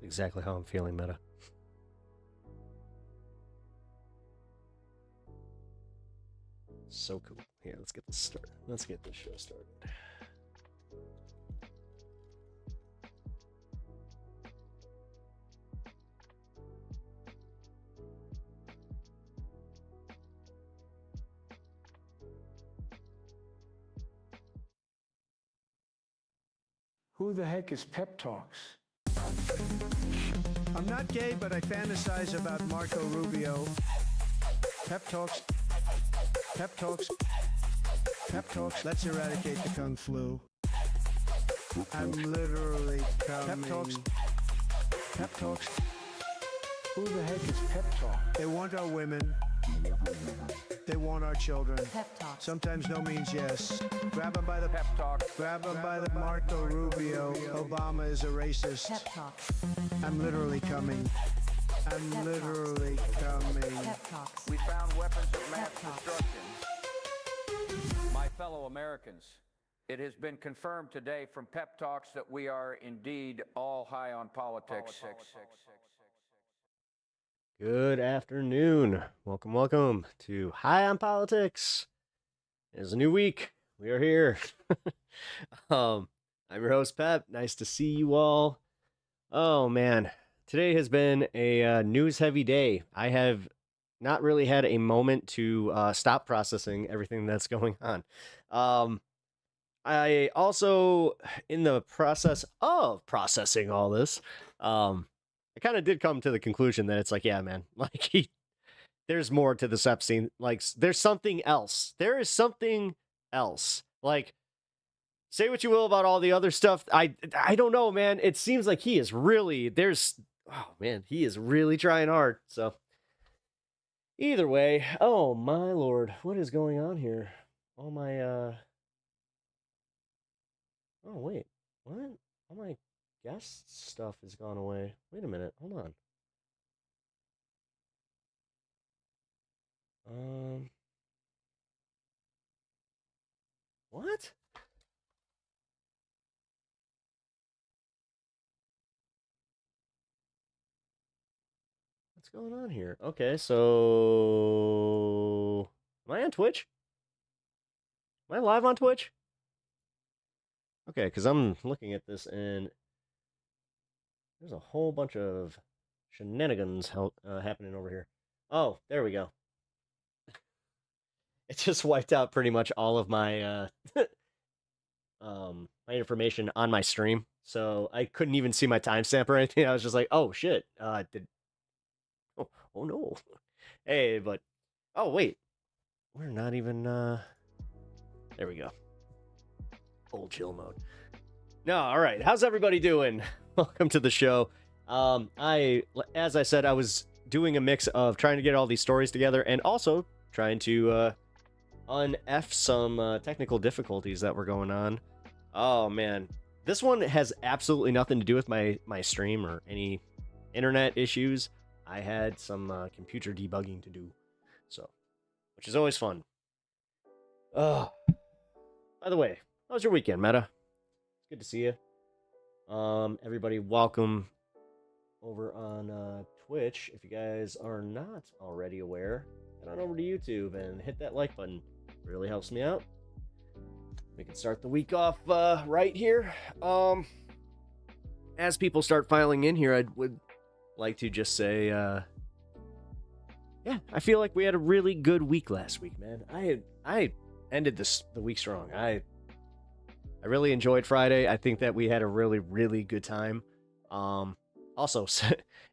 exactly how I'm feeling, Meta. So cool. Yeah, let's get this started. Let's get this show started. Who the heck is Pep Talks? I'm not gay, but I fantasize about Marco Rubio. Pep Talks. Pep Talks. Pep Talks. Let's eradicate the Kung Flu. I'm literally coming. Pep Talks. Pep Talks. Who the heck is Pep Talk? They want our women. They want our children. Pep Talks. Sometimes no means yes. Grab them by the pep talk. Grab them by the Marco Rubio. Obama is a racist. Pep Talks. I'm literally coming. I'm Pep literally coming. Pep Talks. We found weapons of mass Pep talks. destruction. My fellow Americans, it has been confirmed today from Pep Talks that we are indeed all high on politics. Good afternoon. Welcome to High on Politics. It's a new week. We are here. I'm your host, Pep. Nice to see you all. Oh, man. Today has been a news-heavy day. I have not really had a moment to stop processing everything that's going on. I also, in the process of processing all this, I kind of did come to the conclusion that it's like, yeah, man, like there's more to this Epstein. Like, there's something else. There is something else. Like, say what you will about all the other stuff. I don't know, man. It seems like he is really, oh man, he is really trying hard. So either way, oh my Lord, what is going on here? All my, oh wait, what? All my guest stuff has gone away. Wait a minute, hold on. What? What's going on here? Okay, so am I on Twitch? Am I live on Twitch? Okay, because I'm looking at this and there's a whole bunch of shenanigans happening over here. Oh, there we go. It just wiped out pretty much all of my my information on my stream, so I couldn't even see my timestamp or anything. I was just like, "Oh shit!" Oh no! Hey, but oh wait, we're not even. There we go. Old chill mode. No, all right. How's everybody doing? Welcome to the show. As I said, I was doing a mix of trying to get all these stories together and also trying to un-F some technical difficulties that were going on. Oh, man. This one has absolutely nothing to do with my stream or any internet issues. I had some computer debugging to do, so, which is always fun. By the way, how was your weekend, Meta? It's good to see you. Everybody, welcome over on Twitch. If you guys are not already aware, head on over to YouTube and hit that like button. It really helps me out. We can start the week off right here. As people start filing in here, I would like to just say, yeah, I feel like we had a really good week last week, man. I ended the week strong. I really enjoyed Friday. I think that we had a really, really good time. Also,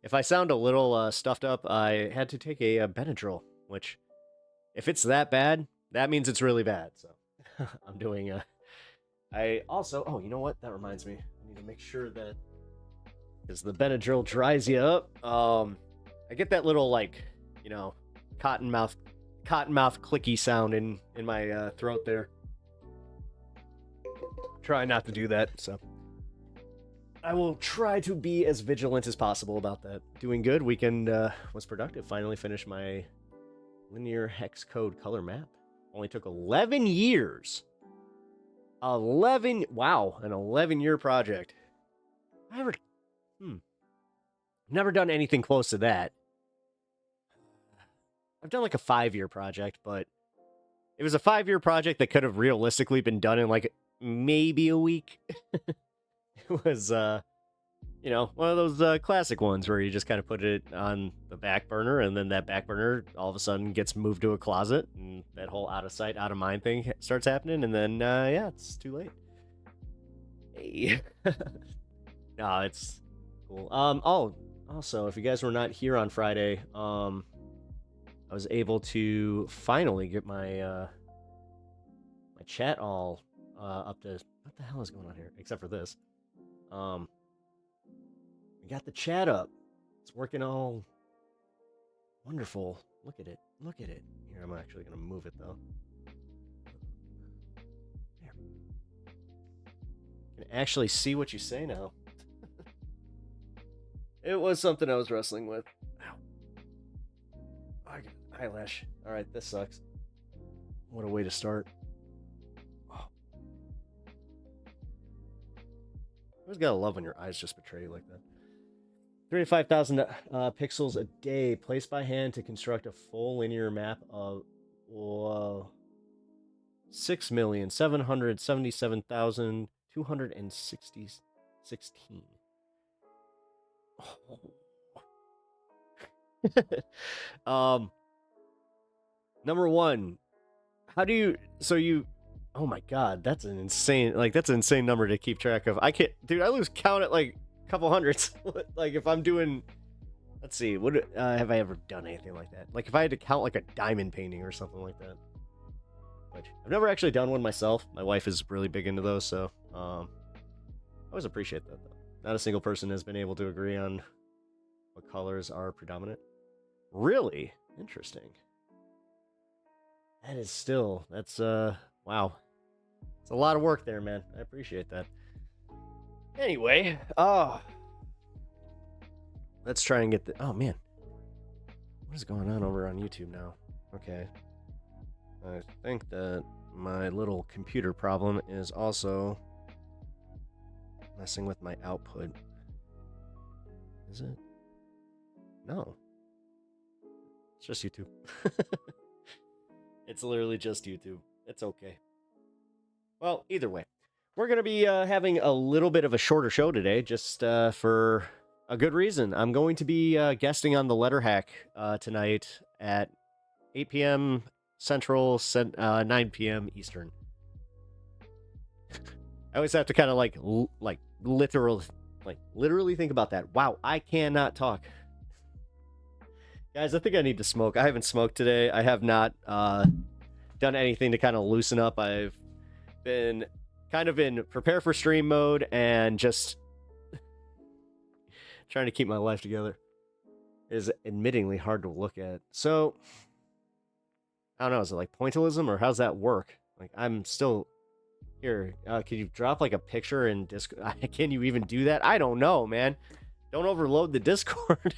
if I sound a little stuffed up, I had to take a Benadryl, which, if it's that bad, that means it's really bad. So I'm doing I also, oh, you know what? That reminds me. I need to make sure that, because the Benadryl dries you up. I get that little, like, you know, cotton mouth clicky sound in my throat there. Try not to do that, so I will try to be as vigilant as possible about that. Doing good. Weekend was productive. Finally finished my linear hex code color map. Only took 11 years. 11, wow, an 11-year project. I've never done anything close to that. I've done like a 5-year project, but it was a 5-year project that could have realistically been done in like maybe a week. It was, you know, one of those classic ones where you just kind of put it on the back burner, and then that back burner all of a sudden gets moved to a closet, and that whole out of sight, out of mind thing starts happening, and then, yeah, it's too late. Hey. No, it's cool. Oh, also, if you guys were not here on Friday, I was able to finally get my my chat all up to, what the hell is going on here? Except for this. We got the chat up. It's working all wonderful. Look at it. Look at it. Here, I'm actually going to move it, though. There. You can actually see what you say now. It was something I was wrestling with. Ow. I got an eyelash. All right, this sucks. What a way to start. Oh. I always gotta love when your eyes just betray you like that. 35,000 pixels a day, placed by hand to construct a full linear map of 6,777,216. Number one, how do you, so you, oh my god, that's an insane, like, that's an insane number to keep track of. I can't, dude, I lose count at like a couple hundreds. Like, if I'm doing, let's see, what have I ever done anything like that? Like, if I had to count like a diamond painting or something like that. Which I've never actually done one myself. My wife is really big into those, so I always appreciate that, though. Not a single person has been able to agree on what colors are predominant. Really? Interesting. That is still, that's, wow. It's a lot of work there, man. I appreciate that. Anyway, let's try and get the, oh, man. What is going on over on YouTube now? Okay. I think that my little computer problem is also messing with my output. Is it? No. It's just YouTube. It's literally just YouTube. It's okay. Well, either way. We're going to be having a little bit of a shorter show today, just for a good reason. I'm going to be guesting on the Letter Hack tonight at 8 p.m. Central, 9 p.m. Eastern. I always have to kind of literally think about that. Wow, I cannot talk. Guys, I think I need to smoke. I haven't smoked today. I have not done anything to kind of loosen up. I've been kind of in prepare for stream mode and just trying to keep my life together. It is admittingly hard to look at. So, I don't know, is it like pointillism or how's that work? Like, I'm still here. Can you drop like a picture in Discord? Can you even do that? I don't know, man. Don't overload the Discord.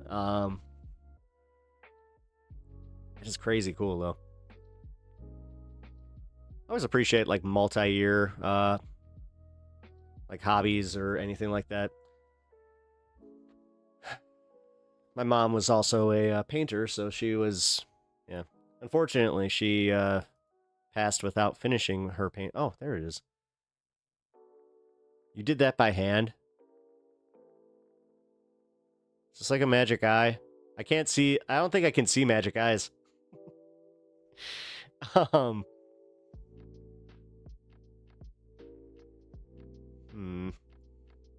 It is crazy cool though. I always appreciate like multi-year like hobbies or anything like that. My mom was also a painter, so she was, yeah. Unfortunately, she passed without finishing her paint. Oh, there it is. You did that by hand? Is this like a magic eye? I can't see. I don't think I can see magic eyes.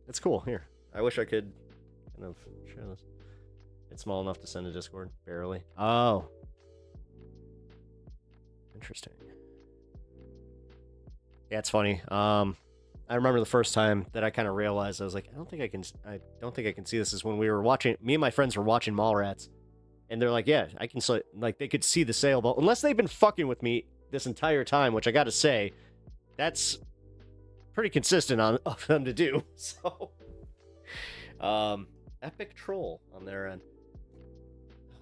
It's cool. Here. I wish I could kind of share this. It's small enough to send to Discord. Barely. Oh. Interesting. Yeah, it's funny. I remember the first time that I kind of realized, I was like, I don't think I can see this, is when we were watching, me and my friends were watching Mallrats, and they're like, yeah, I can, so, like, they could see the sailboat, unless they've been fucking with me this entire time, which I gotta say, that's pretty consistent of them to do. So, epic troll on their end.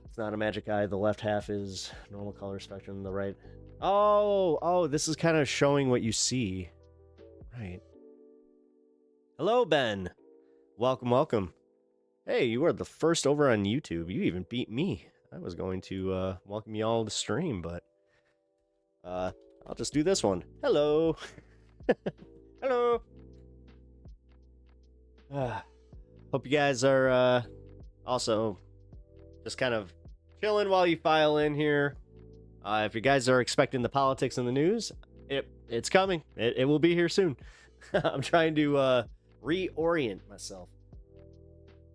It's not a magic eye. The left half is normal color spectrum. The right. Oh, this is kind of showing what you see. Right. Hello, Ben. Welcome. Hey, you are the first over on YouTube. You even beat me. I was going to welcome you all to the stream, but I'll just do this one. Hello. Hello. Hope you guys are also just kind of chilling while you file in here. If you guys are expecting the politics and the news, it's coming. It will be here soon. I'm trying to reorient myself.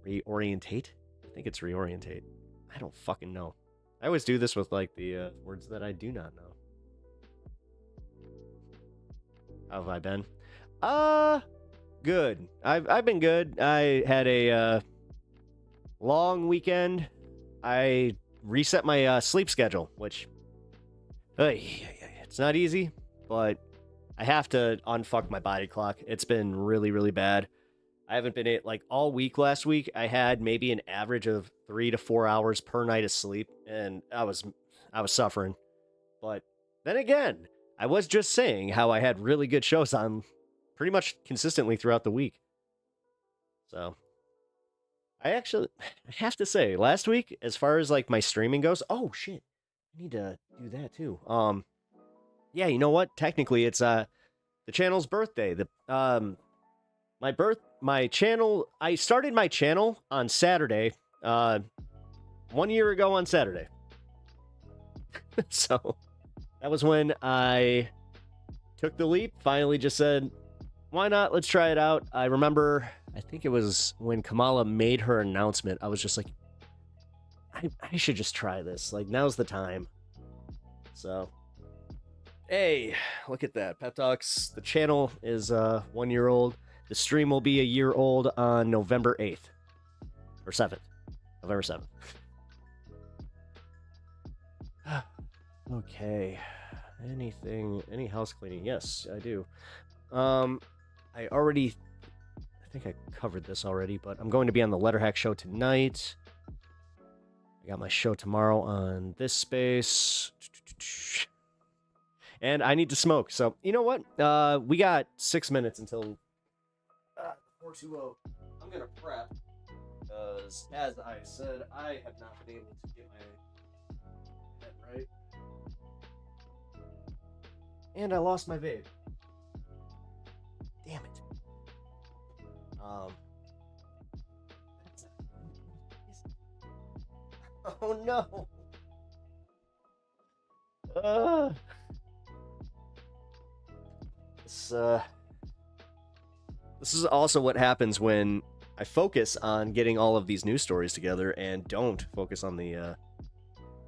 Reorientate? I think it's reorientate. I don't fucking know. I always do this with like the words that I do not know. How have I been? Good. I've been good. I had a long weekend. I reset my sleep schedule, which it's not easy, but I have to unfuck my body clock. It's been really, really bad. I haven't been like all week last week. I had maybe an average of 3 to 4 hours per night of sleep, and I was suffering. But then again, I was just saying how I had really good shows on pretty much consistently throughout the week. So I have to say, last week, as far as like my streaming goes, oh shit, I need to do that too. Yeah, you know what? Technically, it's the channel's birthday. My channel. I started my channel on Saturday. 1 year ago on Saturday. So that was when I took the leap. Finally, just said, "Why not? Let's try it out." I remember. I think it was when Kamala made her announcement. I was just like, I should just try this. Like, now's the time. So, hey, look at that. Pep Talks. The channel is 1 year old. The stream will be a year old on November 8th. Or 7th. November 7th. Okay. Any house cleaning? Yes, I do. I think I covered this already, but I'm going to be on the Letterhack show tonight. I got my show tomorrow on this space. And I need to smoke. So, you know what? We got 6 minutes until 4:20. I'm going to prep. Because, as I said, I have not been able to get my head right. And I lost my vape. Damn it. Oh no. This is also what happens when I focus on getting all of these news stories together and don't focus on the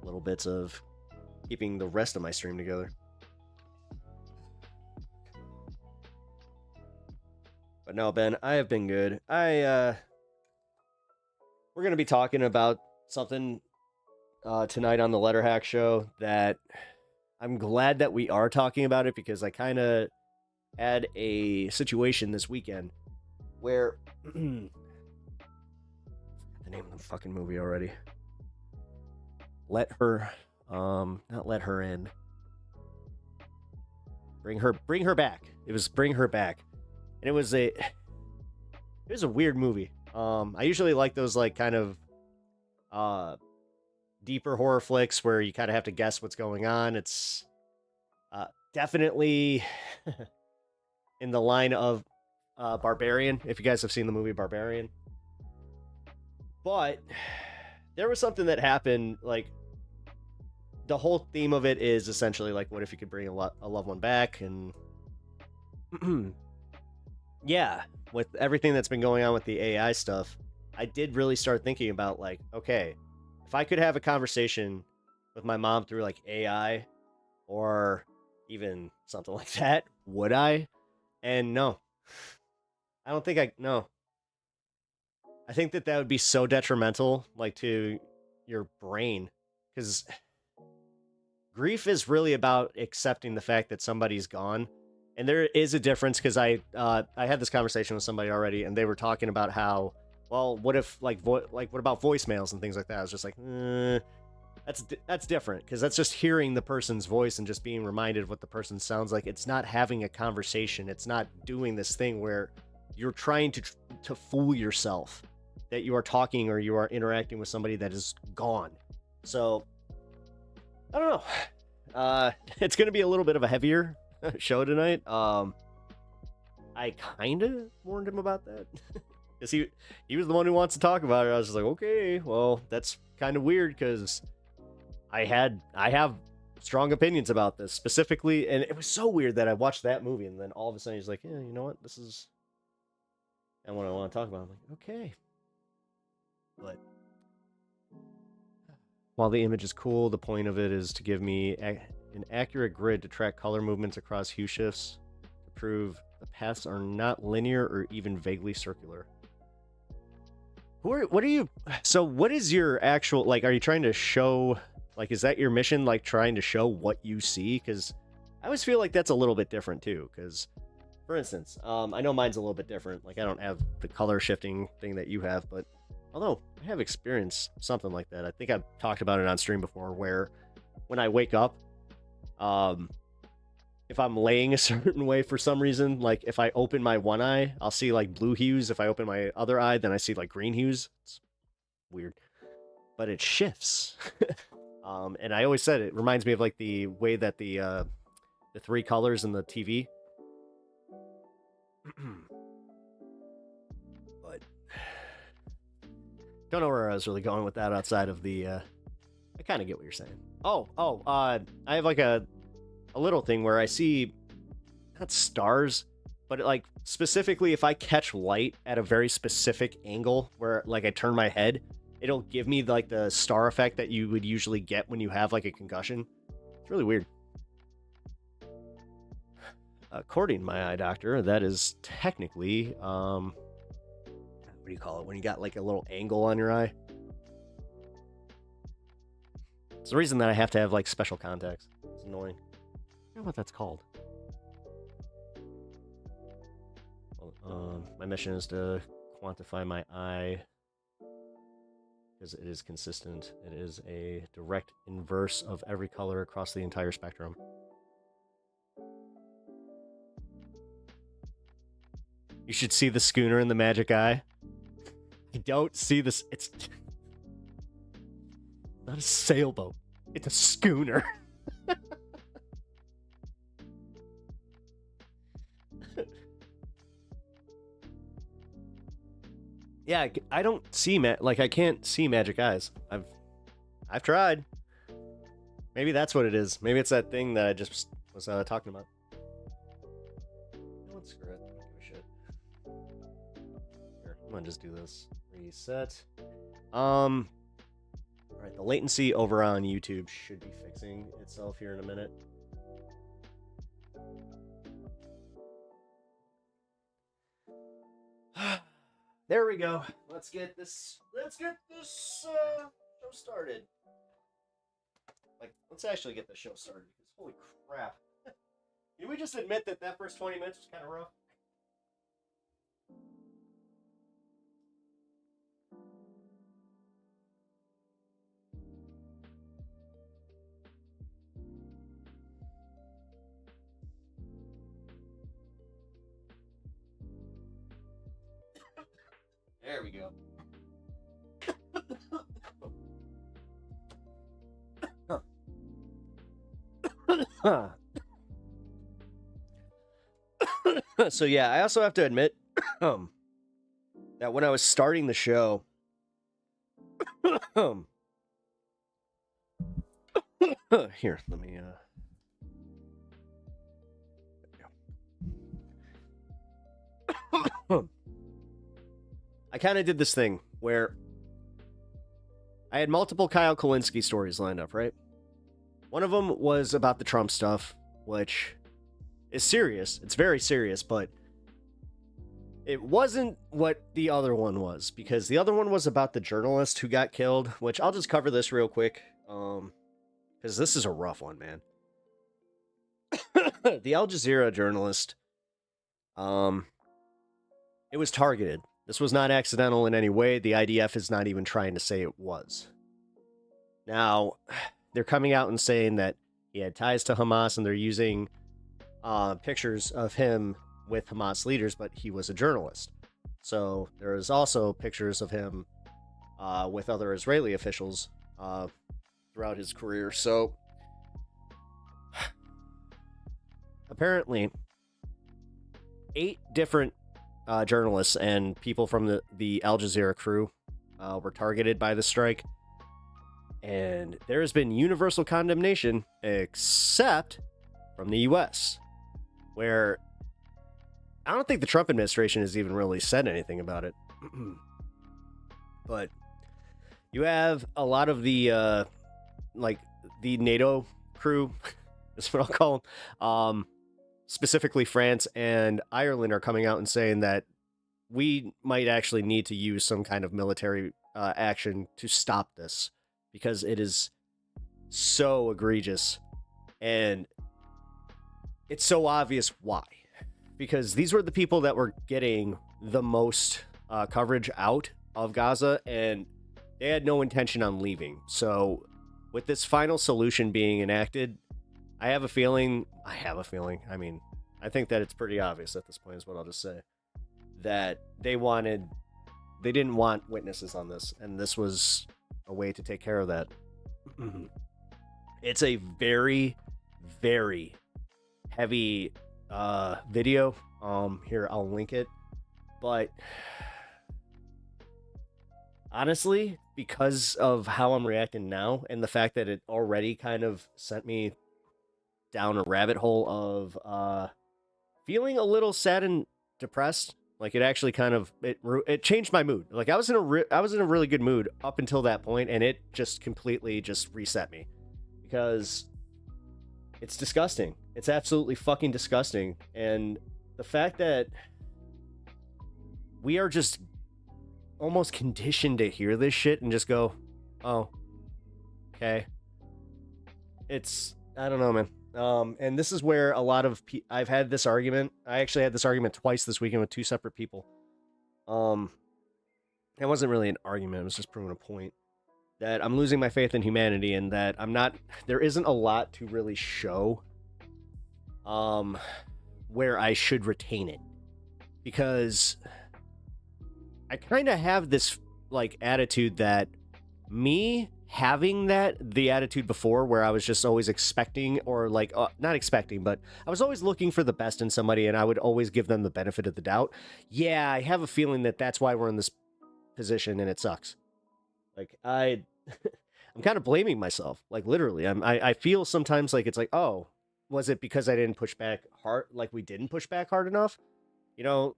little bits of keeping the rest of my stream together. But no, Ben, I have been good. We're going to be talking about something tonight on the Letterhack show that I'm glad that we are talking about it, because I kind of had a situation this weekend where the name of the fucking movie already. Not Let Her In. Bring her back. It was Bring Her Back. And it was a weird movie. I usually like those like kind of deeper horror flicks where you kind of have to guess what's going on. It's definitely in the line of Barbarian, if you guys have seen the movie Barbarian. But there was something that happened, like the whole theme of it is essentially like, what if you could bring a loved one back? And yeah, with everything that's been going on with the AI stuff, I did really start thinking about like, okay, if I could have a conversation with my mom through like AI or even something like that, would I? And no, I don't think no. I think that would be so detrimental, like to your brain, because grief is really about accepting the fact that somebody's gone. And there is a difference, because I had this conversation with somebody already, and they were talking about how, well, what if what about voicemails and things like that? I was just like, that's different, because that's just hearing the person's voice and just being reminded of what the person sounds like. It's not having a conversation. It's not doing this thing where you're trying to fool yourself that you are talking or you are interacting with somebody that is gone. So, I don't know. It's going to be a little bit of a heavier show tonight. I kind of warned him about that. Because he was the one who wants to talk about it. I was just like, okay, well, that's kind of weird because I have strong opinions about this specifically, and it was so weird that I watched that movie and then all of a sudden he's like, yeah, you know what, this is and what I want to talk about. I'm like, okay. But while the image is cool, the point of it is to give me an accurate grid to track color movements across hue shifts to prove the paths are not linear or even vaguely circular. So what is your actual, like, are you trying to show, like, is that your mission, like, trying to show what you see? Because I always feel like that's a little bit different, too. Because, for instance, I know mine's a little bit different. Like, I don't have the color shifting thing that you have, but although I have experienced something like that. I think I've talked about it on stream before, where when I wake up, if I'm laying a certain way for some reason, like if I open my one eye, I'll see like blue hues. If I open my other eye, then I see like green hues. It's weird, but it shifts. And I always said it reminds me of like the way that the three colors in the TV. But don't know where I was really going with that outside of the. I kind of get what you're saying. I have like a little thing where I see not stars, but like specifically if I catch light at a very specific angle where like I turn my head, it'll give me like the star effect that you would usually get when you have like a concussion. It's really weird. According to my eye doctor, that is technically what do you call it when you got like a little angle on your eye? It's the reason that I have to have like special contacts. It's annoying. I don't know what that's called. Well, my mission is to quantify my eye because it is consistent. It is a direct inverse of every color across the entire spectrum. You should see the schooner in the magic eye. I don't see this. It's not a sailboat. It's a schooner. Yeah, I don't see I can't see magic eyes. I've tried. Maybe that's what it is. Maybe it's that thing that I just was talking about. Let's screw it. I don't give a shit. Here, I'm gonna just do this. Reset. All right, the latency over on YouTube should be fixing itself here in a minute. There we go. Let's get this show started. Like, let's actually get the show started because holy crap. Can we just admit that first 20 minutes was kind of rough? There we go. So yeah, I also have to admit that when I was starting the show, here, let me I kind of did this thing where I had multiple Kyle Kulinski stories lined up, right? One of them was about the Trump stuff, which is serious. It's very serious, but it wasn't what the other one was, because the other one was about the journalist who got killed, which I'll just cover this real quick, because this is a rough one, man. The Al Jazeera journalist, it was targeted. This was not accidental in any way. The IDF is not even trying to say it was. Now, they're coming out and saying that he had ties to Hamas, and they're using pictures of him with Hamas leaders, but he was a journalist. So there's also pictures of him with other Israeli officials throughout his career. So apparently 8 different journalists and people from the Al Jazeera crew were targeted by the strike. And there has been universal condemnation, except from the U.S., where I don't think the Trump administration has even really said anything about it. But you have a lot of the, the NATO crew, that's what I'll call them, specifically France and Ireland, are coming out and saying that we might actually need to use some kind of military action to stop this, because it is so egregious, and it's so obvious why. Because these were the people that were getting the most coverage out of Gaza, and they had no intention on leaving. So with this final solution being enacted, I have a feeling, I mean, I think that it's pretty obvious at this point, is what I'll just say, that they didn't want witnesses on this, and this was a way to take care of that. It's a very, very heavy video. Here, I'll link it. But honestly, because of how I'm reacting now, and the fact that it already kind of sent me down a rabbit hole of feeling a little sad and depressed. Like, it actually kind of it changed my mood. Like, I was in a really good mood up until that point, and it just completely just reset me, because it's disgusting. It's absolutely fucking disgusting. And the fact that we are just almost conditioned to hear this shit and just go, oh, okay. I don't know, man. And this is where a lot of I've had this argument. I actually had this argument twice this weekend with 2 separate people. It wasn't really an argument. It was just proving a point that I'm losing my faith in humanity, and that there isn't a lot to really show where I should retain it, because I kind of have this like attitude that me having the attitude before, where I was just always expecting, or like not expecting, but I was always looking for the best in somebody, and I would always give them the benefit of the doubt. Yeah, I have a feeling that that's why we're in this position, and it sucks. Like, I'm kind of blaming myself, like, literally. I feel sometimes like it's like, oh, was it because I didn't push back hard? Like, we didn't push back hard enough, you know?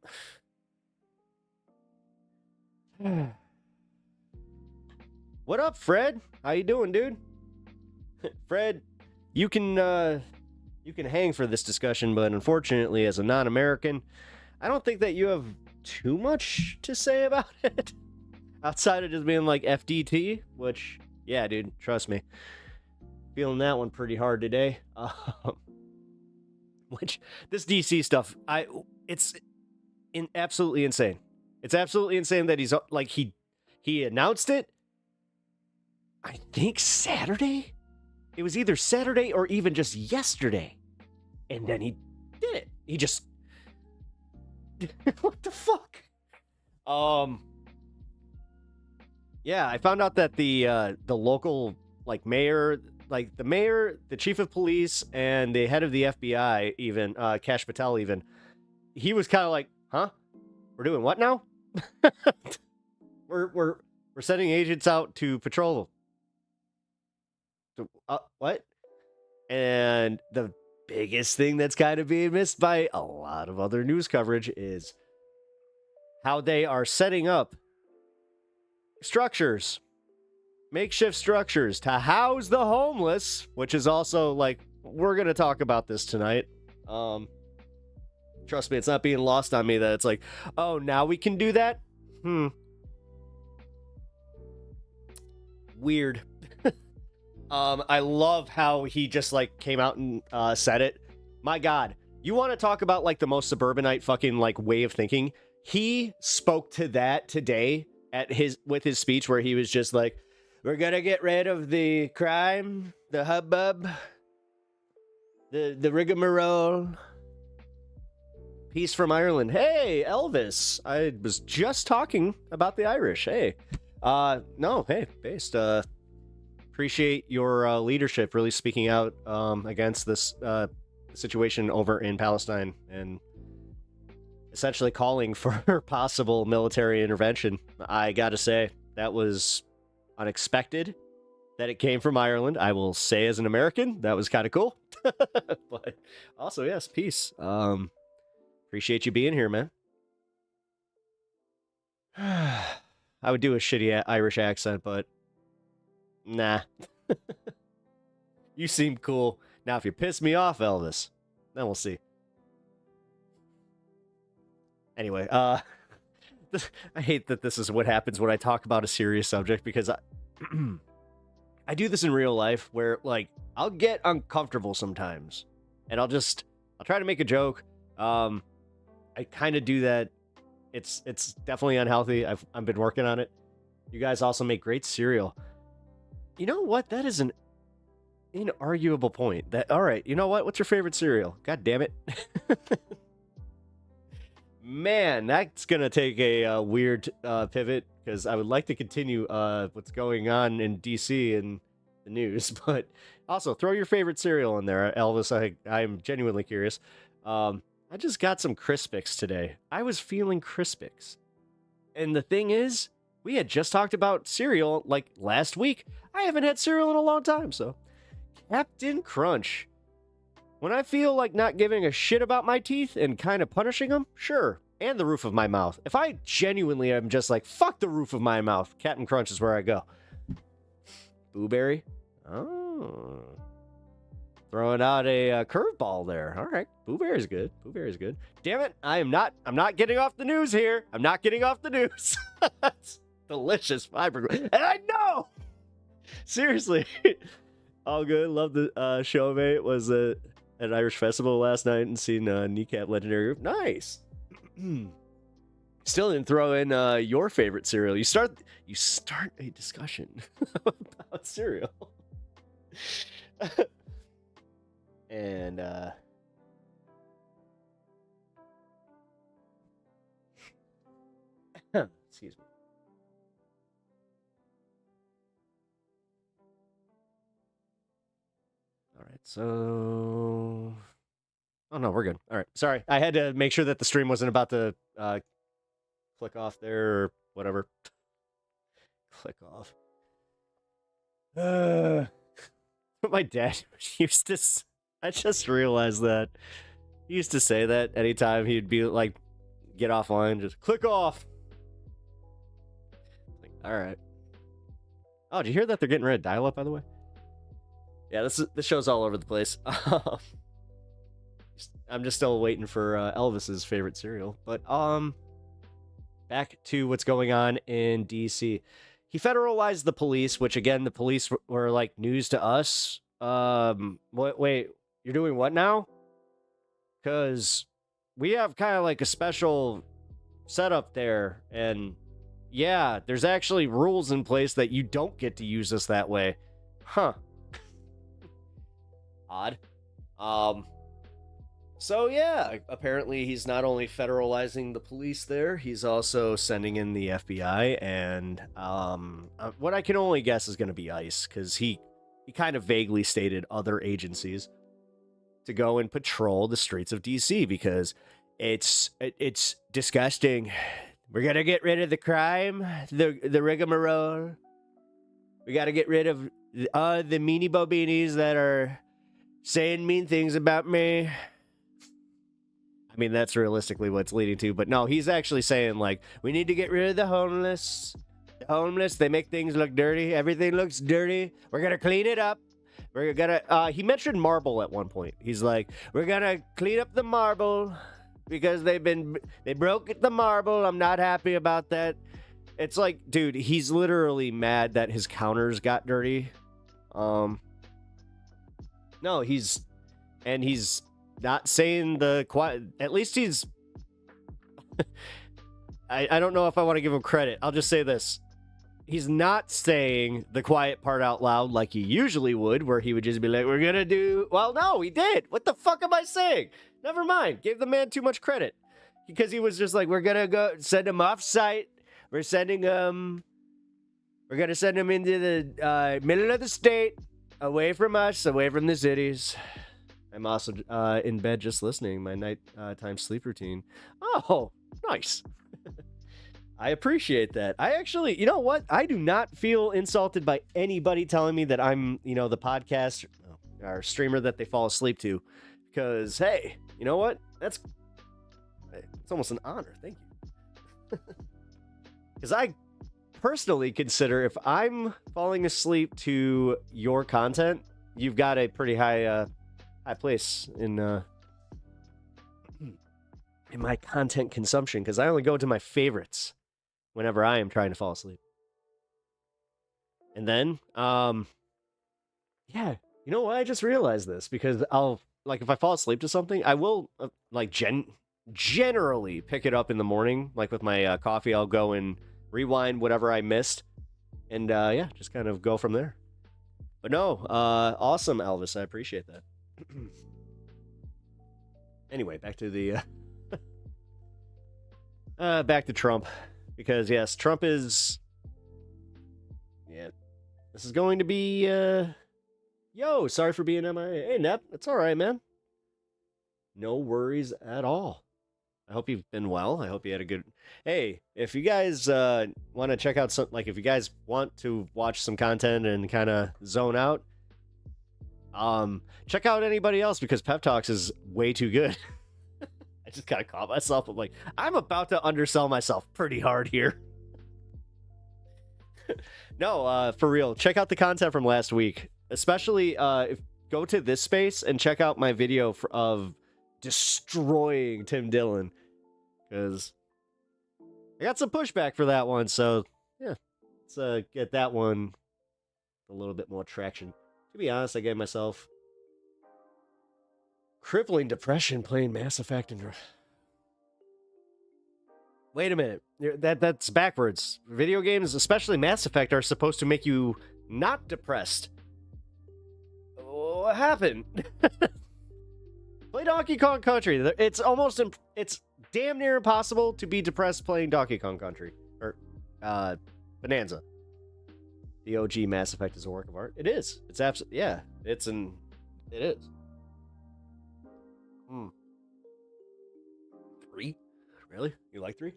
What up, Fred? How you doing, dude? Fred, you can hang for this discussion, but unfortunately, as a non-American, I don't think that you have too much to say about it, outside of just being like FDT, which, yeah, dude, trust me, feeling that one pretty hard today. Which, this DC stuff, it's absolutely insane. It's absolutely insane that he's like, he announced it, I think Saturday? It was either Saturday or even just yesterday. And then he did it. He just... What the fuck? Yeah, I found out that the local, like, mayor, like, the mayor, the chief of police, and the head of the FBI, even, Kash Patel, even, he was kind of like, huh? We're doing what now? We're sending agents out to patrol. What? And the biggest thing that's kind of being missed by a lot of other news coverage is how they are setting up structures, makeshift structures to house the homeless, which is also like, we're going to talk about this tonight. Trust me, it's not being lost on me that it's like, oh, now we can do that? Weird. I love how he just like came out and said it. My God, you want to talk about like the most suburbanite fucking like way of thinking? He spoke to that today with his speech, where he was just like, we're gonna get rid of the crime, the hubbub, the rigmarole. Peace from Ireland. Hey, Elvis. I was just talking about the Irish. Hey. No, hey, based. Appreciate your leadership, really speaking out against this situation over in Palestine and essentially calling for possible military intervention. I gotta say, that was unexpected that it came from Ireland. I will say as an American, that was kind of cool. But also, yes, peace. Appreciate you being here, man. I would do a shitty Irish accent, but nah. You seem cool. Now, if you piss me off, Elvis, then we'll see. Anyway, I hate that this is what happens when I talk about a serious subject, because I do this in real life where, like, I'll get uncomfortable sometimes, and I'll try to make a joke. I kind of do that. It's definitely unhealthy. I've been working on it. You guys also make great cereal. You know what? That is an inarguable point. All right, you know what? What's your favorite cereal? God damn it. Man, that's going to take a weird pivot, because I would like to continue what's going on in DC and the news. But also, throw your favorite cereal in there, Elvis. I'm genuinely curious. I just got some Crispix today. I was feeling Crispix. And the thing is, we had just talked about cereal like last week. I haven't had cereal in a long time, so Captain Crunch. When I feel like not giving a shit about my teeth and kind of punishing them, sure. And the roof of my mouth. If I genuinely am just like, fuck the roof of my mouth, Captain Crunch is where I go. Blueberry? Oh. Throwing out a curveball there. All right. Blueberry's good. Blueberry's good. Damn it. I'm not getting off the news here. I'm not getting off the news. That's delicious fiber. And I know. Seriously. All good. Love the show, mate. Was at an Irish festival last night and seen Kneecap Legendary Group. Nice. Still didn't throw in your favorite cereal. You start a discussion about cereal. And excuse me. All right, so oh no, we're good. All right, sorry, I had to make sure that the stream wasn't about to click off there or whatever. Click off. My dad used to. I just realized that he used to say that anytime he'd be like, get offline, just click off. Like, all right. Oh, did you hear that they're getting rid of dial-up, by the way? Yeah, this show's all over the place. I'm just still waiting for Elvis's favorite cereal. But back to what's going on in DC. He federalized the police, which again, the police were like news to us. Wait, you're doing what now? Because we have kind of like a special setup there, and yeah, there's actually rules in place that you don't get to use us that way. Huh. Odd. So yeah, apparently he's not only federalizing the police there, he's also sending in the FBI and what I can only guess is going to be ICE, because he kind of vaguely stated other agencies to go and patrol the streets of DC, because it's disgusting. We're gonna get rid of the crime, the rigmarole. We gotta get rid of the meanie bobinis that are saying mean things about me. I mean, that's realistically what it's leading to, but no, he's actually saying, like, we need to get rid of the homeless. The homeless, they make things look dirty. Everything looks dirty. We're gonna clean it up. We're gonna, he mentioned marble at one point. He's like, we're gonna clean up the marble because they broke the marble. I'm not happy about that. It's like, dude, he's literally mad that his counters got dirty. No, he's not saying the quiet. At least he's. I don't know if I want to give him credit. I'll just say this. He's not saying the quiet part out loud like he usually would, where he would just be like, we're gonna do. Well, no, he did. What the fuck am I saying? Never mind. Gave the man too much credit. because he was just like, we're gonna go send him off site. We're sending him. We're gonna send him into the middle of the state, away from us, away from the cities. I'm also in bed just listening. My nighttime sleep routine. Oh, nice. I appreciate that. I actually, you know what? I do not feel insulted by anybody telling me that I'm, the podcast or streamer that they fall asleep to. Because, hey, you know what? It's almost an honor. Thank you. Because I personally consider if I'm falling asleep to your content, you've got a pretty high place in my content consumption, because I only go to my favorites whenever I am trying to fall asleep. And then, yeah, you know what? I just realized this, because I'll, like, if I fall asleep to something, I will, generally pick it up in the morning. Like with my coffee, I'll go and rewind whatever I missed. And, yeah, just kind of go from there. But no, awesome, Elvis. I appreciate that. Anyway, back to the back to Trump, because yes, Trump is, yeah, this is going to be yo, sorry for being MIA. Hey Nep, it's all right, man, no worries at all. I hope you've been well. I hope you had a good, hey, if you guys want to check out some, like, if you guys want to watch some content and kind of zone out, check out anybody else, because Pep Talks is way too good. I just kind of caught myself. I'm like, I'm about to undersell myself pretty hard here. No, for real. Check out the content from last week. Especially, go to this space and check out my video of destroying Tim Dillon. Because I got some pushback for that one. So, yeah. Let's get that one a little bit more traction. To be honest, I gave myself crippling depression playing Mass Effect and... Wait a minute. That's backwards. Video games, especially Mass Effect, are supposed to make you not depressed. What happened? Play Donkey Kong Country. It's damn near impossible to be depressed playing Donkey Kong Country. Or, Bonanza. The OG Mass Effect is a work of art. It is. It's absolutely, yeah. It is. 3? Really? You like 3?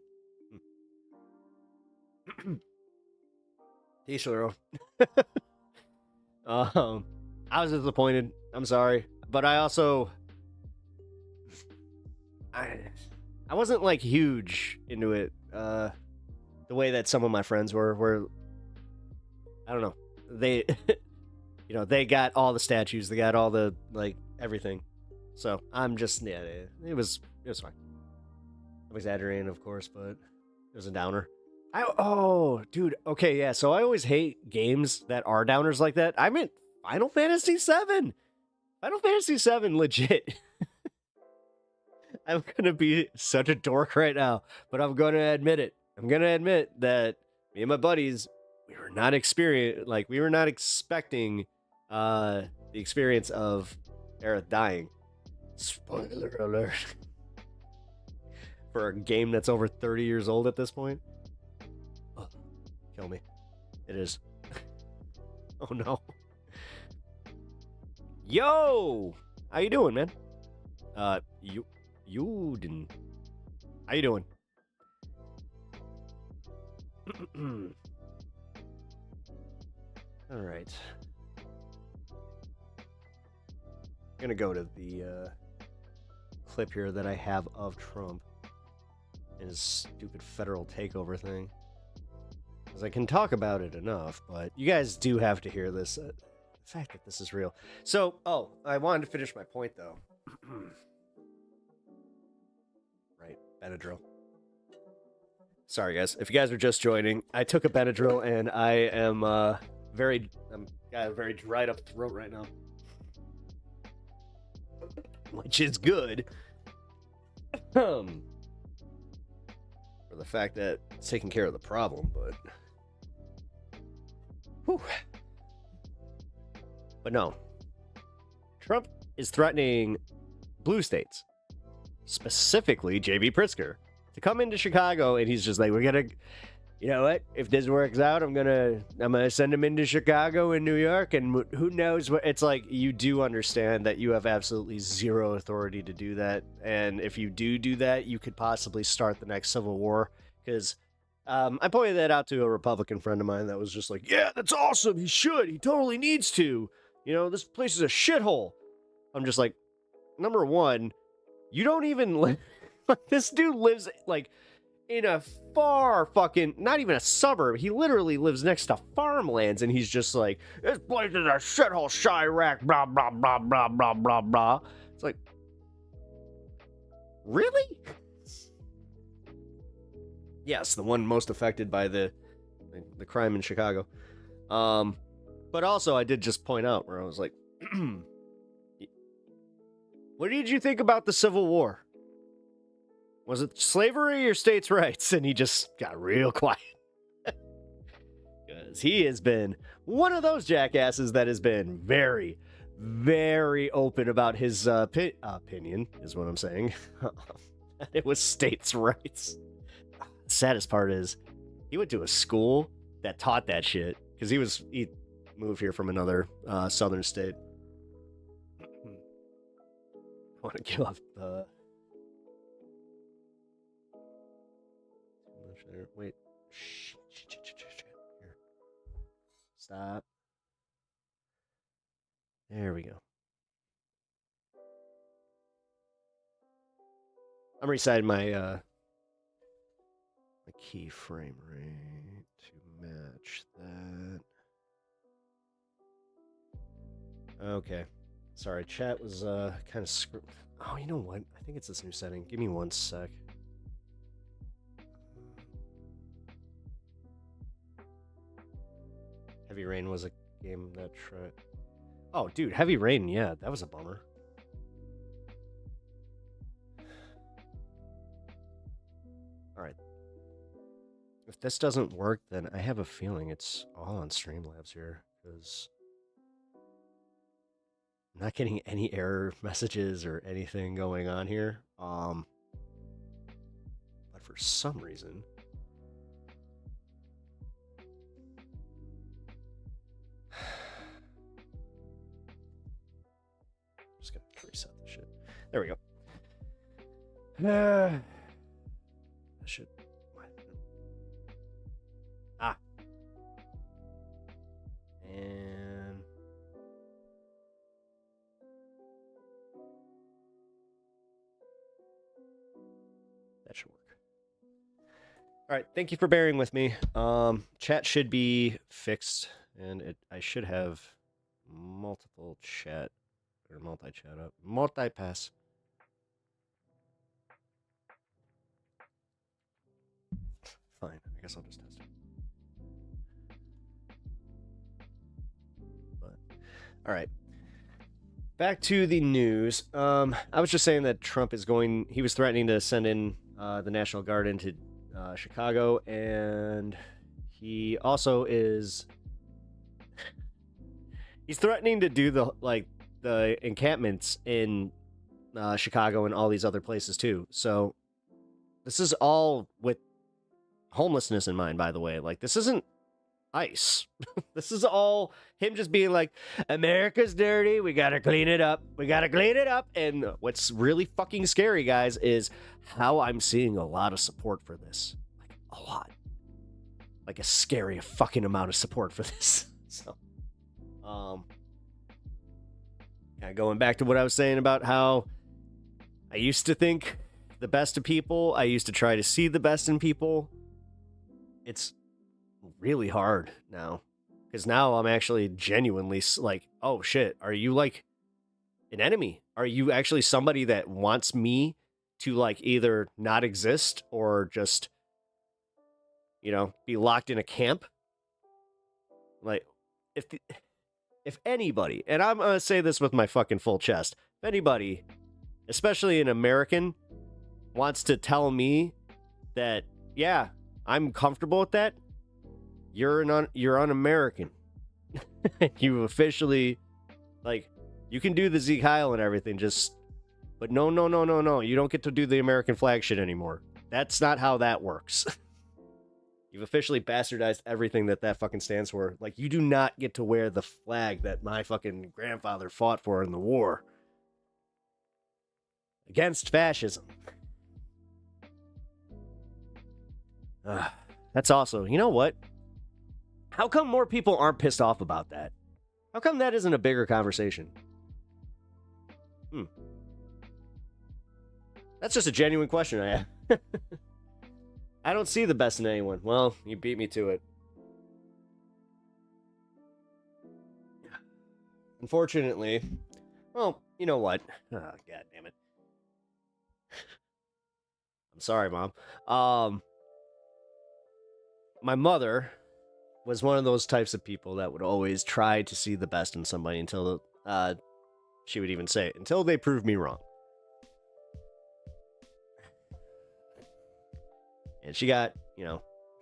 T-Shiro. I was disappointed. I'm sorry. But I also... I wasn't, like, huge into it. The way that some of my friends were... I don't know. They... they got all the statues. They got all the, like, everything. So, I'm just... Yeah, it was fine. I'm exaggerating, of course, but it was a downer. Oh, dude. Okay, yeah. So I always hate games that are downers like that. I meant Final Fantasy VII. Final Fantasy VII, legit. I'm gonna be such a dork right now, but I'm gonna admit it. I'm gonna admit that me and my buddies, we were not expecting the experience of Aerith dying. Spoiler alert. For a game that's over 30 years old at this point. Oh, kill me. It is. Oh no. Yo! How you doing, man? You didn't. How you doing? All right. I'm gonna go to the clip here that I have of Trump and his stupid federal takeover thing, because I can talk about it enough, but you guys do have to hear this. The fact that this is real. So, I wanted to finish my point though. Right, Benadryl. Sorry guys, if you guys are just joining, I took a Benadryl and I am got a very dried up throat right now, which is good. For the fact that it's taking care of the problem, but whew. But no, Trump is threatening blue states. specifically JB Pritzker, to come into Chicago, and he's just like, we're gonna, you know what? If this works out, I'm gonna send him into Chicago and New York, and who knows what. It's like, you do understand that you have absolutely zero authority to do that, and if you do that, you could possibly start the next civil war. Because I pointed that out to a Republican friend of mine that was just like, yeah, that's awesome. He should. He totally needs to. You know, this place is a shithole. I'm just like, number one, you don't even live. This dude lives like in a far fucking, not even a suburb. He literally lives next to farmlands, and he's just like, this place is a shithole, Chirac, blah, blah, blah, blah, blah, blah, blah. It's like, really? Yes, the one most affected by the crime in Chicago. But also, I did just point out where I was like, what did you think about the Civil War? Was it slavery or states' rights? And he just got real quiet. Because he has been one of those jackasses that has been very, very open about his opinion, is what I'm saying. It was states' rights. The saddest part is, he went to a school that taught that shit. Because he moved here from another southern state. I want to give up wait. Here. Stop. There we go. I'm resizing my keyframe rate to match that. Okay. Sorry, chat was kind of screwed. Oh, you know what? I think it's this new setting. Give me one sec. Heavy Rain was a game that tried. Oh, dude, Heavy Rain, yeah, that was a bummer. Alright. If this doesn't work, then I have a feeling it's all on Streamlabs here, because I'm not getting any error messages or anything going on here. But for some reason, just gonna reset this shit. There we go. I should. And that should work. All right, thank you for bearing with me. Chat should be fixed, and I should have multiple chat or multi-chat up, multi-pass. Fine, I guess I'll just test it. But all right, back to the news. I was just saying that Trump is going. He was threatening to send in the National Guard into Chicago, and he also is. He's threatening to do the encampments in Chicago and all these other places too. So this is all with homelessness in mind, by the way. Like, this isn't ICE. This is all him just being like, America's dirty, we gotta clean it up. We gotta clean it up. And what's really fucking scary, guys, is how I'm seeing a lot of support for this. Like, a lot. Like, a scary fucking amount of support for this. So, kind of going back to what I was saying about how I used to think the best of people. I used to try to see the best in people. It's really hard now, because now I'm actually genuinely like, oh shit, are you like an enemy? Are you actually somebody that wants me to like either not exist or just, you know, be locked in a camp? Like, if anybody, and I'm gonna say this with my fucking full chest, if anybody, especially an American, wants to tell me that, yeah, I'm comfortable with that, you're un-American. You officially, like, you can do the Zeke Heil and everything, just But no, no, no, no, no. You don't get to do the American flag shit anymore. That's not how that works. You've officially bastardized everything that fucking stands for. Like, you do not get to wear the flag that my fucking grandfather fought for in the war. Against fascism. That's also, you know what? How come more people aren't pissed off about that? How come that isn't a bigger conversation? That's just a genuine question I have. I don't see the best in anyone. Well, you beat me to it. Unfortunately, well, you know what? Oh, God damn it. I'm sorry, Mom. My mother was one of those types of people that would always try to see the best in somebody until she would even say it, until they proved me wrong. And she got,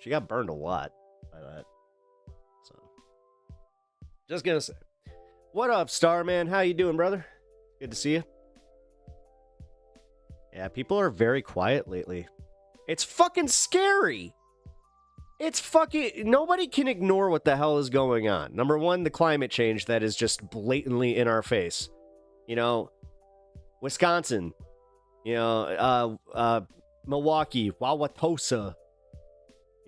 she got burned a lot by that. So, just gonna say. What up, Starman? How you doing, brother? Good to see you. Yeah, people are very quiet lately. It's fucking scary. It's fucking... Nobody can ignore what the hell is going on. Number one, the climate change that is just blatantly in our face. Wisconsin. Milwaukee, Wauwatosa.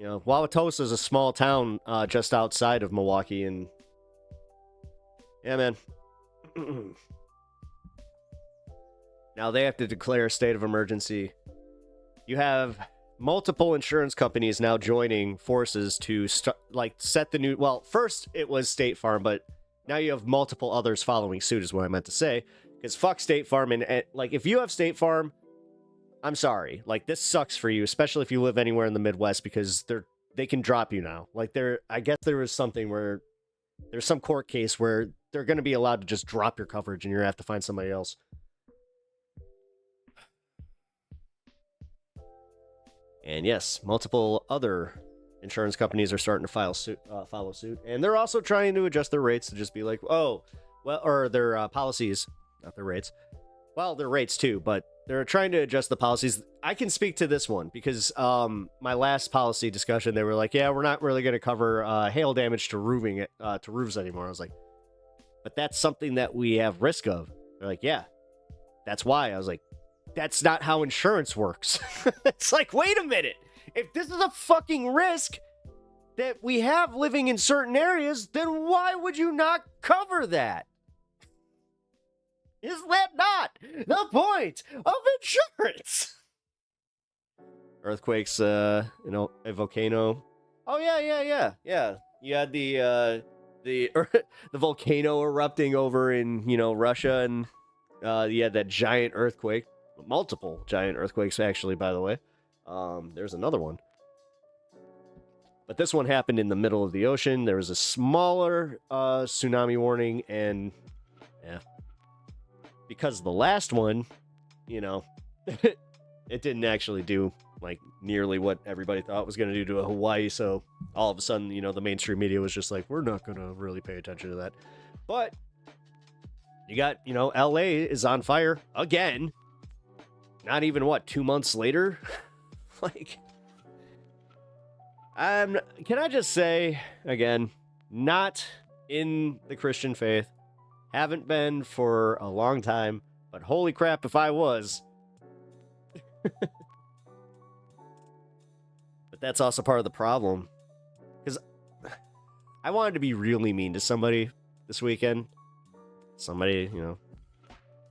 Wauwatosa is a small town just outside of Milwaukee, and yeah, man. Now they have to declare a state of emergency. You have multiple insurance companies now joining forces to set the new... Well, first it was State Farm, but now you have multiple others following suit is what I meant to say. Because fuck State Farm, and if you have State Farm, I'm sorry. This sucks for you, especially if you live anywhere in the Midwest, because they can drop you now. I guess there was something where there's some court case where they're going to be allowed to just drop your coverage and you're going to have to find somebody else. And yes, multiple other insurance companies are starting to follow suit. And they're also trying to adjust their rates to just be like, or their policies, not their rates. Well, their rates too, but they're trying to adjust the policies. I can speak to this one because my last policy discussion, they were like, yeah, we're not really going to cover hail damage to roofs anymore. I was like, but that's something that we have risk of. They're like, yeah, that's why. I was like, that's not how insurance works. It's like, wait a minute. If this is a fucking risk that we have living in certain areas, then why would you not cover that? Is that not the point of insurance? Earthquakes, a volcano. Oh, yeah. You had the volcano erupting over in, Russia, and you had that giant earthquake. Multiple giant earthquakes, actually, by the way. There's another one. But this one happened in the middle of the ocean. There was a smaller tsunami warning, and yeah. Because the last one, it didn't actually do nearly what everybody thought it was going to do to Hawaii. So all of a sudden, the mainstream media was just like, we're not going to really pay attention to that. But you got, LA is on fire again. Not even 2 months later? Can I just say again, not in the Christian faith. Haven't been for a long time, but holy crap if I was. But that's also part of the problem. Because I wanted to be really mean to somebody this weekend. Somebody,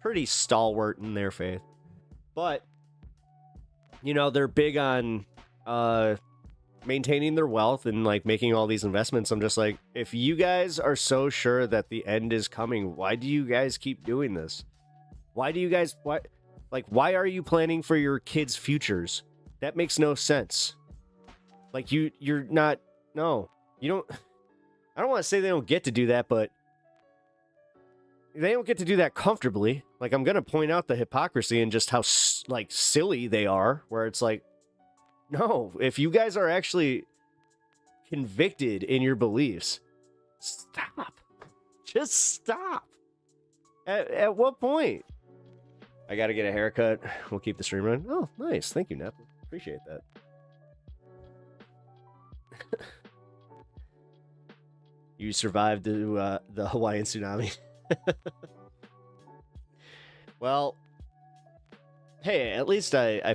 pretty stalwart in their faith. But, they're big on maintaining their wealth and making all these investments. I'm just like, if you guys are so sure that the end is coming, why do you guys keep doing this? Why are you planning for your kids' futures? That makes no sense. You're not, no, you don't, I don't want to say they don't get to do that, but they don't get to do that comfortably. I'm going to point out the hypocrisy and just how silly they are, where it's like, no, if you guys are actually convicted in your beliefs, stop. Just stop. At what point? I got to get a haircut. We'll keep the stream running. Oh, nice. Thank you, Nep. Appreciate that. You survived the Hawaiian tsunami. Well, hey, at least I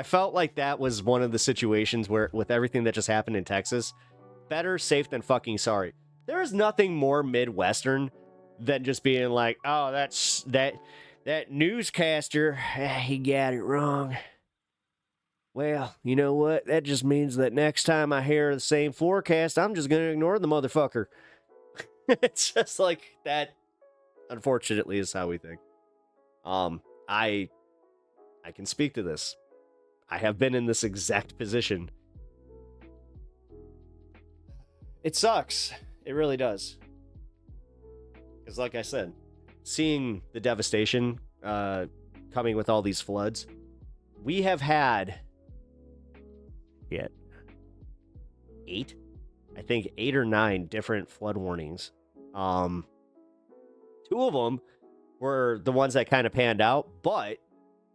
felt like that was one of the situations where, with everything that just happened in Texas, better safe than fucking sorry. There is nothing more Midwestern than just being like, oh, that newscaster, he got it wrong. Well, you know what? That just means that next time I hear the same forecast, I'm just going to ignore the motherfucker. It's just like that, unfortunately, is how we think. I can speak to this. I have been in this exact position. It sucks. It really does. Because like I said, seeing the devastation coming with all these floods, we have had... yet 8 or 9 different flood warnings. 2 of them were the ones that kind of panned out, but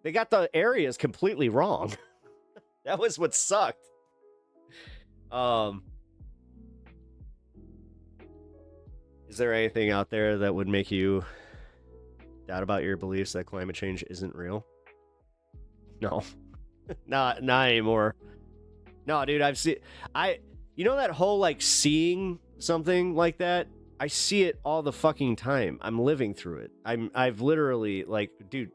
they got the areas completely wrong. That was what sucked. Is there anything out there that would make you doubt about your beliefs that climate change isn't real? No. Not anymore. No, dude, you know that whole, like, seeing something like that? I see it all the fucking time. I'm living through it. I've literally, like, dude,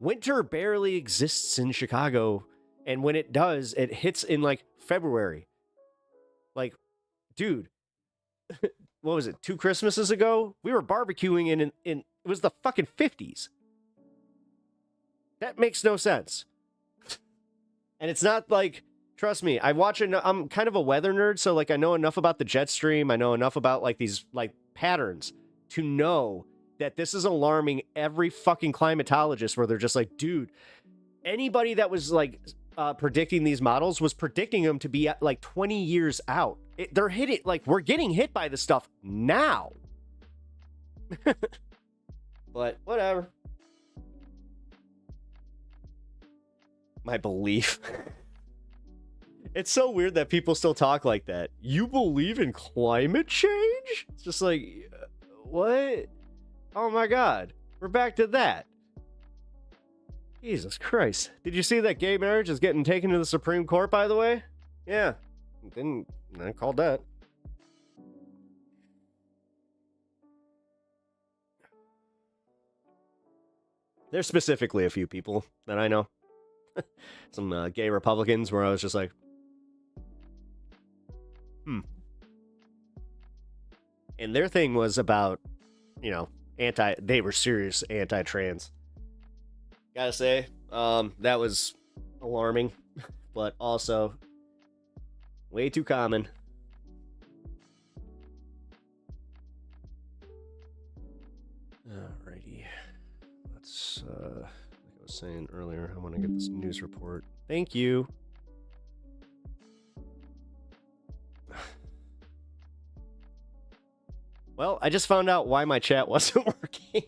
winter barely exists in Chicago, and when it does, it hits in, like, February. Like, dude, what was it, 2 Christmases ago? We were barbecuing in it was the fucking 50s. That makes no sense. And it's not like... Trust me, I'm kind of a weather nerd, so, like, I know enough about the jet stream, I know enough about, like, these, like, patterns to know that this is alarming every fucking climatologist, where they're just like, dude, anybody that was, like, predicting these models was predicting them to be, like, 20 years out. They're hitting, like, we're getting hit by this stuff now. But, whatever. My belief... It's so weird that people still talk like that. You believe in climate change? It's just like, what? Oh my God. We're back to that. Jesus Christ. Did you see that gay marriage is getting taken to the Supreme Court, by the way? Yeah. I called that. There's specifically a few people that I know. Some gay Republicans where I was just like, And their thing was about, you know, they were serious anti-trans. Gotta say, that was alarming, but also way too common. Alrighty. Let's, like I was saying earlier, I want to get this news report. Thank you. Well, I just found out why my chat wasn't working.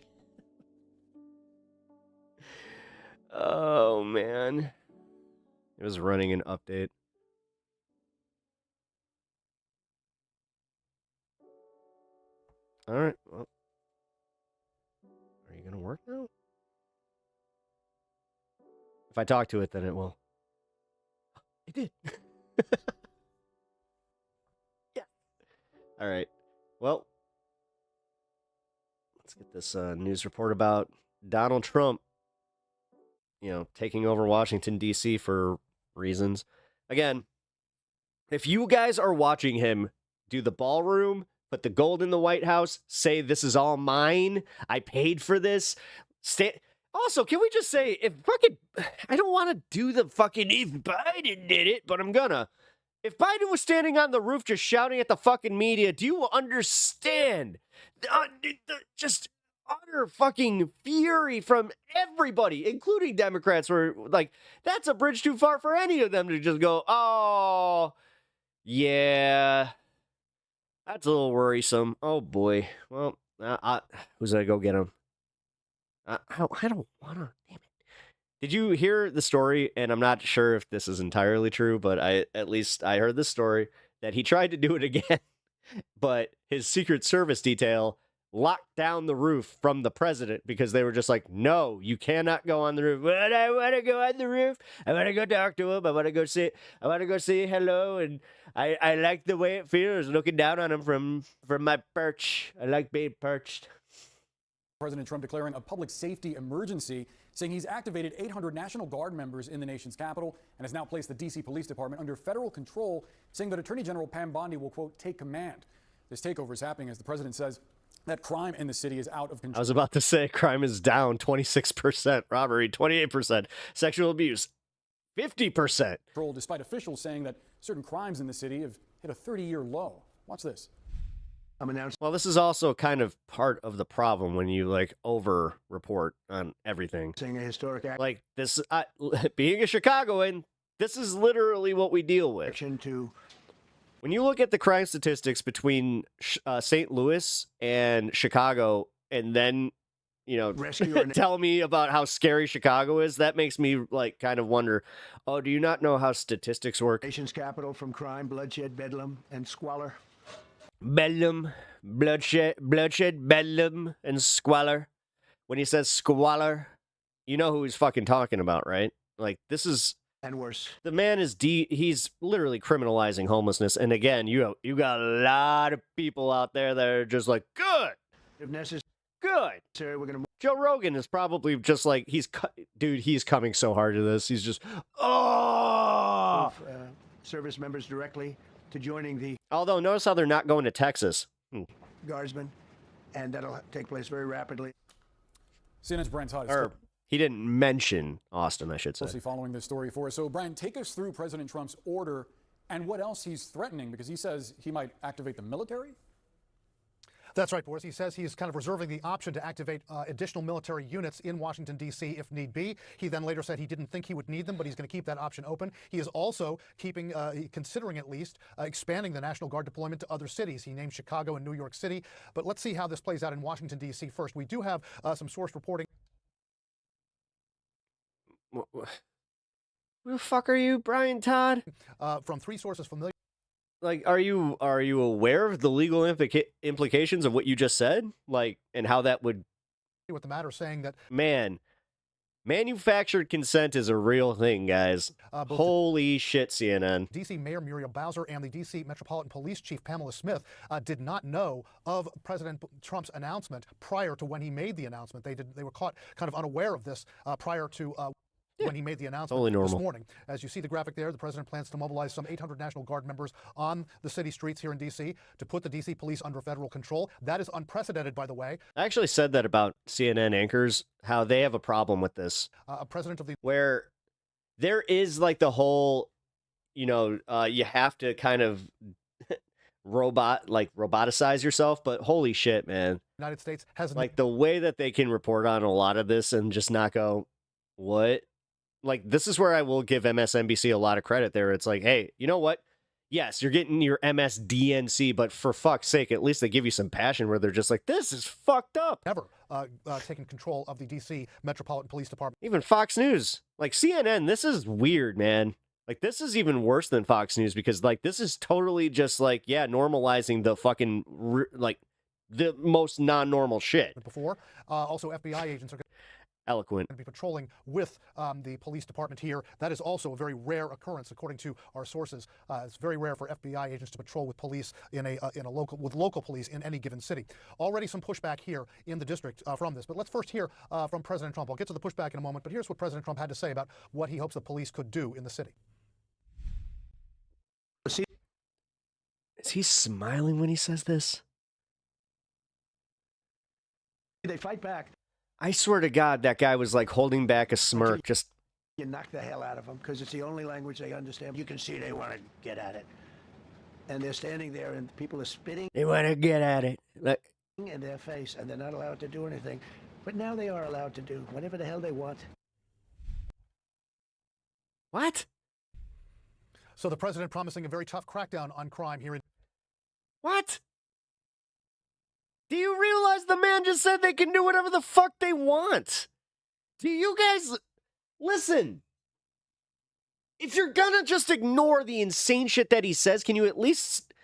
Oh, man. It was running an update. All right. Well, are you going to work now? If I talk to it, then it will. It did. Yeah. All right. Well, let's get this news report about Donald Trump, you know, taking over Washington, D.C. for reasons. Again, if you guys are watching him do the ballroom, put the gold in the White House, say this is all mine, I paid for this. Also, can we just say, if fucking, I don't want to do the fucking, if Biden did it, but I'm gonna. If Biden was standing on the roof just shouting at the fucking media, do you understand? Just utter fucking fury from everybody, including Democrats, where, like, that's a bridge too far for any of them to just go, oh, yeah, that's a little worrisome. Oh, boy. Well, who's gonna go get him? I don't want to. Damn it. Did you hear the story? And I'm not sure if this is entirely true, but at least I heard the story that he tried to do it again, but his Secret Service detail locked down the roof from the president because they were just like, no, you cannot go on the roof. But I want to go on the roof. I want to go talk to him. I want to go say hello. And I like the way it feels looking down on him from my perch. I like being perched. President Trump declaring a public safety emergency, saying he's activated 800 National Guard members in the nation's capital and has now placed the D.C. Police Department under federal control, saying that Attorney General Pam Bondi will, quote, take command. This takeover is happening as the president says that crime in the city is out of control. I was about to say crime is down 26%, robbery 28%, sexual abuse 50%. Despite officials saying that certain crimes in the city have hit a 30-year low. Watch this. Well, this is also kind of part of the problem when you like over report on everything. A historic Like this, being a Chicagoan, this is literally what we deal with. action to When you look at the crime statistics between St. Louis and Chicago, and then, you know, rescue tell me about how scary Chicago is, that makes me like kind of wonder, oh, do you not know how statistics work? nation's capital from crime, bloodshed, bedlam, and squalor. Bedlam, bloodshed, bedlam, and squalor. When he says squalor, you know who he's fucking talking about, right? Like, this is... And worse. The man is he's literally criminalizing homelessness. And again, you got a lot of people out there that are just like, good, If necessary, good. we're going to Joe Rogan is probably just like, he's coming so hard to this. He's just, oh! move service members directly to joining the Although, notice how they're not going to Texas. guardsmen, and that'll take place very rapidly. CNN's Brian Todd is Or, he didn't mention Austin, I should say. closely following this story for us. So, Brian, take us through President Trump's order and what else he's threatening, because he says he might activate the military? That's right, Boris. He says he's kind of reserving the option to activate additional military units in Washington, D.C. if need be. He then later said he didn't think he would need them, but he's going to keep that option open. He is also considering at least expanding the National Guard deployment to other cities. He named Chicago and New York City. But let's see how this plays out in Washington, D.C. first. We do have some source reporting. Who the fuck are you, Brian Todd? From three sources familiar. Like, are you aware of the legal implications of what you just said? Like, and how that would... With the matter saying that... Man, manufactured consent is a real thing, guys. Holy shit, CNN. D.C. Mayor Muriel Bowser and the D.C. Metropolitan Police Chief Pamela Smith did not know of President Trump's announcement prior to when he made the announcement. They were caught kind of unaware of this prior to... when he made the announcement this morning. As you see the graphic there, the president plans to mobilize some 800 National Guard members on the city streets here in D.C. to put the D.C. police under federal control. That is unprecedented, by the way. I actually said that about CNN anchors, how they have a problem with this. President of the... Where there is like the whole, you know, you have to kind of roboticize yourself, but holy shit, man. United States has... Like the way that they can report on a lot of this and just not go, what? Like, this is where I will give MSNBC a lot of credit there. It's like, hey, you know what? Yes, you're getting your MSDNC, but for fuck's sake, at least they give you some passion where they're just like, this is fucked up. Ever taken control of the D.C. Metropolitan Police Department. Even Fox News. Like, CNN, this is weird, man. Like, this is even worse than Fox News because, like, this is totally just, like, yeah, normalizing the fucking, like, the most non-normal shit. Before, also FBI agents are eloquent. Going to be patrolling with the police department here. That is also a very rare occurrence, according to our sources. It's very rare for FBI agents to patrol with police in a local police in any given city. Already some pushback here in the district from this. But let's first hear from President Trump. I'll get to the pushback in a moment. But here's what President Trump had to say about what he hopes the police could do in the city. Is he smiling when he says this? They fight back. I swear to God, that guy was like holding back a smirk. Just You knock the hell out of them because it's the only language they understand. You can see they want to get at it. And they're standing there and people are spitting. They want to get at it. Like, in their face and they're not allowed to do anything. But now they are allowed to do whatever the hell they want. what? So the president promising a very tough crackdown on crime here in... What? Do you realize the man just said they can do whatever the fuck they want? Do you guys listen? If you're gonna just ignore the insane shit that he says, can you at least,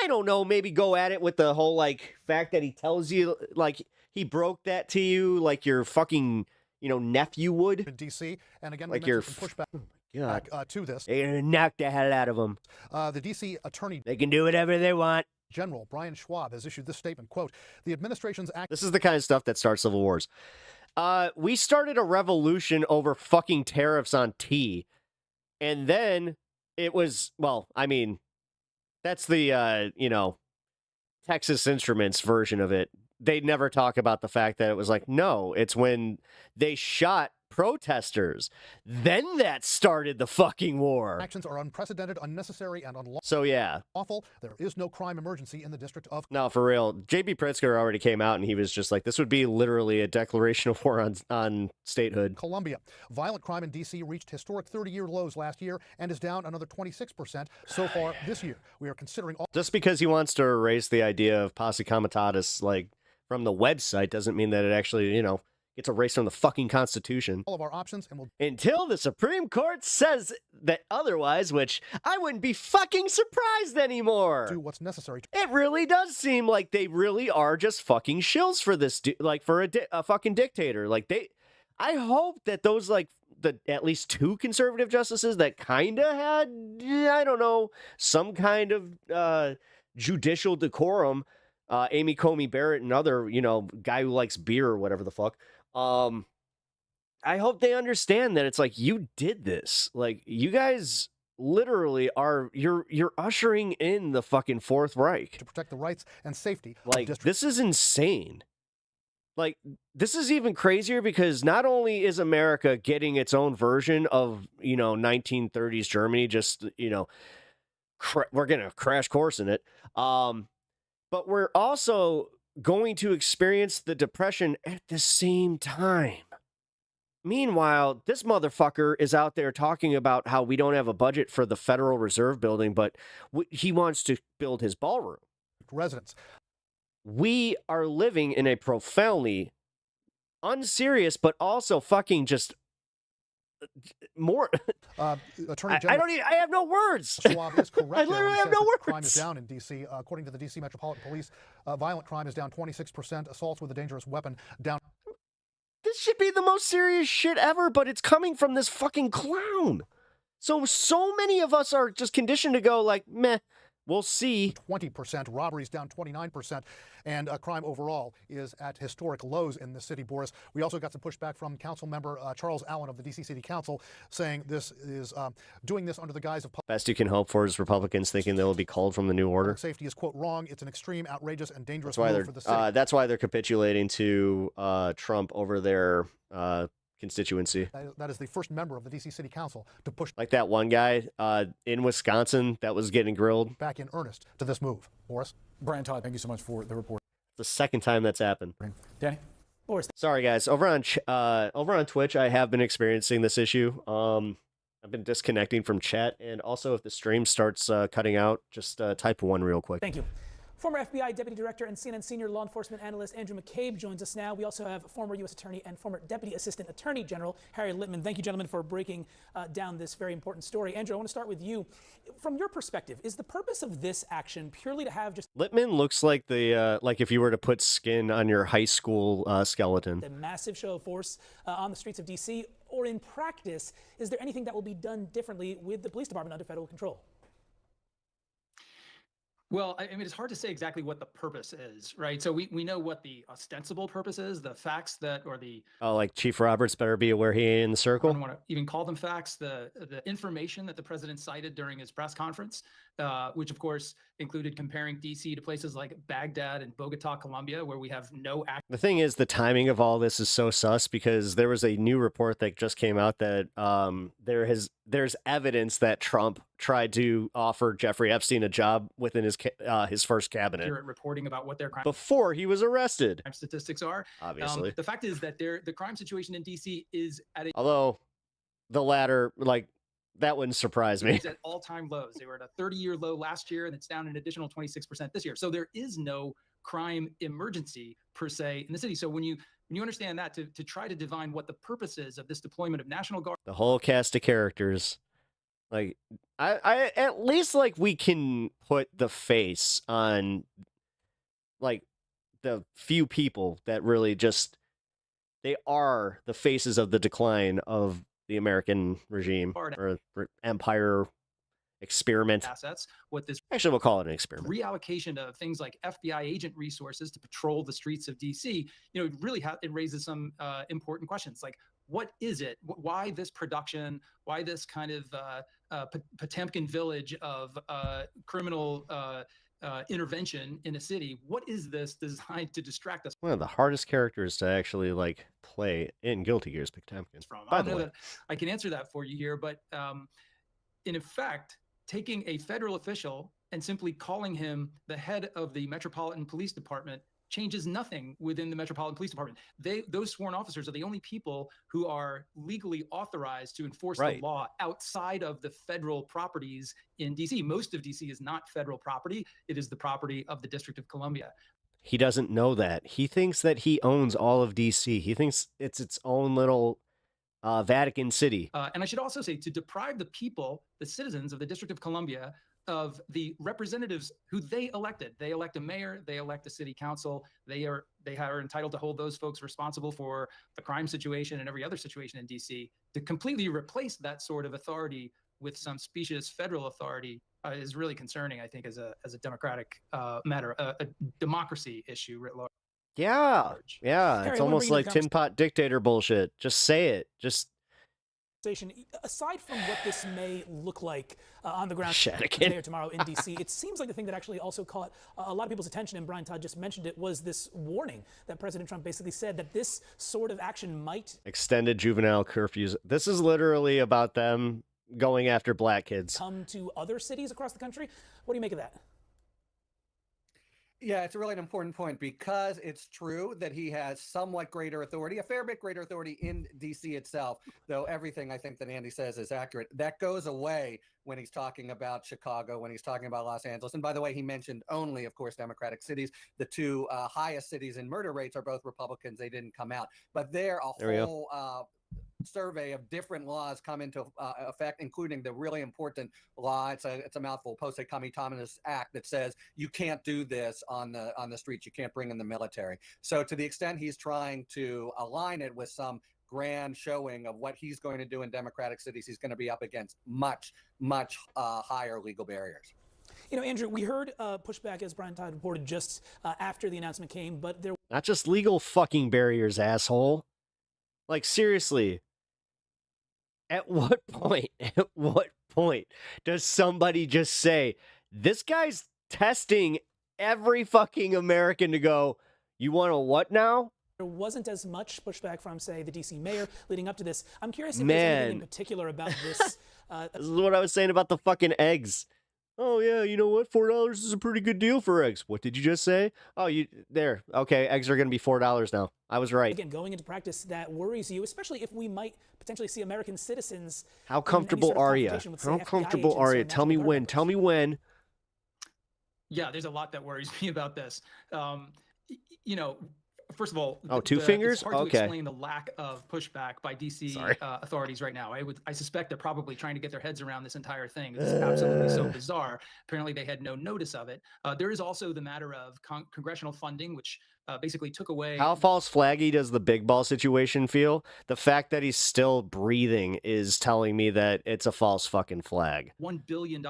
I don't know, maybe go at it with the whole, like, fact that he tells you, like, he broke that to you like your fucking, you know, nephew would? In D.C., and again, Like we your mentioned some pushback to this. They're gonna knock the hell out of him. The D.C. Attorney They can do whatever they want. General Brian Schwab has issued this statement, quote, the administration's act. This is the kind of stuff that starts civil wars. We started a revolution over fucking tariffs on tea. And then it was, well, I mean, that's the, you know, Texas Instruments version of it. They never talk about the fact that it was like, no, it's when they shot protesters. Then that started the fucking war. Actions are unprecedented, unnecessary, and unlawful. So, yeah. There is no crime emergency in the District of... No, for real. J.B. Pritzker already came out and he was just like, this would be literally a declaration of war on statehood. Columbia. Violent crime in D.C. reached historic 30-year lows last year and is down another 26% so far this year. We are considering all... Just because he wants to erase the idea of posse comitatus, like, from the website doesn't mean that it actually, you know, gets erased from the fucking Constitution. All of our options, and we'll... Until the Supreme Court says that otherwise, which I wouldn't be fucking surprised anymore. Do what's necessary. It really does seem like they really are just fucking shills for this, like for a fucking dictator. Like I hope that those, like, the at least two conservative justices that kind of had, I don't know, some kind of judicial decorum, Amy Coney Barrett and other, you know, guy who likes beer or whatever the fuck. I hope they understand that it's like, you did this. Like, you guys literally are, you're ushering in the fucking Fourth Reich. To protect the rights and safety like, of this is insane. Like, this is even crazier because not only is America getting its own version of, you know, 1930s Germany, just, you know, we're going to crash course in it. But we're also going to experience the Depression at the same time. Meanwhile, this motherfucker is out there talking about how we don't have a budget for the Federal Reserve building, but he wants to build his ballroom. Residents. We are living in a profoundly unserious, but also fucking just more. Attorney General. I have no words. Schwab is correct. I literally have no words. Crime is down in D.C. According to the D.C. Metropolitan Police, violent crime is down 26%. Assaults with a dangerous weapon down. This should be the most serious shit ever, but it's coming from this fucking clown. So many of us are just conditioned to go like, meh, we'll see. 20%. Robberies down 29%. And crime overall is at historic lows in the city, Boris. We also got some pushback from council member Charles Allen of the D.C. City Council saying this is doing this under the guise of... Best you can hope for is Republicans thinking they will be called from the new order. Safety is, quote, wrong. It's an extreme, outrageous, and dangerous move for the city. That's why they're capitulating to Trump over their constituency. That is the first member of the D.C. City Council to push... Like that one guy in Wisconsin that was getting grilled. Back in earnest to this move. Boris? Brian Todd, thank you so much for the report. The second time that's happened. Danny? Boris. Sorry, guys. Over on Twitch, I have been experiencing this issue. I've been disconnecting from chat, and also if the stream starts cutting out, just type 1 real quick. Thank you. Former FBI Deputy Director and CNN Senior Law Enforcement Analyst Andrew McCabe joins us now. We also have former U.S. Attorney and former Deputy Assistant Attorney General Harry Litman. Thank you, gentlemen, for breaking down this very important story. Andrew, I want to start with you. From your perspective, is the purpose of this action purely to have just... Litman looks like the like if you were to put skin on your high school skeleton. ...a massive show of force on the streets of D.C., or in practice, is there anything that will be done differently with the police department under federal control? Well, I mean, it's hard to say exactly what the purpose is, right? So we know what the ostensible purpose is, the facts that, or the... Oh, like Chief Roberts better be aware he ain't in the circle? I don't want to even call them facts. The information that the president cited during his press conference, which of course included comparing D.C. to places like Baghdad and Bogota, Colombia, where we have no... The thing is, the timing of all this is so sus because there was a new report that just came out that there's evidence that Trump tried to offer Jeffrey Epstein a job within his first cabinet. Reporting about what their crime before he was arrested. Statistics are. Obviously. The fact is that the crime situation in D.C. is at a... Although the latter, like, that wouldn't surprise me. It's at all-time lows. They were at a 30-year low last year, and it's down an additional 26% this year. So there is no crime emergency per se in the city. So when you understand that, to try to divine what the purpose is of this deployment of National Guard, The whole cast of characters. Like, I at least, like, we can put the face on, like, the few people that really just, they are the faces of the decline of the American regime or empire experiment. assets, what this Actually, we'll call it an experiment. reallocation of things like FBI agent resources to patrol the streets of DC, it really it raises some important questions, like what is it? Why this production? Why this kind of Potemkin village of criminal intervention in a city? What is this designed to distract us One of the hardest characters to actually, like, play in Guilty Gear's Potemkin. from? By I the don't know way, that I can answer that for you here, but in effect, taking a federal official and simply calling him the head of the Metropolitan Police Department changes nothing within the Metropolitan Police Department. Those sworn officers are the only people who are legally authorized to enforce the law outside of the federal properties in DC. Most of DC is not federal property. It is the property of the District of Columbia. he doesn't know that. He thinks that he owns all of DC. He thinks it's its own little Vatican City. And I should also say, to deprive the people, the citizens of the District of Columbia, of the representatives who they elected. They elect a mayor, they elect a city council. They are entitled to hold those folks responsible for the crime situation and every other situation in DC. To completely replace that sort of authority with some specious federal authority is really concerning, I think, as a democratic matter, a democracy issue writ large. Yeah, Harry, it's when almost we like tin pot dictator bullshit. Just say it. Just aside from what this may look like on the ground Shadigan. today or tomorrow in DC, it seems like the thing that actually also caught a lot of people's attention, and Brian Todd just mentioned it, was this warning that President Trump basically said that this sort of action might extended juvenile curfews. This is literally about them going after black kids. Come to other cities across the country. What do you make of that? Yeah, it's really an important point, because it's true that he has somewhat greater authority, a fair bit greater authority in DC itself, though everything I think that Andy says is accurate. That goes away when he's talking about Chicago, when he's talking about Los Angeles. And by the way, he mentioned only, of course, Democratic cities. The two highest cities in murder rates are both Republicans. They didn't come out. But there whole survey of different laws come into effect, including the really important law. It's a mouthful, Posse Comitatus Act, that says you can't do this on the streets. You can't bring in the military. So to the extent he's trying to align it with some grand showing of what he's going to do in Democratic cities, he's going to be up against much higher legal barriers. Andrew, we heard pushback, as Brian Todd reported, just after the announcement came, but there Not just legal fucking barriers, asshole. Like, seriously. At what point does somebody just say, this guy's testing every fucking American to go, you want to what now? There wasn't as much pushback from, say, the DC mayor leading up to this. I'm curious if there's anything in particular about this. This is what I was saying about the fucking eggs. Oh, yeah, you know what? $4 is a pretty good deal for eggs. What did you just say? Oh, there. Okay, eggs are going to be $4 now. I was right. Again, going into practice that worries you, especially if we might potentially see American citizens. How comfortable are you? How comfortable are you? Tell me when. Tell me when. Yeah, there's a lot that worries me about this. First of all, two fingers? It's hard to explain the lack of pushback by DC authorities right now. I suspect they're probably trying to get their heads around this entire thing. It's absolutely so bizarre. Apparently, they had no notice of it. There is also the matter of congressional funding, which basically took away. How false flaggy does the big ball situation feel? The fact that he's still breathing is telling me that it's a false fucking flag. $1 billion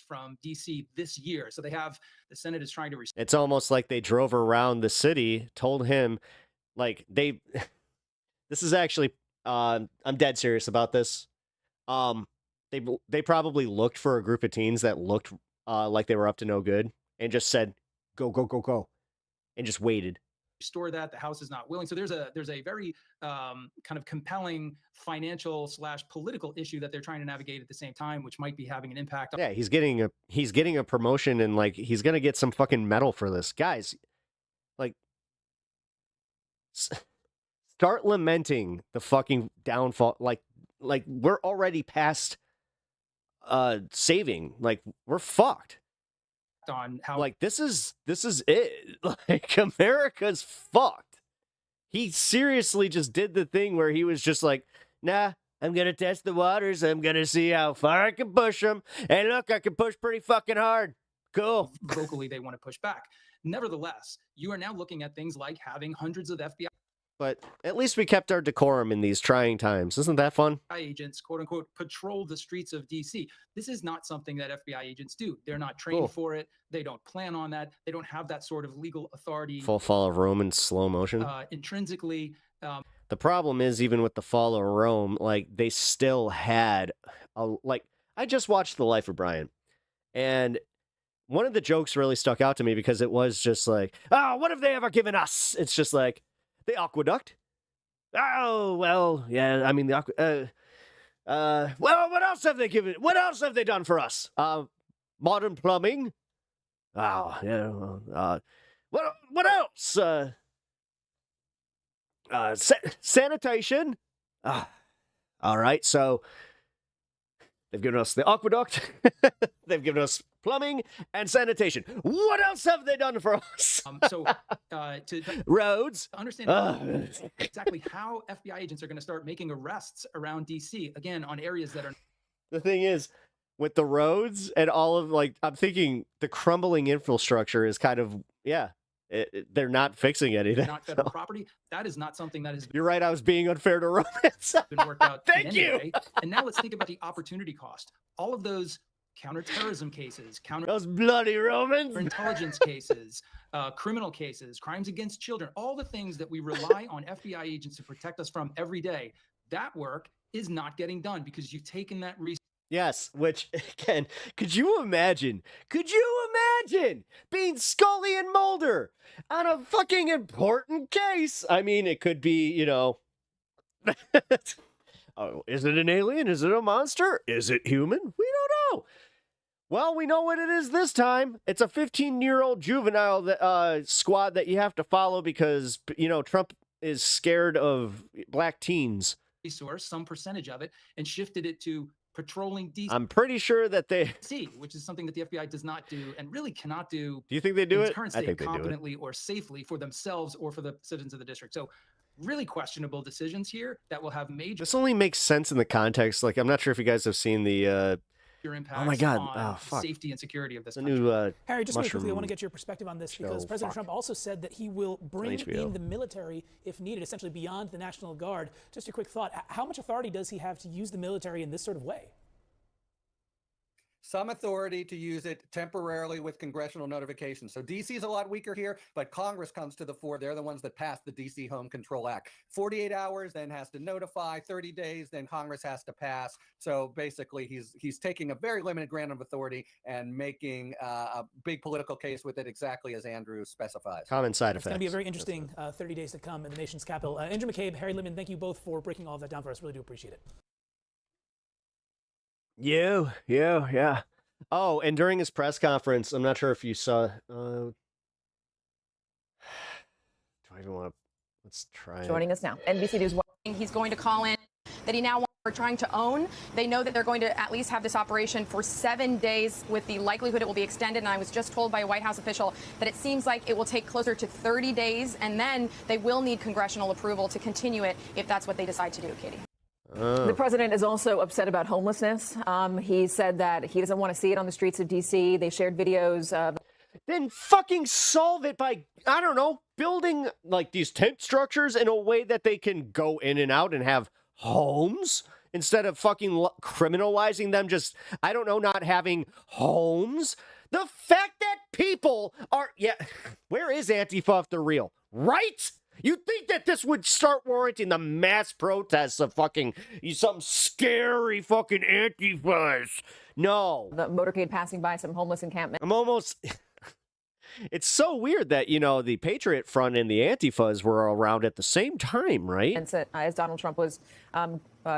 from DC this year. So the Senate is trying to. It's almost like they drove around the city, told him, like, this is actually, I'm dead serious about this. They probably looked for a group of teens that looked like they were up to no good and just said, go, go, go, go, and just waited. Restore that. The House is not willing. So there's a very kind of compelling financial / political issue that they're trying to navigate at the same time, which might be having an impact on. Yeah, he's getting a promotion, and like he's gonna get some fucking medal for this. Guys, like, start lamenting the fucking downfall. Like we're already past saving. Like, we're fucked. on how like this is it. Like America's fucked. He seriously just did the thing where he was just like, nah, I'm gonna test the waters. I'm gonna see how far I can push them. And look, I can push pretty fucking hard. Cool. vocally they want to push back. Nevertheless, you are now looking at things like having hundreds of FBI But at least we kept our decorum in these trying times. Isn't that fun? agents, quote unquote, patrol the streets of DC. This is not something that FBI agents do. They're not trained Cool. for it. They don't plan on that. They don't have that sort of legal authority Full fall of Rome in slow motion. intrinsically. The problem is, even with the fall of Rome, like they still had like I just watched The Life of Brian, and one of the jokes really stuck out to me because it was just like, oh, what have they ever given us? It's just like the aqueduct. Oh well, yeah. I mean the well, what else have they given? What else have they done for us? Modern plumbing. Oh yeah. What else? Sanitation. All right, so they've given us the aqueduct, they've given us plumbing and sanitation. What else have they done for us? To Roads. Understand exactly how FBI agents are going to start making arrests around DC, again, on areas that are... The thing is, with the roads and all of, like, I'm thinking the crumbling infrastructure is kind of, yeah, they're not fixing anything. Not federal property. That is not something that has You're right, I was being unfair to Romans. been worked out. Thank you. And now let's think about the opportunity cost. All of those counterterrorism cases, Those bloody Romans. intelligence cases, criminal cases, crimes against children, all the things that we rely on FBI agents to protect us from every day, that work is not getting done because you've taken that resource. Yes, which, again, could you imagine being Scully and Mulder on a fucking important case? I mean, it could be, you know, oh, is it an alien? Is it a monster? Is it human? We don't know. Well, we know what it is this time. It's a 15-year-old juvenile that, squad that you have to follow because, you know, Trump is scared of black teens. Resource, some percentage of it, and shifted it to patrolling DC. I'm pretty sure that they... which is something that the FBI does not do and really cannot do. Do you think they do in it? its current I state think they do it. competently or safely for themselves or for the citizens of the district. So really questionable decisions here that will have major This only makes sense in the context. Like, I'm not sure if you guys have seen the... impacts oh my God. on Oh, fuck. safety and security of this The country. new Harry, just really quickly, I mushroom want to get your perspective on this because show. President Fuck. Trump also said that he will bring HBO. in the military if needed, essentially beyond the National Guard. Just a quick thought, how much authority does he have to use the military in this sort of way? Some authority to use it temporarily with congressional notification. So DC is a lot weaker here, but Congress comes to the fore. They're the ones that passed the DC Home Control Act. 48 hours, then has to notify, 30 days, then Congress has to pass. So basically, he's taking a very limited grant of authority and making a big political case with it, exactly as Andrew specifies. common side It's effects. going to be a very interesting 30 days to come in the nation's capital. Andrew McCabe, Harry Littman, thank you both for breaking all of that down for us. Really do appreciate it. Yeah. Oh, and during his press conference, I'm not sure if you saw. Do I even want to? Let's try it. Joining us now, NBC News. He's going to call in that he now are trying to own. They know that they're going to at least have this operation for 7 days with the likelihood it will be extended. And I was just told by a White House official that it seems like it will take closer to 30 days. And then they will need congressional approval to continue it if that's what they decide to do, Katie. The president is also upset about homelessness. He said that he doesn't want to see it on the streets of D.C. They shared videos of... Then fucking solve it by, I don't know, building like these tent structures in a way that they can go in and out and have homes instead of fucking criminalizing them. Just, I don't know, not having homes. The fact that people are, where is Antifa if they're real? Right? You'd think that this would start warranting the mass protests of fucking some scary fucking Antifas. No. The motorcade passing by some homeless encampment. I'm almost... It's so weird that, you know, the Patriot Front and the Antifas were around at the same time, right? As Donald Trump was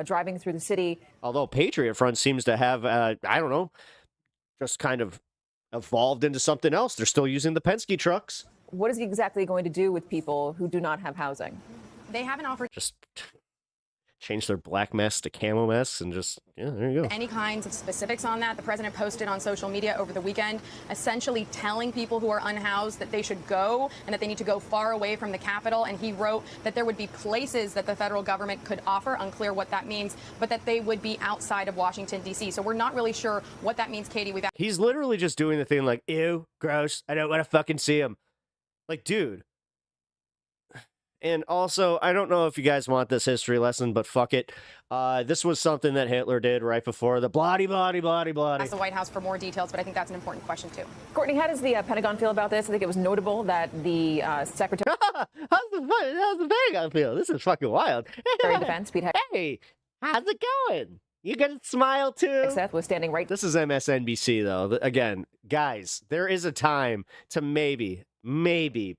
driving through the city. Although Patriot Front seems to have, I don't know, just kind of evolved into something else. They're still using the Penske trucks. What is he exactly going to do with people who do not have housing? They haven't offered... Just change their black masks to camo masks and just, yeah, there you go. Any kinds of specifics on that. The president posted on social media over the weekend, essentially telling people who are unhoused that they should go and that they need to go far away from the Capitol. And he wrote that there would be places that the federal government could offer, unclear what that means, but that they would be outside of Washington, D.C. So we're not really sure what that means, Katie. He's literally just doing the thing like, ew, gross, I don't want to fucking see him. Like, dude. And also, I don't know if you guys want this history lesson, but fuck it. This was something that Hitler did right before the bloody. Ask the White House for more details, but I think that's an important question, too. Courtney, how does the Pentagon feel about this? I think it was notable that the Secretary how's the Pentagon feel? This is fucking wild. of Defense, Pete Hey, how's it going? You gonna smile too? Hegseth was standing right. This is MSNBC though. Again, guys, there is a time to maybe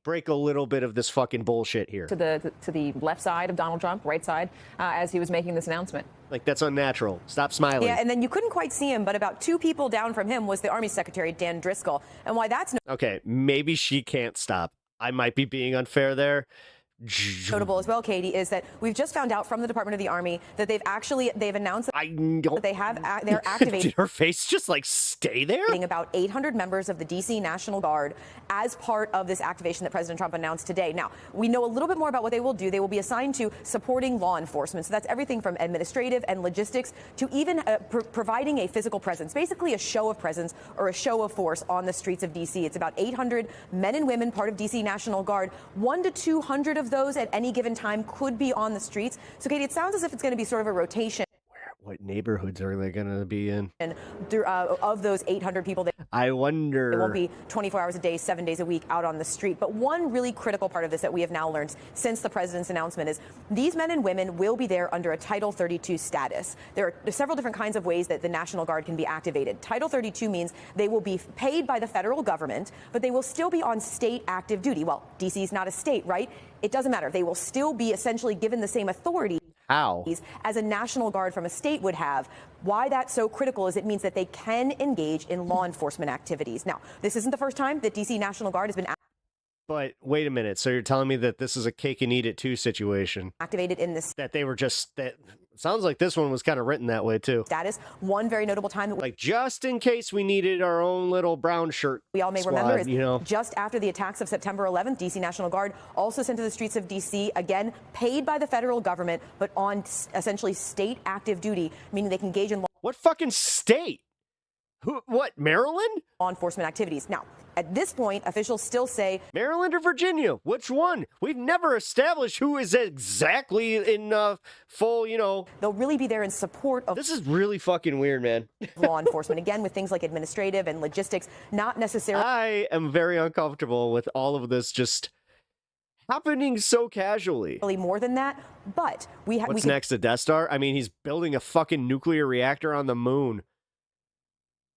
break a little bit of this fucking bullshit here. To the left side of Donald Trump, right side, as he was making this announcement. Like, that's unnatural. Stop smiling. Yeah, and then you couldn't quite see him, but about 2 people down from him was the Army Secretary, Dan Driscoll. And why that's okay, maybe she can't stop. I might be being unfair there. Notable as well, Katie, is that we've just found out from the Department of the Army that they've announced that they're activating. Did her face just like stay there? About 800 members of the D.C. National Guard as part of this activation that President Trump announced today. Now, we know a little bit more about what they will do. They will be assigned to supporting law enforcement. So that's everything from administrative and logistics to even providing a physical presence, basically a show of presence or a show of force on the streets of D.C. It's about 800 men and women, part of D.C. National Guard. 100 to 200 of those at any given time could be on the streets. So, Katie, it sounds as if it's going to be sort of a rotation. What neighborhoods are they going to be in? And of those 800 people, I wonder. It won't be 24 hours a day, 7 days a week out on the street. But one really critical part of this that we have now learned since the president's announcement is these men and women will be there under a Title 32 status. There are several different kinds of ways that the National Guard can be activated. Title 32 means they will be paid by the federal government, but they will still be on state active duty. Well, D.C. is not a state, right? It doesn't matter. They will still be essentially given the same authority as a National Guard from a state would have. Why that's so critical is it means that they can engage in law enforcement activities. Now, this isn't the first time that D.C. National Guard has been But wait a minute. So you're telling me that this is a cake and eat it too situation? Activated in this. That they were just that. Sounds like this one was kind of written that way too. Status. One very notable time. Like just in case we needed our own little brown shirt. We all may squad, remember is just after the attacks of September 11th, D.C. National Guard also sent to the streets of D.C. again, paid by the federal government, but on essentially state active duty, meaning they can engage in what fucking state? Who? What? Maryland? Law enforcement activities. Now, at this point, officials still say Maryland or Virginia. Which one? We've never established who is exactly in full. They'll really be there in support of. This is really fucking weird, man. Law enforcement again with things like administrative and logistics, not necessarily. I am very uncomfortable with all of this just happening so casually. More than that, but What's next? A Death Star? I mean, he's building a fucking nuclear reactor on the moon.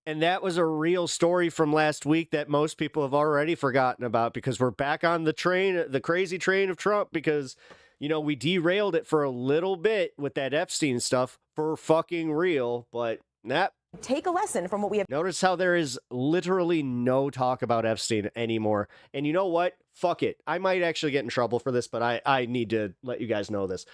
And that was a real story from last week that most people have already forgotten about because we're back on the train, the crazy train of Trump because, we derailed it for a little bit with that Epstein stuff for fucking real. But take a lesson from what we have. Notice how there is literally no talk about Epstein anymore. And you know what? Fuck it. I might actually get in trouble for this, but I need to let you guys know this.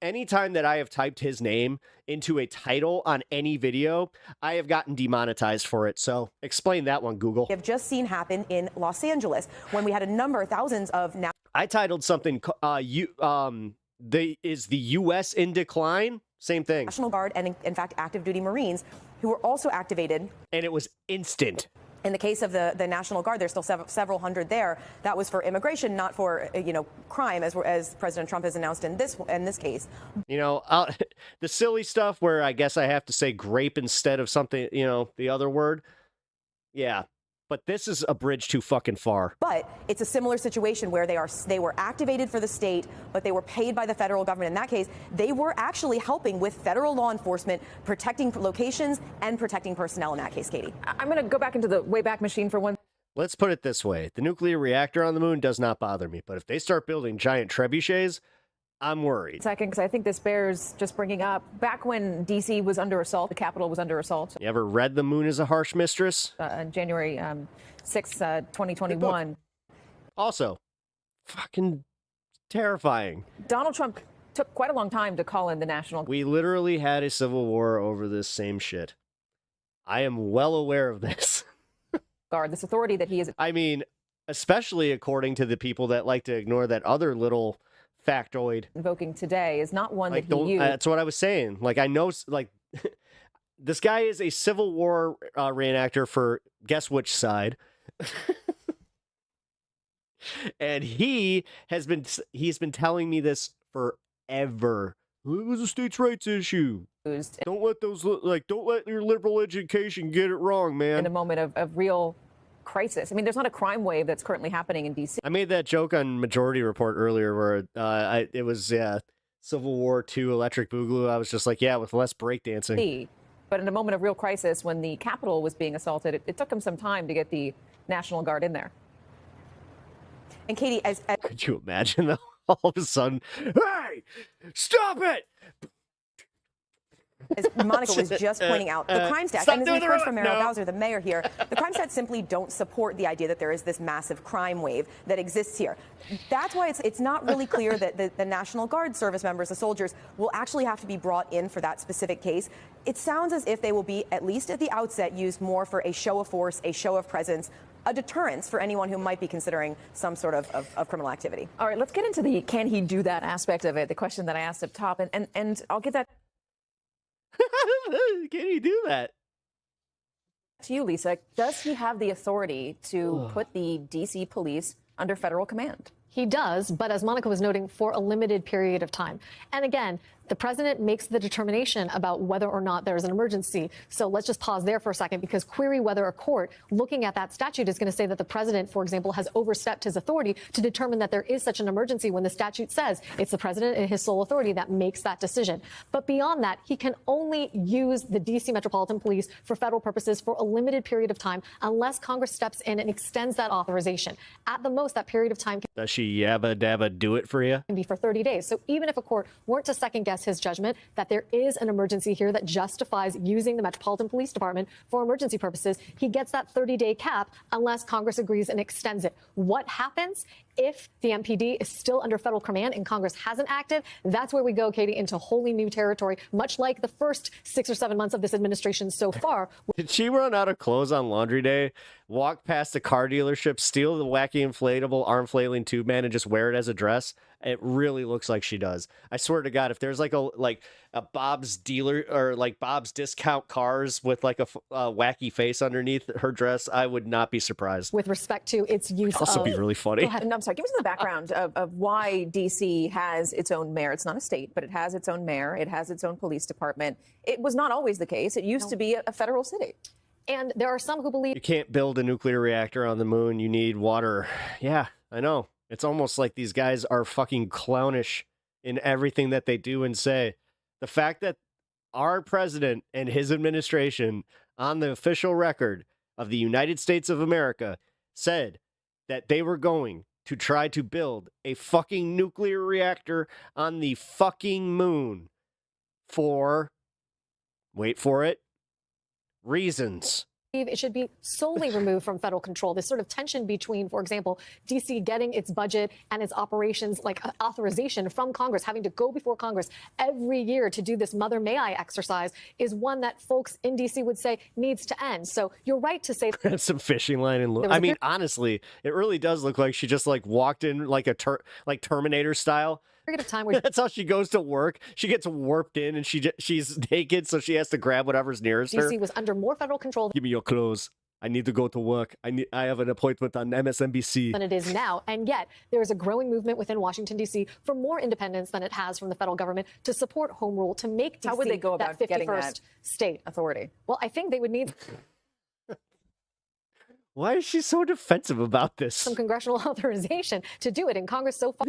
Anytime that I have typed his name into a title on any video, I have gotten demonetized for it. So explain that one, Google. We have just seen happen in Los Angeles when we had a number, thousands of I titled something, is the U.S. in decline? Same thing. National Guard and, in fact, active duty Marines who were also activated. And it was instant. In the case of the National Guard, there's still several hundred there. That was for immigration, not for crime, as President Trump has announced in this case. The silly stuff where I guess I have to say grape instead of something, the other word. Yeah. But this is a bridge too fucking far. But it's a similar situation where they were activated for the state, but they were paid by the federal government. In that case, they were actually helping with federal law enforcement, protecting locations and protecting personnel in that case, Katie. I'm going to go back into the Wayback Machine for one. Let's put it this way. The nuclear reactor on the moon does not bother me. But if they start building giant trebuchets, I'm worried. Second, because I think this bears just bringing up back when D.C. was under assault, the Capitol was under assault. You ever read The Moon is a Harsh Mistress? January 6, 2021. Also, fucking terrifying. Donald Trump took quite a long time to call in the National We literally had a civil war over this same shit. I am well aware of this. Guard, this authority that he is. I mean, especially according to the people that like to ignore that other little factoid. Invoking today is not one Like, that he used. that's what I was saying. Like, I know, like, this guy is a Civil War reenactor for guess which side. And he's been telling me this forever. It was a states' rights issue. Don't let don't let your liberal education get it wrong, man. In a moment of real crisis. I mean, there's not a crime wave that's currently happening in D.C. I made that joke on Majority Report earlier where it was Civil War II Electric Boogaloo. I was just like, yeah, with less breakdancing. But in a moment of real crisis, when the Capitol was being assaulted, it took him some time to get the National Guard in there. And Katie, as could you imagine though? All of a sudden, hey, stop it! As Monica was just pointing out, the crime stats, and as we've heard from Mayor Bowser, the mayor here, the crime stats simply don't support the idea that there is this massive crime wave that exists here. That's why it's not really clear that the National Guard service members, the soldiers, will actually have to be brought in for that specific case. It sounds as if they will be, at least at the outset, used more for a show of force, a show of presence, a deterrence for anyone who might be considering some sort of criminal activity. All right, let's get into the can he do that aspect of it, the question that I asked up top, and I'll get that Can he do that? to you, Lisa. Does he have the authority to put the D.C. police under federal command? He does, but as Monica was noting, for a limited period of time. And again, the president makes the determination about whether or not there's an emergency. So let's just pause there for a second, because query whether a court looking at that statute is going to say that the president, for example, has overstepped his authority to determine that there is such an emergency when the statute says it's the president and his sole authority that makes that decision. But beyond that, he can only use the D.C. Metropolitan Police for federal purposes for a limited period of time unless Congress steps in and extends that authorization. At the most, that period of time Does she yabba dabba do it for you? can be for 30 days. So even if a court weren't to second guess his judgment that there is an emergency here that justifies using the Metropolitan Police Department for emergency purposes, he gets that 30-day cap unless Congress agrees and extends it. What happens if the MPD is still under federal command and Congress hasn't acted? That's where we go, Katie, into wholly new territory, much like the first 6 or 7 months of this administration so far. Did she run out of clothes on laundry day, walk past a car dealership, steal the wacky inflatable arm flailing tube man, and just wear it as a dress? It really looks like she does. I swear to God, if there's like a Bob's dealer or like Bob's discount cars with like a wacky face underneath her dress, I would not be surprised. With respect to its use Also be really funny. Go ahead. No, I'm sorry. Give me some of the background of why D.C. has its own mayor. It's not a state, but it has its own mayor. It has its own police department. It was not always the case. It used to be a federal city. And there are some who believe You can't build a nuclear reactor on the moon. You need water. Yeah, I know. It's almost like these guys are fucking clownish in everything that they do and say. The fact that our president and his administration on the official record of the United States of America said that they were going to try to build a fucking nuclear reactor on the fucking moon for, wait for it, reasons. it should be solely removed from federal control. This sort of tension between, for example, D.C. getting its budget and its operations, like authorization from Congress, having to go before Congress every year to do this mother may I exercise, is one that folks in D.C. would say needs to end. So you're right to say That's some fishing line and I mean, honestly, it really does look like she just like walked in like a like Terminator style. Period of time where That's how she goes to work. She gets warped in and she's naked, so she has to grab whatever's nearest her. D.C. was under more federal control Give me your clothes. I need to go to work. I have an appointment on MSNBC. than it is now. And yet there is a growing movement within Washington, D.C. for more independence than it has from the federal government to support home rule, to make D.C. How would they go that about 51st getting that state authority? Well, I think they would need Why is she so defensive about this? some congressional authorization to do it. And Congress so far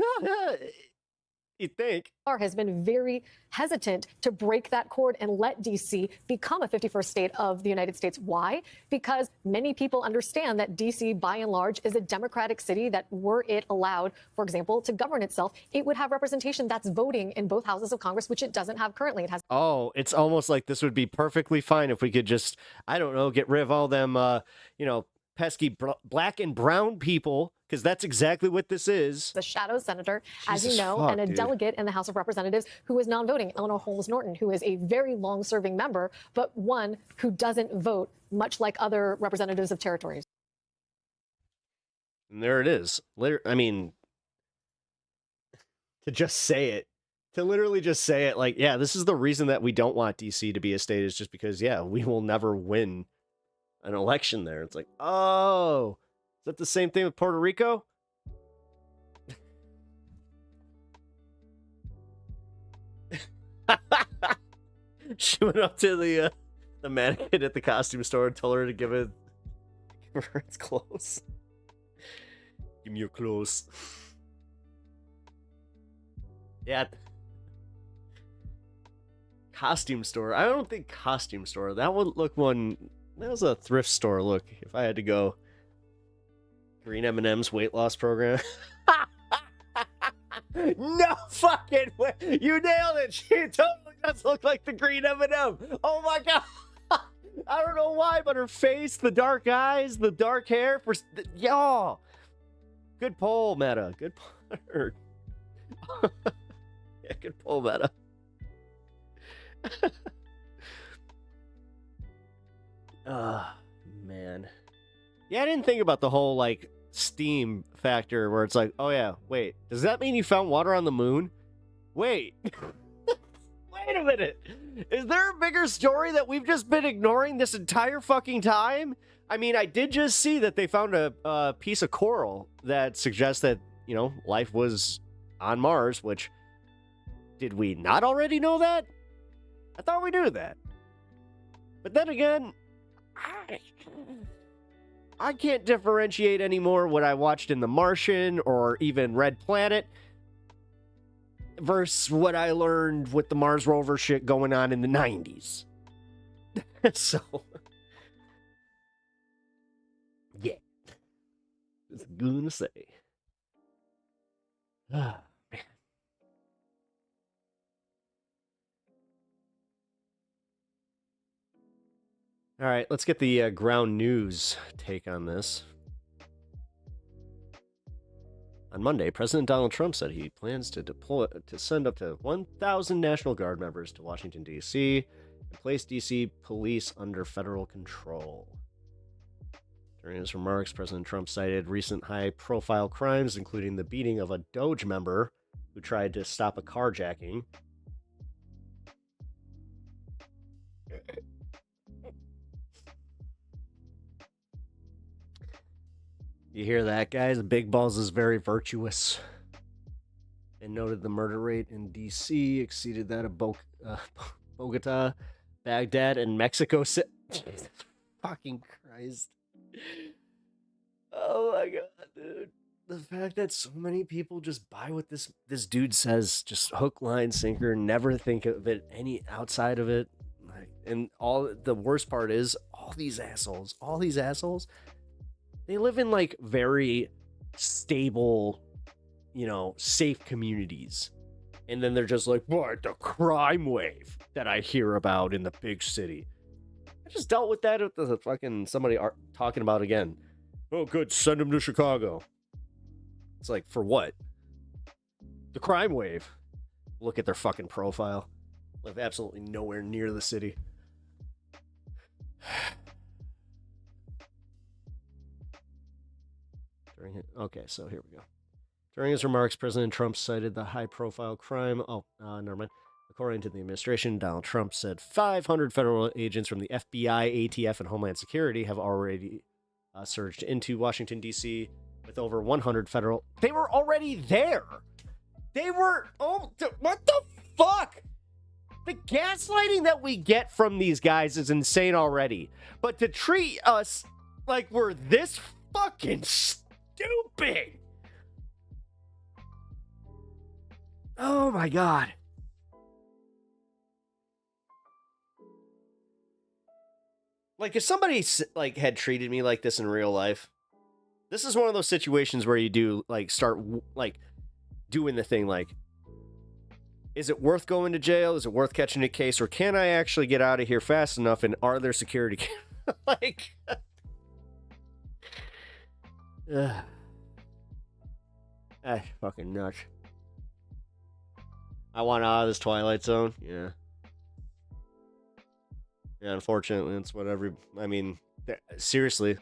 You think? has been very hesitant to break that cord and let D.C. become a 51st state of the United States. Why? Because many people understand that D.C. by and large is a democratic city that were it allowed, for example, to govern itself, it would have representation that's voting in both houses of Congress, which it doesn't have currently. It has. Oh, it's almost like this would be perfectly fine if we could just, I don't know, get rid of all them, pesky black and brown people because that's exactly what this is. The shadow senator, as Jesus you know, fuck, and a dude. delegate in the House of Representatives who is non-voting, Eleanor Holmes Norton, who is a very long-serving member, but one who doesn't vote, much like other representatives of territories. And there it is. I mean, to just say it, to literally just say it, like, yeah, this is the reason that we don't want DC to be a state, is just because, yeah, we will never win an election there. It's like, oh, is that the same thing with Puerto Rico? She went up to the mannequin at the costume store and told her to give her its clothes. Give me your clothes. Yeah. Costume store. I don't think costume store. That would look one. That was a thrift store look. If I had to go. Green M&M's weight loss program. No fucking way. You nailed it. She totally does look like the green M&M. Oh my god. I don't know why, but her face, the dark eyes, the dark hair. Y'all. Good poll, Meta. Good poll. Yeah, good pull, Meta. Man. Yeah, I didn't think about the whole, like, Steam factor where it's like, oh yeah, wait, does that mean you found water on the moon? Wait. Wait a minute. Is there a bigger story that we've just been ignoring this entire fucking time? I mean, I did just see that they found a piece of coral that suggests that, you know, life was on Mars, which... Did we not already know that? I thought we knew that. But then again, I can't differentiate anymore what I watched in The Martian or even Red Planet versus what I learned with the Mars rover shit going on in the 90s. So, yeah. Just gonna say. Ah. All right, let's get the ground news take on this. On Monday, President Donald Trump said he plans to send up to 1,000 National Guard members to Washington, D.C. and place D.C. police under federal control. During his remarks, President Trump cited recent high-profile crimes, including the beating of a Doge member who tried to stop a carjacking. You hear that, guys? Big Balls is very virtuous. And noted the murder rate in D.C. exceeded that of Bogota, Baghdad, and Mexico City. Jesus fucking Christ. Oh my god, dude. The fact that so many people just buy what this dude says, just hook, line, sinker, never think of it any outside of it. And all the worst part is, all these assholes, they live in, like, very stable, you know, safe communities. And then they're just like, what, the crime wave that I hear about in the big city. I just dealt with that with the fucking somebody talking about again. Oh, good, send them to Chicago. It's like, for what? The crime wave. Look at their fucking profile. Live absolutely nowhere near the city. Okay, so here we go. During his remarks, President Trump cited the high-profile crime. Never mind. According to the administration, Donald Trump said 500 federal agents from the FBI, ATF, and Homeland Security have already surged into Washington, D.C. with over 100 federal... They were already there! They were... Oh, what the fuck? The gaslighting that we get from these guys is insane already. But to treat us like we're this fucking stupid. Oh my god. Like, if somebody like had treated me like this in real life, this is one of those situations where you do like start like doing the thing like, is it worth going to jail? Is it worth catching a case? Or can I actually get out of here fast enough? And are there security like Fucking nuts. I want out of this Twilight Zone. Yeah. Yeah, unfortunately, it's what I mean, seriously.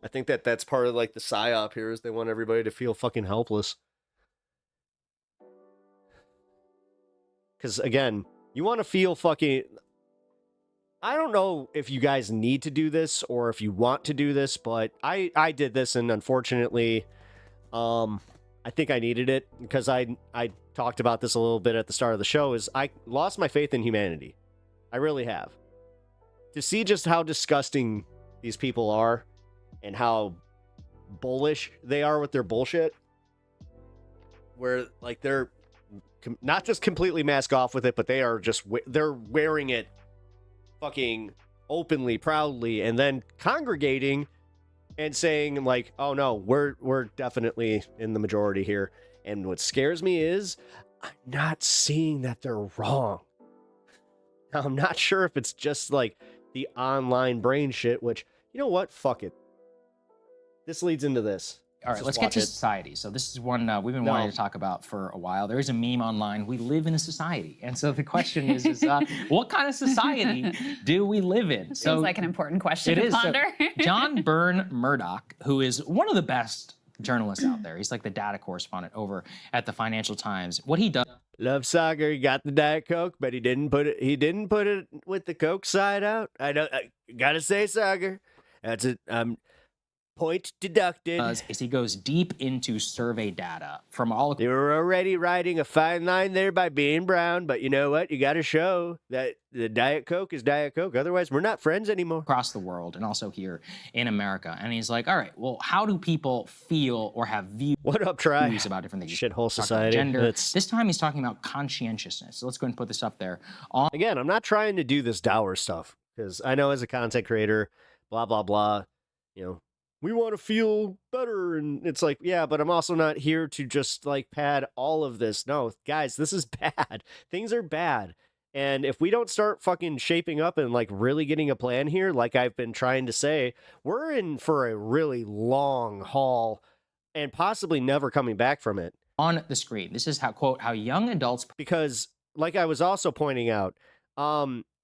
I think that's part of, like, the psyop here is they want everybody to feel fucking helpless. Because, again, you want to feel fucking... I don't know if you guys need to do this or if you want to do this, but I did this, and unfortunately, I think I needed it because I talked about this a little bit at the start of the show, is I lost my faith in humanity. I really have. To see just how disgusting these people are and how bullish they are with their bullshit, where, like, they're not just completely mask off with it, but they are just, they're wearing it fucking openly, proudly, and then congregating and saying, like, oh no, we're definitely in the majority here. And what scares me is I'm not seeing that they're wrong. Now, I'm not sure if it's just like the online brain shit, which, you know what? Fuck it. This leads into this. All right, let's get to society. So this is one we've been wanting to talk about for a while. There is a meme online. We live in a society. And so the question is what kind of society do we live in? Seems like an important question to ponder. So John Byrne Murdoch, who is one of the best journalists out there. He's like the data correspondent over at the Financial Times. What he does... Love Sagar, he got the Diet Coke, but he didn't put it with the Coke side out. I gotta say, Sagar, that's it. Point deducted. Is he goes deep into survey data from all... They were already riding a fine line there by being brown, but you know what? You got to show that the Diet Coke is Diet Coke. Otherwise, we're not friends anymore. Across the world and also here in America. And he's like, all right, well, how do people feel or have views about different things? Shithole society. Gender. This time he's talking about conscientiousness. So let's go ahead and put this up there. Again, I'm not trying to do this dour stuff because I know as a content creator, blah, blah, blah, you know, we want to feel better. And it's like, yeah, but I'm also not here to just like pad all of this. No, guys, this is bad. Things are bad. And if we don't start fucking shaping up and like really getting a plan here, like I've been trying to say, we're in for a really long haul and possibly never coming back from it. On the screen, this is how, quote, how young adults... Because like I was also pointing out,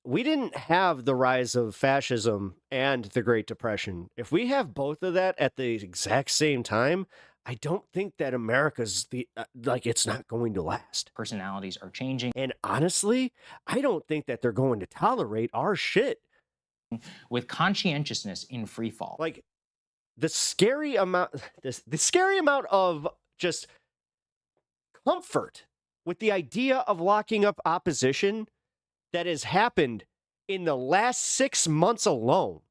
we didn't have the rise of fascism and the Great Depression. If we have both of that at the exact same time, I don't think that America's it's not going to last. Personalities are changing. And honestly, I don't think that they're going to tolerate our shit. With conscientiousness in free fall. Like the scary amount of just comfort with the idea of locking up opposition that has happened in the last 6 months alone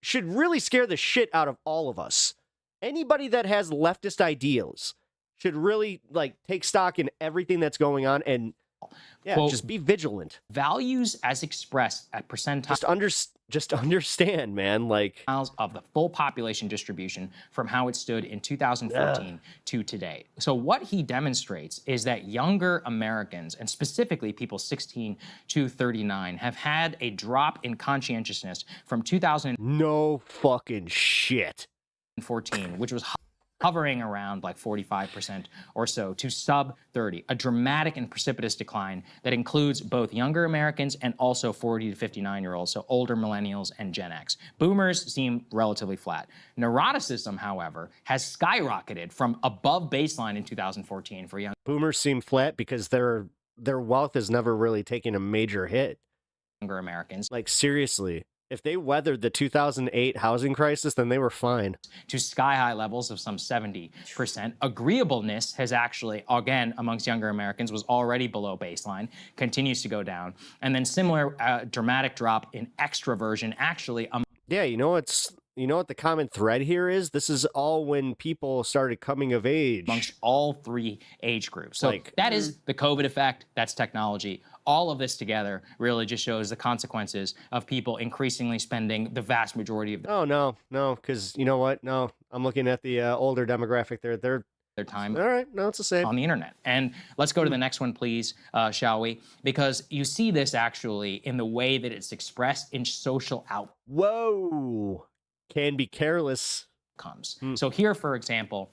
should really scare the shit out of all of us. Anybody that has leftist ideals should really like take stock in everything that's going on and Quote, just be vigilant. Values as expressed at percentile. Just understand, man, like of the full population distribution from how it stood in 2014 to today. So what he demonstrates is that younger Americans, and specifically people 16 to 39, have had a drop in conscientiousness from 2000. No fucking shit. 14, which was hovering around like 45% or so to sub 30, a dramatic and precipitous decline that includes both younger Americans and also 40 to 59-year-olds, so older millennials and Gen X. Boomers seem relatively flat. Neuroticism, however, has skyrocketed from above baseline in 2014 for young. Boomers seem flat because their wealth has never really taken a major hit. Younger Americans. Like seriously. If they weathered the 2008 housing crisis, then they were fine. To sky-high levels of some 70%. Agreeableness has actually, again, amongst younger Americans, was already below baseline, continues to go down. And then similar dramatic drop in extroversion, actually. Yeah, you know what the common thread here is? This is all when people started coming of age. Amongst all three age groups. So that is the COVID effect, that's technology. All of this together really just shows the consequences of people increasingly spending the vast majority of Oh, no, because you know what? No, I'm looking at the older demographic there. Their time. All right, no, it's the same. On the internet. And let's go to the next one, please, shall we? Because you see this actually in the way that it's expressed in social outcomes. Whoa, can be careless. So here, for example,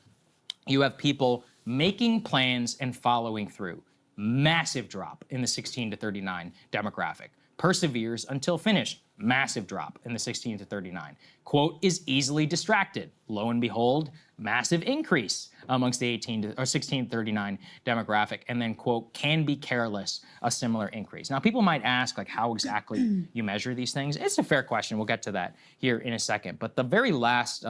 you have people making plans and following through. Massive drop in the 16 to 39 demographic. Perseveres until finished. Massive drop in the 16 to 39. Quote, is easily distracted. Lo and behold, massive increase amongst the 16 to 39 demographic. And then, quote, can be careless, a similar increase. Now, people might ask, like, how exactly you measure these things. It's a fair question. We'll get to that here in a second. But the very last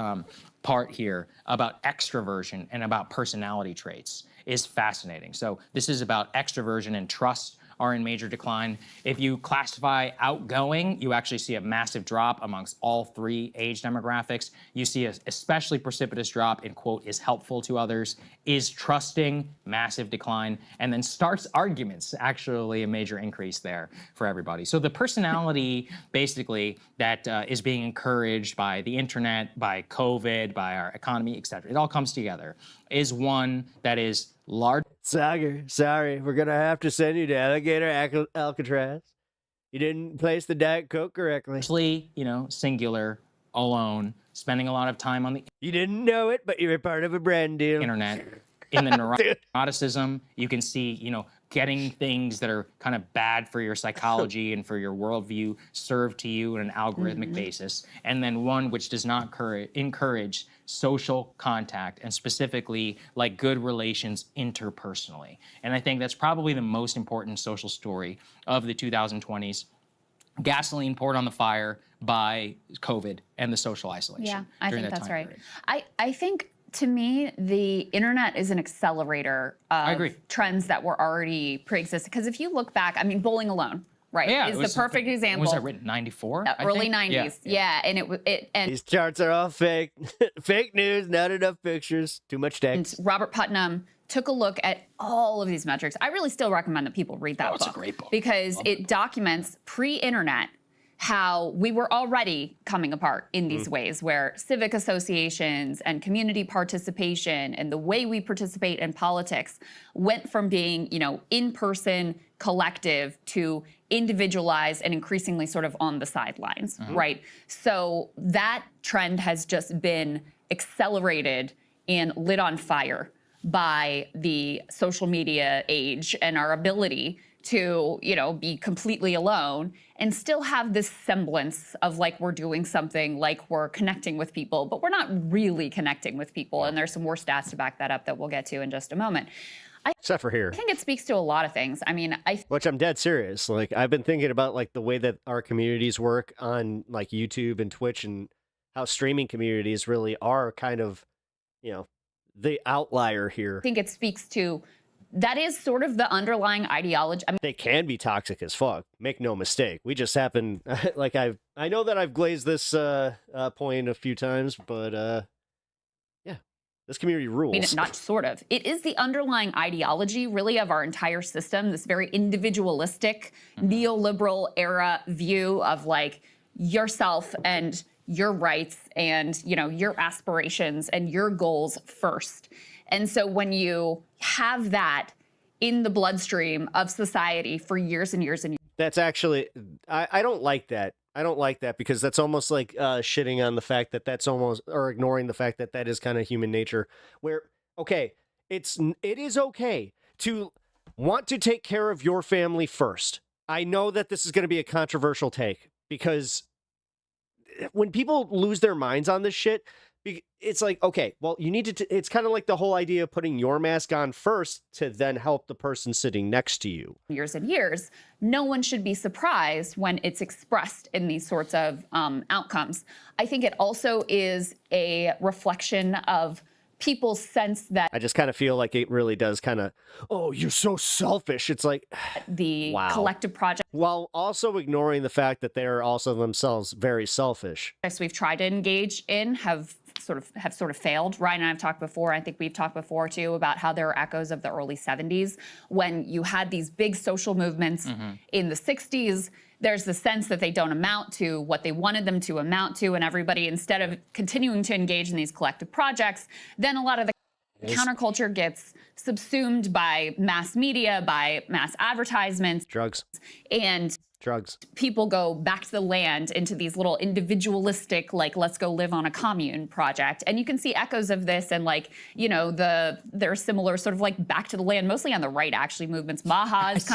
part here about extroversion and about personality traits is fascinating. So this is about extroversion and trust are in major decline. If you classify outgoing, you actually see a massive drop amongst all three age demographics. You see a especially precipitous drop in, quote, is helpful to others, is trusting, massive decline, and then starts arguments, actually a major increase there for everybody. So the personality, basically, that is being encouraged by the internet, by COVID, by our economy, et cetera, it all comes together, is one that is large. Sorry, we're gonna have to send you to Alligator Alcatraz. You didn't place the Diet Coke correctly. You know, singular, alone, spending a lot of time on the You didn't know it, but you're a part of a brand deal. internet. In the neuroticism, you can see, you know, getting things that are kind of bad for your psychology and for your worldview served to you on an algorithmic basis. And then one which does not encourage social contact and specifically like good relations interpersonally. And I think that's probably the most important social story of the 2020s. Gasoline poured on the fire by COVID and the social isolation. Yeah, I during think that that's time right. period. I think, to me, the internet is an accelerator of trends that were already pre-existing. Because if you look back, I mean, bowling alone, right, Yeah, is it was the perfect example. Was that written 94? Early 90s, yeah. And and these charts are all fake. Fake news, not enough pictures, too much text. Robert Putnam took a look at all of these metrics. I really still recommend that people read that book. It's a great book. Because it documents pre-internet how we were already coming apart in these ways, where civic associations and community participation and the way we participate in politics went from being, you know, in-person, collective to individualized and increasingly sort of on the sidelines, right? So that trend has just been accelerated and lit on fire by the social media age and our ability to, you know, be completely alone and still have this semblance of like we're doing something, like we're connecting with people, but we're not really connecting with people. And there's some more stats to back that up that we'll get to in just a moment. Except for here. I think it speaks to a lot of things. I mean, which I'm dead serious. Like, I've been thinking about like the way that our communities work on like YouTube and Twitch and how streaming communities really are kind of, you know, the outlier here. I think it speaks to that is sort of the underlying ideology. I mean, they can be toxic as fuck. Make no mistake. We just happen like I know that I've glazed this point a few times, but yeah, this community rules. I mean, not sort of. It is the underlying ideology, really, of our entire system. This very individualistic, neoliberal era view of like yourself and your rights and, you know, your aspirations and your goals first. And so when you have that in the bloodstream of society for years and years and years. That's actually, I don't like that. I don't like that because that's almost like shitting on the fact that that's almost, or ignoring the fact that that is kind of human nature where, okay, it is okay to want to take care of your family first. I know that this is going to be a controversial take because when people lose their minds on this shit, it's like, okay, well, you need to, it's kind of like the whole idea of putting your mask on first to then help the person sitting next to you. Years and years, no one should be surprised when it's expressed in these sorts of outcomes. I think it also is a reflection of people's sense that I just kind of feel like it really does kind of, oh, you're so selfish. It's like the collective project. While also ignoring the fact that they're also themselves very selfish. We've tried to engage in have sort of failed. Ryan and I have talked before. I think we've talked before too about how there are echoes of the early 70s when you had these big social movements in the 60s. There's the sense that they don't amount to what they wanted them to amount to, and everybody, instead of continuing to engage in these collective projects, then a lot of the counterculture gets subsumed by mass media, by mass advertisements. Drugs. And drugs. People go back to the land into these little individualistic, like, let's go live on a commune project. And you can see echoes of this and, like, you know, there are similar sort of like back to the land, mostly on the right, actually, movements. Maha is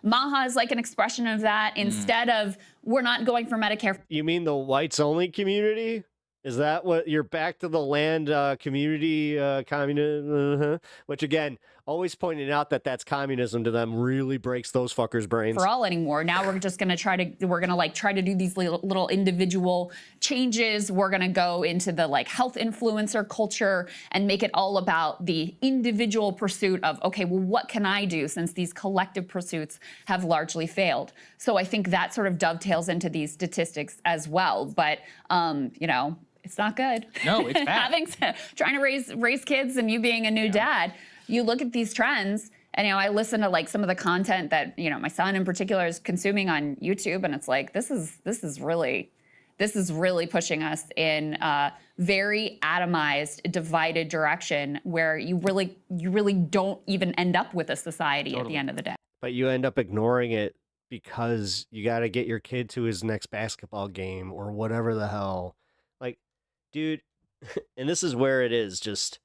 Maha is like an expression of that instead of we're not going for Medicare. You mean the whites only community? Is that what your back to the land community communism? Which again, always pointing out that that's communism to them really breaks those fuckers' brains. For all anymore. Now we're just gonna try to do these little individual changes. We're gonna go into the like health influencer culture and make it all about the individual pursuit of, okay, well, what can I do since these collective pursuits have largely failed? So I think that sort of dovetails into these statistics as well. But you know, it's not good. No, it's bad. Trying to raise kids and you being a new dad, you look at these trends and, you know, I listen to like some of the content that, you know, my son in particular is consuming on YouTube, and it's like, this is really pushing us in a very atomized, divided direction where you really don't even end up with a society at the end of the day. But you end up ignoring it because you got to get your kid to his next basketball game or whatever the hell. Like, dude, and this is where it is just.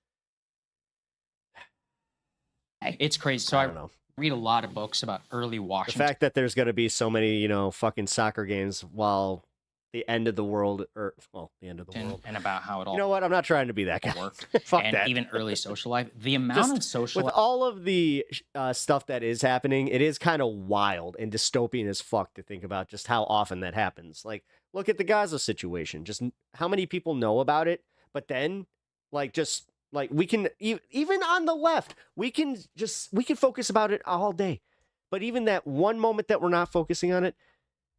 It's crazy. So I read a lot of books about early Washington. The fact that there's going to be so many, you know, fucking soccer games while the end of the world, or, well, the end of the world. And about how it all. You know what? I'm not trying to be that guy. Fuck and that. Even early social life. The amount of social with all of the stuff that is happening, it is kind of wild and dystopian as fuck to think about just how often that happens. Like, look at the Gaza situation. Just how many people know about it, but then, like, just like we can even on the left, we can focus about it all day, but even that one moment that we're not focusing on it,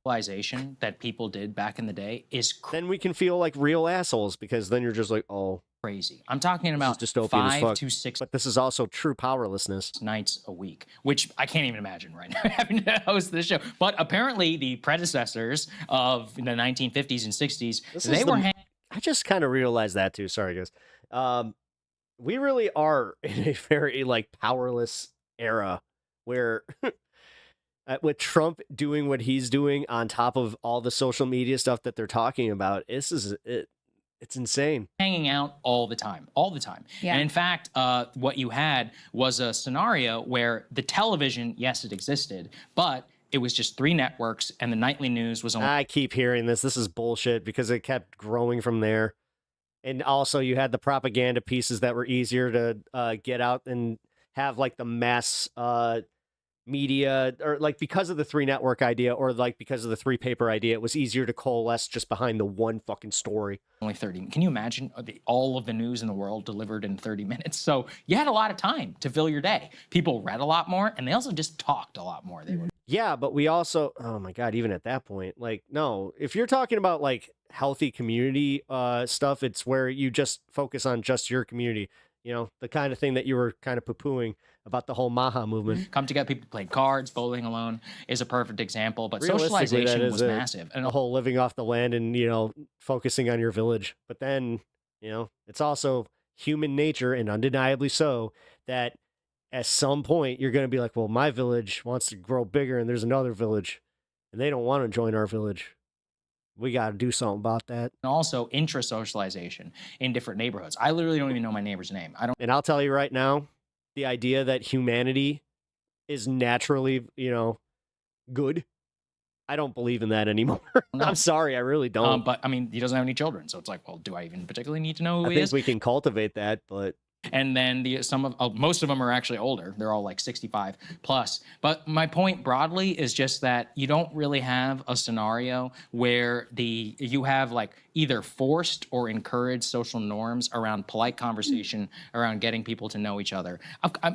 civilization that people did back in the day is then we can feel like real assholes because then you're just like, oh, crazy. I'm talking about dystopian 5 to 6, but this is also true powerlessness nights a week, which I can't even imagine right now having to host this show. But apparently, the predecessors of the 1950s and 60s, I just kind of realized that too. Sorry, guys. We really are in a very like powerless era where. With Trump doing what he's doing on top of all the social media stuff that they're talking about, it's insane. Hanging out all the time. Yeah. And in fact, what you had was a scenario where the television, yes, it existed, but it was just 3 networks and the nightly news was only. I keep hearing this. This is bullshit because it kept growing from there. And also you had the propaganda pieces that were easier to get out and have like the mass media, or like because of the 3 network idea, or like because of the 3 paper idea, it was easier to coalesce just behind the one fucking story. Only 30. Can you imagine all of the news in the world delivered in 30 minutes? So you had a lot of time to fill your day. People read a lot more, and they also just talked a lot more. They were. Yeah, but we also, oh my God, even at that point, like, no, if you're talking about like healthy community stuff, it's where you just focus on just your community. You know, the kind of thing that you were kind of poo-pooing about the whole Maha movement. Come together, people played cards, bowling alone is a perfect example, but socialization was massive. And the whole living off the land and, you know, focusing on your village. But then, you know, it's also human nature, and undeniably so, that at some point you're going to be like, well, my village wants to grow bigger and there's another village and they don't want to join our village. We got to do something about that. And also intra-socialization in different neighborhoods. I literally don't even know my neighbor's name. And I'll tell you right now, the idea that humanity is naturally, you know, good, I don't believe in that anymore. No. I'm sorry, I really don't. But I mean, he doesn't have any children, so it's like, well, do I even particularly need to know who he is? I think we can cultivate that, but. And then most of them are actually older. They're all like 65 plus. But my point broadly is just that you don't really have a scenario where you have like either forced or encouraged social norms around polite conversation, around getting people to know each other.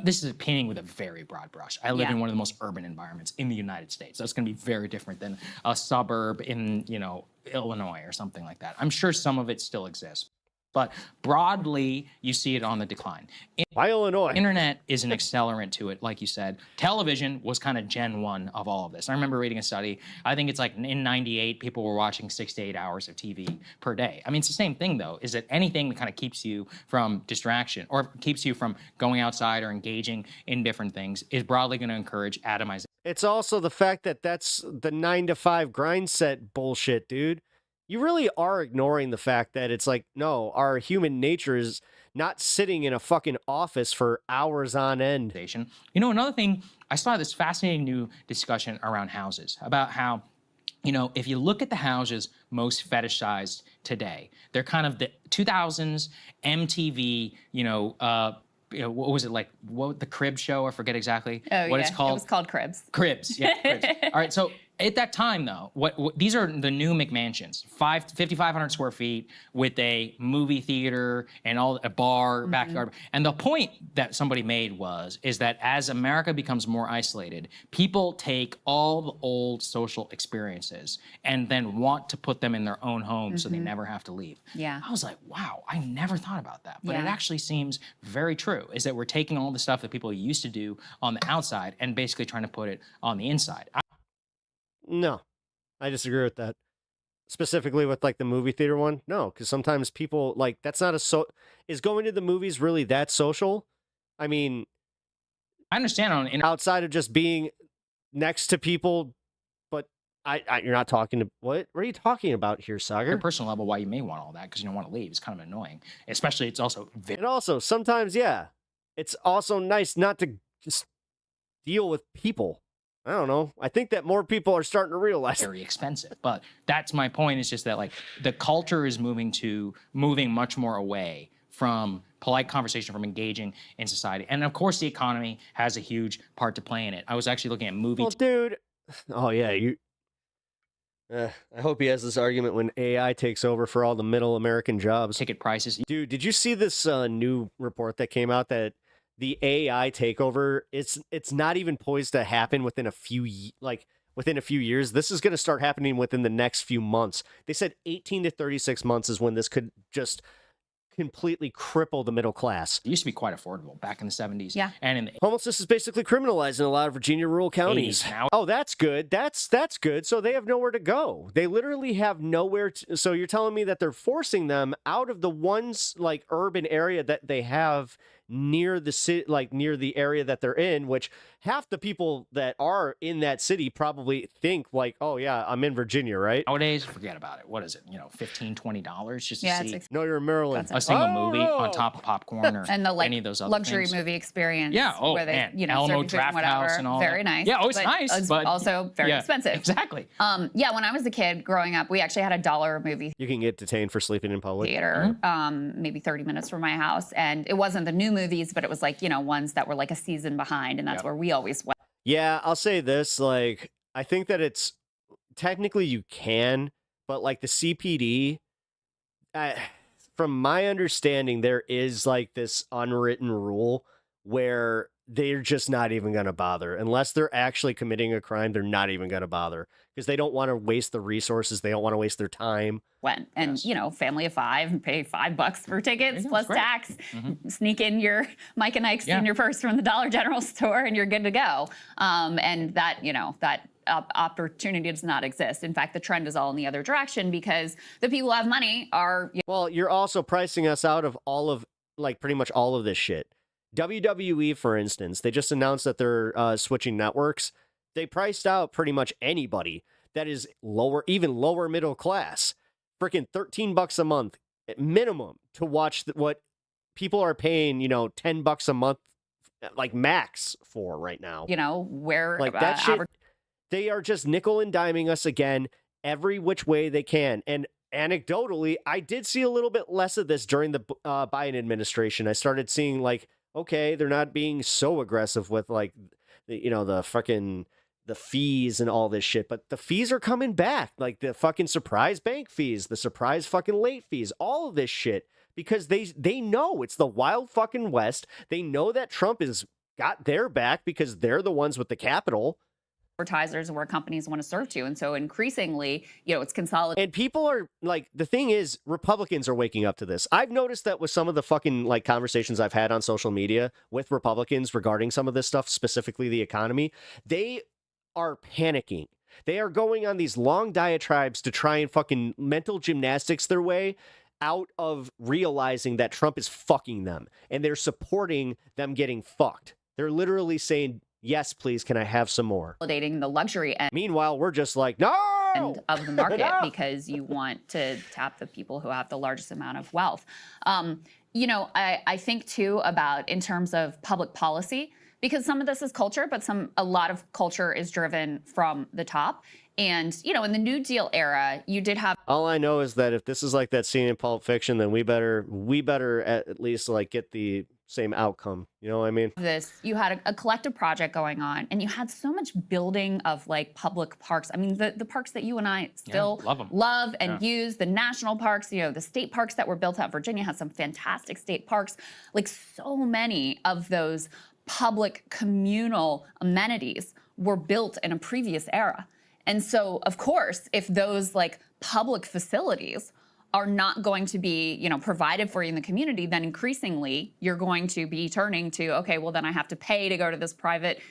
This is painting with a very broad brush. I live in one of the most urban environments in the United States. That's going to be very different than a suburb in, you know, Illinois or something like that. I'm sure some of it still exists. But broadly, you see it on the decline. Why Illinois? Internet is an accelerant to it, like you said. Television was kind of Gen 1 of all of this. I remember reading a study. I think it's like in 98, people were watching 6 to 8 hours of TV per day. I mean, it's the same thing, though, is that anything that kind of keeps you from distraction or keeps you from going outside or engaging in different things is broadly going to encourage atomization. It's also the fact that that's the 9 to 5 grind set bullshit, dude. You really are ignoring the fact that it's like, no, our human nature is not sitting in a fucking office for hours on end. You know, another thing, I saw this fascinating new discussion around houses about how, you know, if you look at the houses most fetishized today, they're kind of the 2000s MTV, what was it like? What the Crib show? I forget exactly what it's called. It was called Cribs. Cribs, yeah. Cribs. All right, so at that time, though, what these are the new McMansions, 5,500 square feet with a movie theater and a bar, backyard. And the point that somebody made is that as America becomes more isolated, people take all the old social experiences and then want to put them in their own homes so they never have to leave. Yeah. I was like, wow, I never thought about that. But it Yeah. actually seems very true, is that we're taking all the stuff that people used to do on the outside and basically trying to put it on the inside. No, I disagree with that. Specifically with like the movie theater one. No, because sometimes people like that's not is going to the movies really that social? I mean, I understand outside of just being next to people, but you're not talking to what are you talking about here, Sagar? At a personal level, why you may want all that because you don't want to leave is kind of annoying. Especially it's also and also sometimes, yeah, it's also nice not to just deal with people. I don't know. I think that more people are starting to realize very expensive. But that's my point. Is just that like the culture is moving much more away from polite conversation, from engaging in society, and of course the economy has a huge part to play in it. I was actually looking at movies. Well, dude. Oh yeah, I hope he has this argument when AI takes over for all the middle American jobs. Ticket prices. Dude, did you see this new report that came out that the AI takeover, it's not even poised to happen within a few years. This is going to start happening within the next few months. They said 18 to 36 months is when this could just completely cripple the middle class. It used to be quite affordable back in the 70s. Yeah. And in the homelessness is basically criminalized in a lot of Virginia rural counties. Oh, that's good. That's good. So they have nowhere to go. They literally have nowhere to, so you're telling me that they're forcing them out of the ones like urban area that they have near the city, like near the area that they're in, which half the people that are in that city probably think like, oh yeah, I'm in Virginia, right? Nowadays, forget about it. What is it? $15, $20 just to see No, you're in Maryland. a single movie on top of popcorn or And the any of those other luxury things. movie experience. Yeah. Oh, where they, man. Alamo Alamo Draft House and all very that. nice. Yeah, oh, it's but nice, it's but also very yeah, expensive. Exactly. Yeah, when I was a kid growing up, we actually had $1 movie You can get detained for sleeping in public. theater, maybe 30 minutes from my house, and it wasn't the new movies, but it was like ones that were like a season behind, and that's where we always went. Yeah, I'll say this, like, I think that it's technically you can, but like the CPD, from my understanding, there is like this unwritten rule where they're just not even going to bother. Unless they're actually committing a crime, they're not even going to bother because they don't want to waste the resources. They don't want to waste their time. Went and family of 5 and pay $5 for tickets plus tax. Sneak in your Mike and Ike's in your purse from the Dollar General store, and you're good to go. And that that opportunity does not exist. In fact, the trend is all in the other direction because the people who have money are. Well, you're also pricing us out of all of like pretty much all of this shit. WWE, for instance, they just announced that they're switching networks. They priced out pretty much anybody that is even lower middle class. Freaking $13 a month at minimum to watch what people are paying, $10 a month, like max for right now. Where like that shit, they are just nickel and diming us again every which way they can. And anecdotally, I did see a little bit less of this during the Biden administration. I started seeing like, okay, they're not being so aggressive with like, the fees and all this shit, but the fees are coming back, like the fucking surprise bank fees, the surprise fucking late fees, all of this shit, because they know it's the wild fucking West. They know that Trump has got their back because they're the ones with the capital. advertisers where companies want to serve to. And so increasingly, it's consolidating. And people are like, the thing is, Republicans are waking up to this. I've noticed that with some of the fucking like conversations I've had on social media with Republicans regarding some of this stuff, specifically the economy, they are panicking. They are going on these long diatribes to try and fucking mental gymnastics their way out of realizing that Trump is fucking them, and they're supporting them getting fucked. They're literally saying, yes, please, can I have some more? Validating the luxury end. Meanwhile, we're just like, no! End of the market No! because you want to tap the people who have the largest amount of wealth. I think too about in terms of public policy, because some of this is culture, but a lot of culture is driven from the top. And, in the New Deal era, you did have. All I know is that if this is like that scene in Pulp Fiction, then we better at least like get the same outcome. You know what I mean? You had a collective project going on, and you had so much building of like public parks. I mean, the parks that you and I still love and use, the national parks, the state parks that were built out. Virginia has some fantastic state parks. Like so many of those public communal amenities were built in a previous era. And so, of course, if those like public facilities are not going to be, provided for you in the community, then increasingly you're going to be turning to, okay, well then I have to pay to go to this private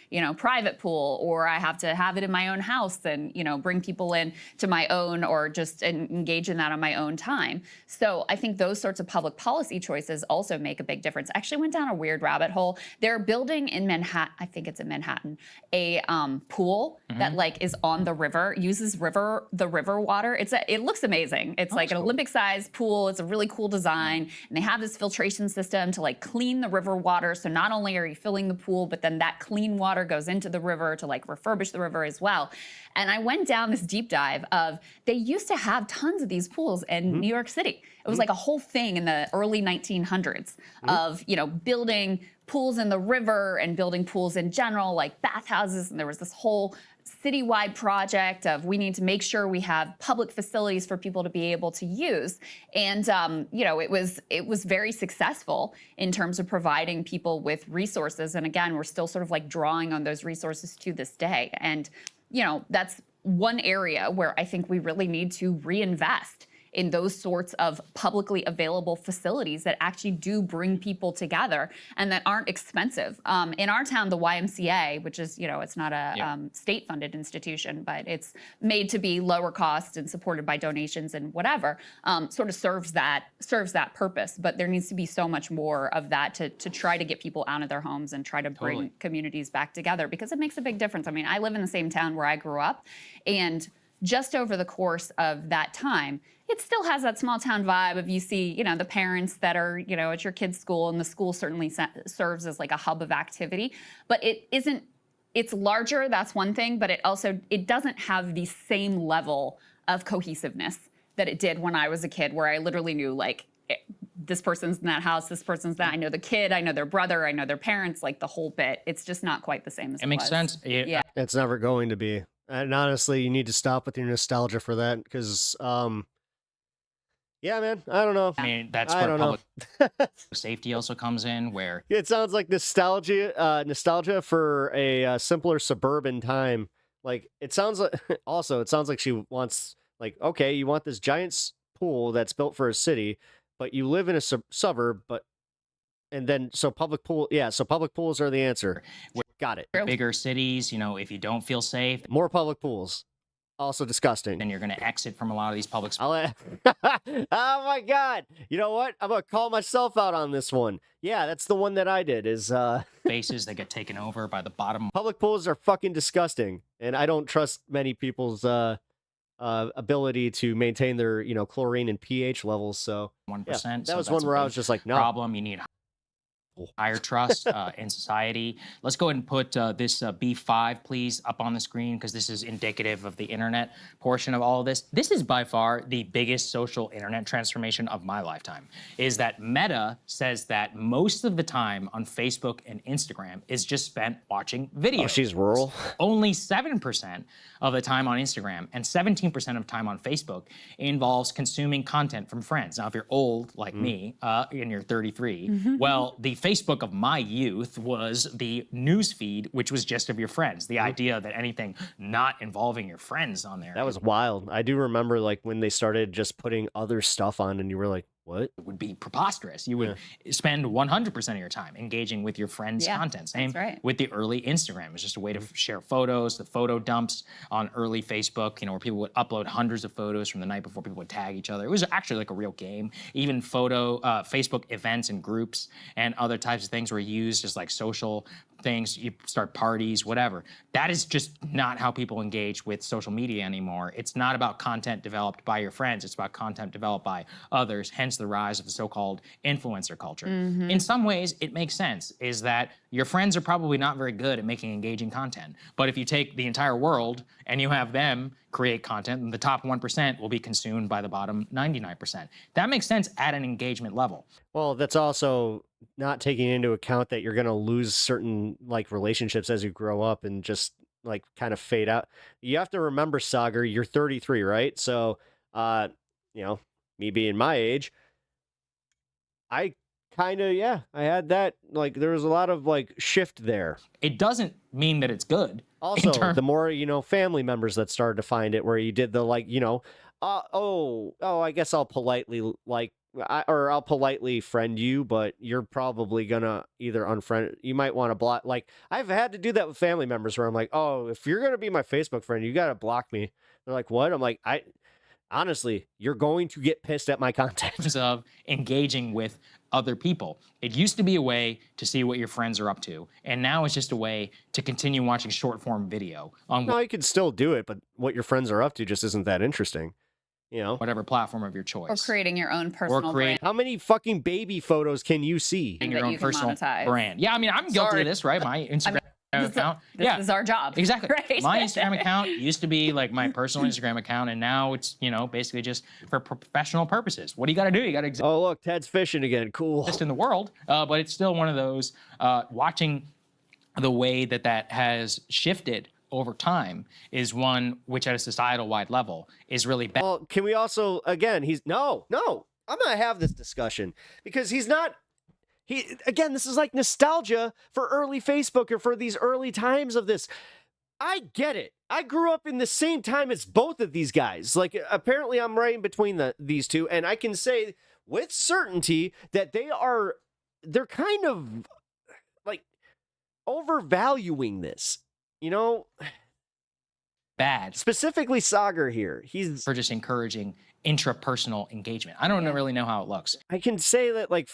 pool, or I have to have it in my own house and, bring people in to my own, or just engage in that on my own time. So I think those sorts of public policy choices also make a big difference. I actually went down a weird rabbit hole. They're building in Manhattan, I think it's in Manhattan, a pool that like is on the river, uses the river water. It looks amazing. It's like an Olympic-sized pool. It's a really cool design, and they have this filtration system to like clean the river water. So not only are you filling the pool, but then that clean water goes into the river to like refurbish the river as well. And I went down this deep dive of they used to have tons of these pools in New York City. It was like a whole thing in the early 1900s of building pools in the river and building pools in general, like bathhouses, and there was this whole citywide project of we need to make sure we have public facilities for people to be able to use. And, it was very successful in terms of providing people with resources. And again, we're still sort of like drawing on those resources to this day. And, that's one area where I think we really need to reinvest in those sorts of publicly available facilities that actually do bring people together and that aren't expensive. In our town, the YMCA, which is, it's not a state-funded institution, but it's made to be lower cost and supported by donations and whatever, sort of serves that purpose. But there needs to be so much more of that to try to get people out of their homes and try to bring communities back together, because it makes a big difference. I mean, I live in the same town where I grew up, and just over the course of that time, it still has that small town vibe of you see, the parents that are, at your kid's school, and the school certainly serves as like a hub of activity, but it's larger, that's one thing, but it doesn't have the same level of cohesiveness that it did when I was a kid, where I literally knew like, this person's in that house, this person's that. I know the kid, I know their brother, I know their parents, like the whole bit. It's just not quite the same as it makes was. sense. Yeah. It's never going to be. And honestly, you need to stop with your nostalgia for that, because, yeah, man, I don't know. I mean, that's where public safety also comes in, where it sounds like nostalgia for a simpler suburban time. Like it sounds like she wants, like, okay, you want this giant pool that's built for a city, but you live in a suburb, so public pools are the answer. Got it. Bigger cities, if you don't feel safe, more public pools. Also disgusting. Then you're going to exit from a lot of these public spaces. Oh my God. You know what? I'm going to call myself out on this one. Yeah, that's the one that I did is spaces that get taken over by the bottom. Public pools are fucking disgusting. And I don't trust many people's ability to maintain their, chlorine and pH levels. So 1%. That was one where I was just like, no. Problem. You need higher trust in society. Let's go ahead and put this B5, please, up on the screen, because this is indicative of the internet portion of all of this. This is by far the biggest social internet transformation of my lifetime, is that Meta says that most of the time on Facebook and Instagram is just spent watching videos. Oh, she's rural. Only 7% of the time on Instagram and 17% of time on Facebook involves consuming content from friends. Now, if you're old like me and you're 33, well, the Facebook of my youth was the news feed, which was just of your friends. The idea that anything not involving your friends on there. That was wild. I do remember like when they started just putting other stuff on and you were like, what? It would be preposterous. You would spend 100% of your time engaging with your friends' content. Same with the early Instagram. It was just a way to share photos, the photo dumps on early Facebook, where people would upload hundreds of photos from the night before. People would tag each other. It was actually like a real game. Even Facebook events and groups and other types of things were used as like social things. You start parties, whatever. That is just not how people engage with social media anymore. It's not about content developed by your friends. It's about content developed by others, hence the rise of the so-called influencer culture. In some ways, it makes sense, is that your friends are probably not very good at making engaging content. But if you take the entire world and you have them create content, then the top 1% will be consumed by the bottom 99%. That makes sense at an engagement level. Well, that's also not taking into account that you're going to lose certain like relationships as you grow up and just like kind of fade out. You have to remember, Sagar, you're 33, right? So, me being my age, I kind of, I had that, like, there was a lot of like shift there. It doesn't mean that it's good. Also, the more, family members that started to find it, where you did the like, I guess I'll politely like, I'll politely friend you, but you're probably gonna either unfriend. You might want to block. Like I've had to do that with family members, where I'm like, oh, if you're gonna be my Facebook friend, you gotta block me. They're like, what? I'm like, honestly, you're going to get pissed at my content. Of engaging with other people. It used to be a way to see what your friends are up to, and now it's just a way to continue watching short form video on. No, you can still do it, but what your friends are up to just isn't that interesting. Whatever platform of your choice. Or creating your own personal brand. How many fucking baby photos can you see? Your own personal brand. Yeah, I mean, I'm guilty of this, right? My Instagram account. This is our job. Exactly. Right? My Instagram account used to be like my personal Instagram account, and now it's, basically just for professional purposes. What do you got to do? You got to exist. Oh, look, Ted's fishing again. Cool. In the world, but it's still one of those, watching the way that has shifted over time is one which at a societal wide level is really bad. Well, can we also, again, no, I'm going to have this discussion because this is like nostalgia for early Facebook or for these early times of this. I get it. I grew up in the same time as both of these guys. Like, apparently I'm right in between these two, and I can say with certainty that they're kind of like overvaluing this. Bad. Specifically Sagar here. He's for just encouraging intrapersonal engagement. I don't really know how it looks. I can say that like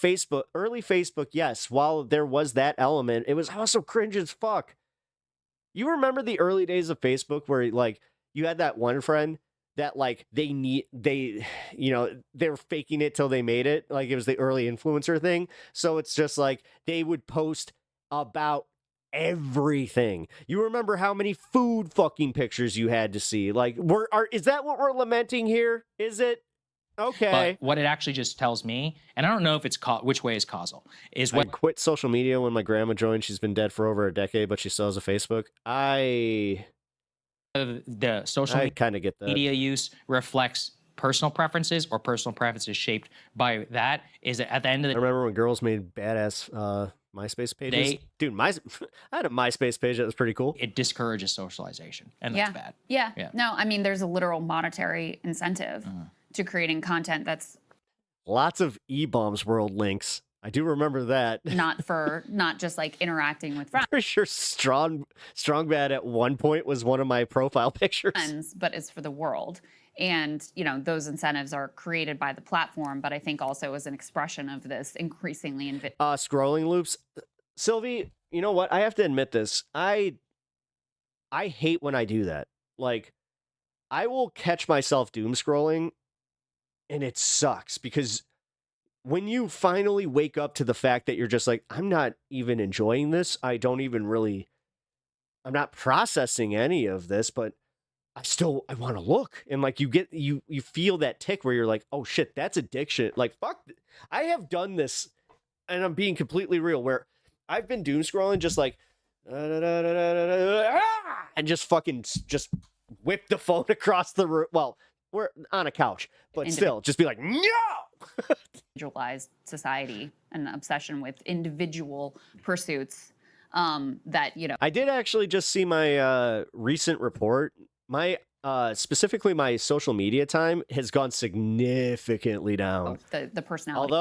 early Facebook, yes, while there was that element, it was also cringe as fuck. You remember the early days of Facebook where like you had that one friend that like they were faking it till they made it. Like it was the early influencer thing. So it's just like they would post about everything. You remember how many food fucking pictures you had to see? Like, is that what we're lamenting here? Is it? Okay. But what it actually just tells me, and I don't know if it's which way is causal, is I quit social media when my grandma joined. She's been dead for over a decade, but she still has a Facebook. The social kind of get that. Media use reflects personal preferences or personal preferences shaped by that. Is at the end of the I remember when girls made badass MySpace pages. Dude, I had a MySpace page that was pretty cool. It discourages socialization, and that's bad. Yeah. No, I mean, there's a literal monetary incentive to creating content that's lots of E-Bombs World links. I do remember that. not just like interacting with friends. I'm pretty sure Strong Bad at one point was one of my profile pictures. But it's for the world. And, those incentives are created by the platform, but I think also as an expression of this increasingly scrolling loops. Sylvie, you know what? I have to admit this. I hate when I do that. Like, I will catch myself doom scrolling, and it sucks because when you finally wake up to the fact that you're just like, I'm not even enjoying this. I'm not processing any of this, but I want to look. And like you feel that tick where you're like, oh shit, that's addiction. Like, fuck, I have done this, and I'm being completely real, where I've been doom scrolling just like, and just fucking just whip the phone across the room. Well, we're on a couch, but still, just be like, no. Individualized society and obsession with individual pursuits that, you know. I did actually just see my recent report. My specifically my social media time has gone significantly down. The personality.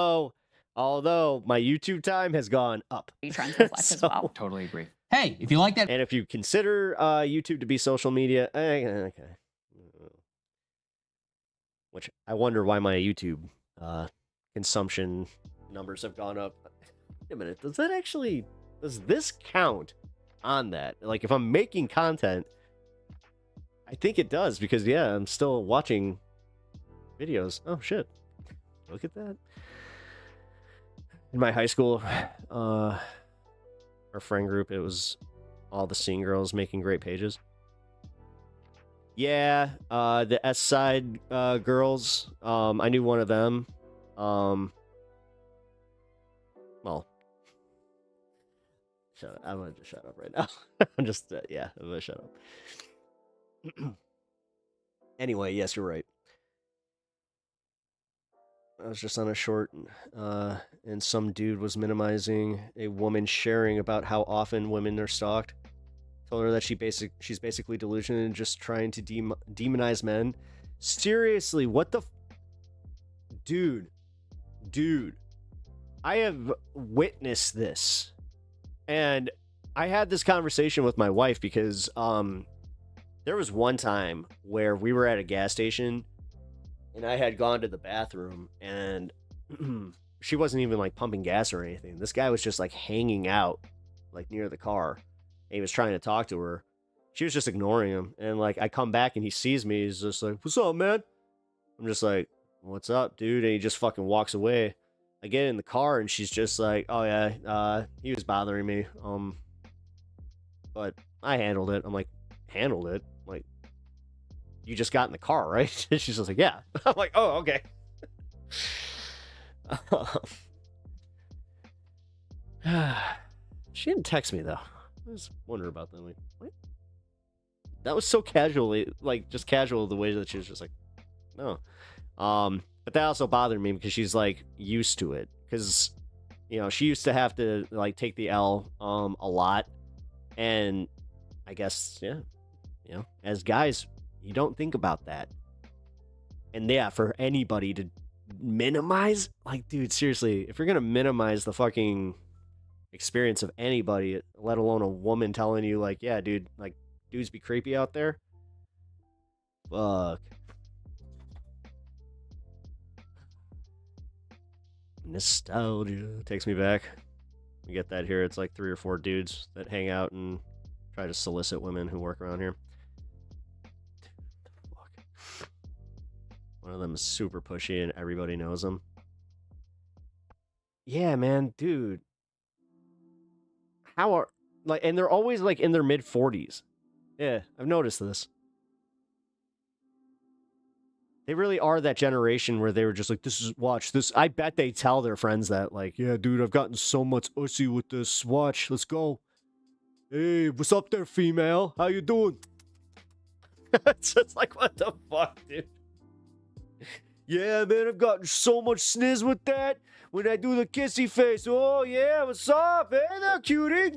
Although my YouTube time has gone up. Trends reflect as well. Totally agree. Hey, if you like that, and if you consider YouTube to be social media, okay. Which I wonder why my YouTube consumption numbers have gone up. Wait a minute, does this count on that? Like, if I'm making content, I think it does, because yeah, I'm still watching videos. Oh shit, look at that. In my high school, our friend group, it was all the scene girls making great pages. Yeah, the S Side girls, I knew one of them. Well, I'm gonna just shut up right now. I'm just, yeah, I'm gonna shut up. Anyway, yes, you're right. I was just on a short, and some dude was minimizing a woman sharing about how often women are stalked. Told her that she's basically delusional and just trying to demonize men. Seriously, what the dude, I have witnessed this. And I had this conversation with my wife because there was one time where we were at a gas station and I had gone to the bathroom and she wasn't even like pumping gas or anything. This guy was just like hanging out like near the car. And he was trying to talk to her. She was just ignoring him. And like I come back and he sees me. He's just like, "What's up, man?" I'm just like, "What's up, dude?" And he just fucking walks away. I get in the car and she's just like, "Oh yeah, he was bothering me. But I handled it." I'm like, "Handled it? Like, you just got in the car, right?" And she's just like, "Yeah." I'm like, "Oh, okay." She didn't text me though. I was wondering about that. Like, what? That was so casually, like, just casual the way that she was just like, no. But that also bothered me because she's like used to it. Because, you know, she used to have to like take the L a lot. And I guess, yeah, you know, as guys, you don't think about that. And yeah, for anybody to minimize, like, dude, seriously, if you're gonna minimize the fucking experience of anybody, let alone a woman telling you like, yeah, dude, like, dudes be creepy out there, fuck. Nostalgia takes me back. We get that here. It's like 3 or 4 dudes that hang out and try to solicit women who work around here. Fuck. One of them is super pushy and everybody knows him. Yeah, man, dude. How are, like, and they're always like in their mid 40s. Yeah, I've noticed this. They really are that generation where they were just like, watch this. I bet they tell their friends that, like, yeah, dude, I've gotten so much ussy with this. Watch, let's go. Hey, what's up there, female? How you doing? It's just like, what the fuck, dude? Yeah, man, I've gotten so much sniz with that. When I do the kissy face, oh yeah, what's up? Hey there, cutie.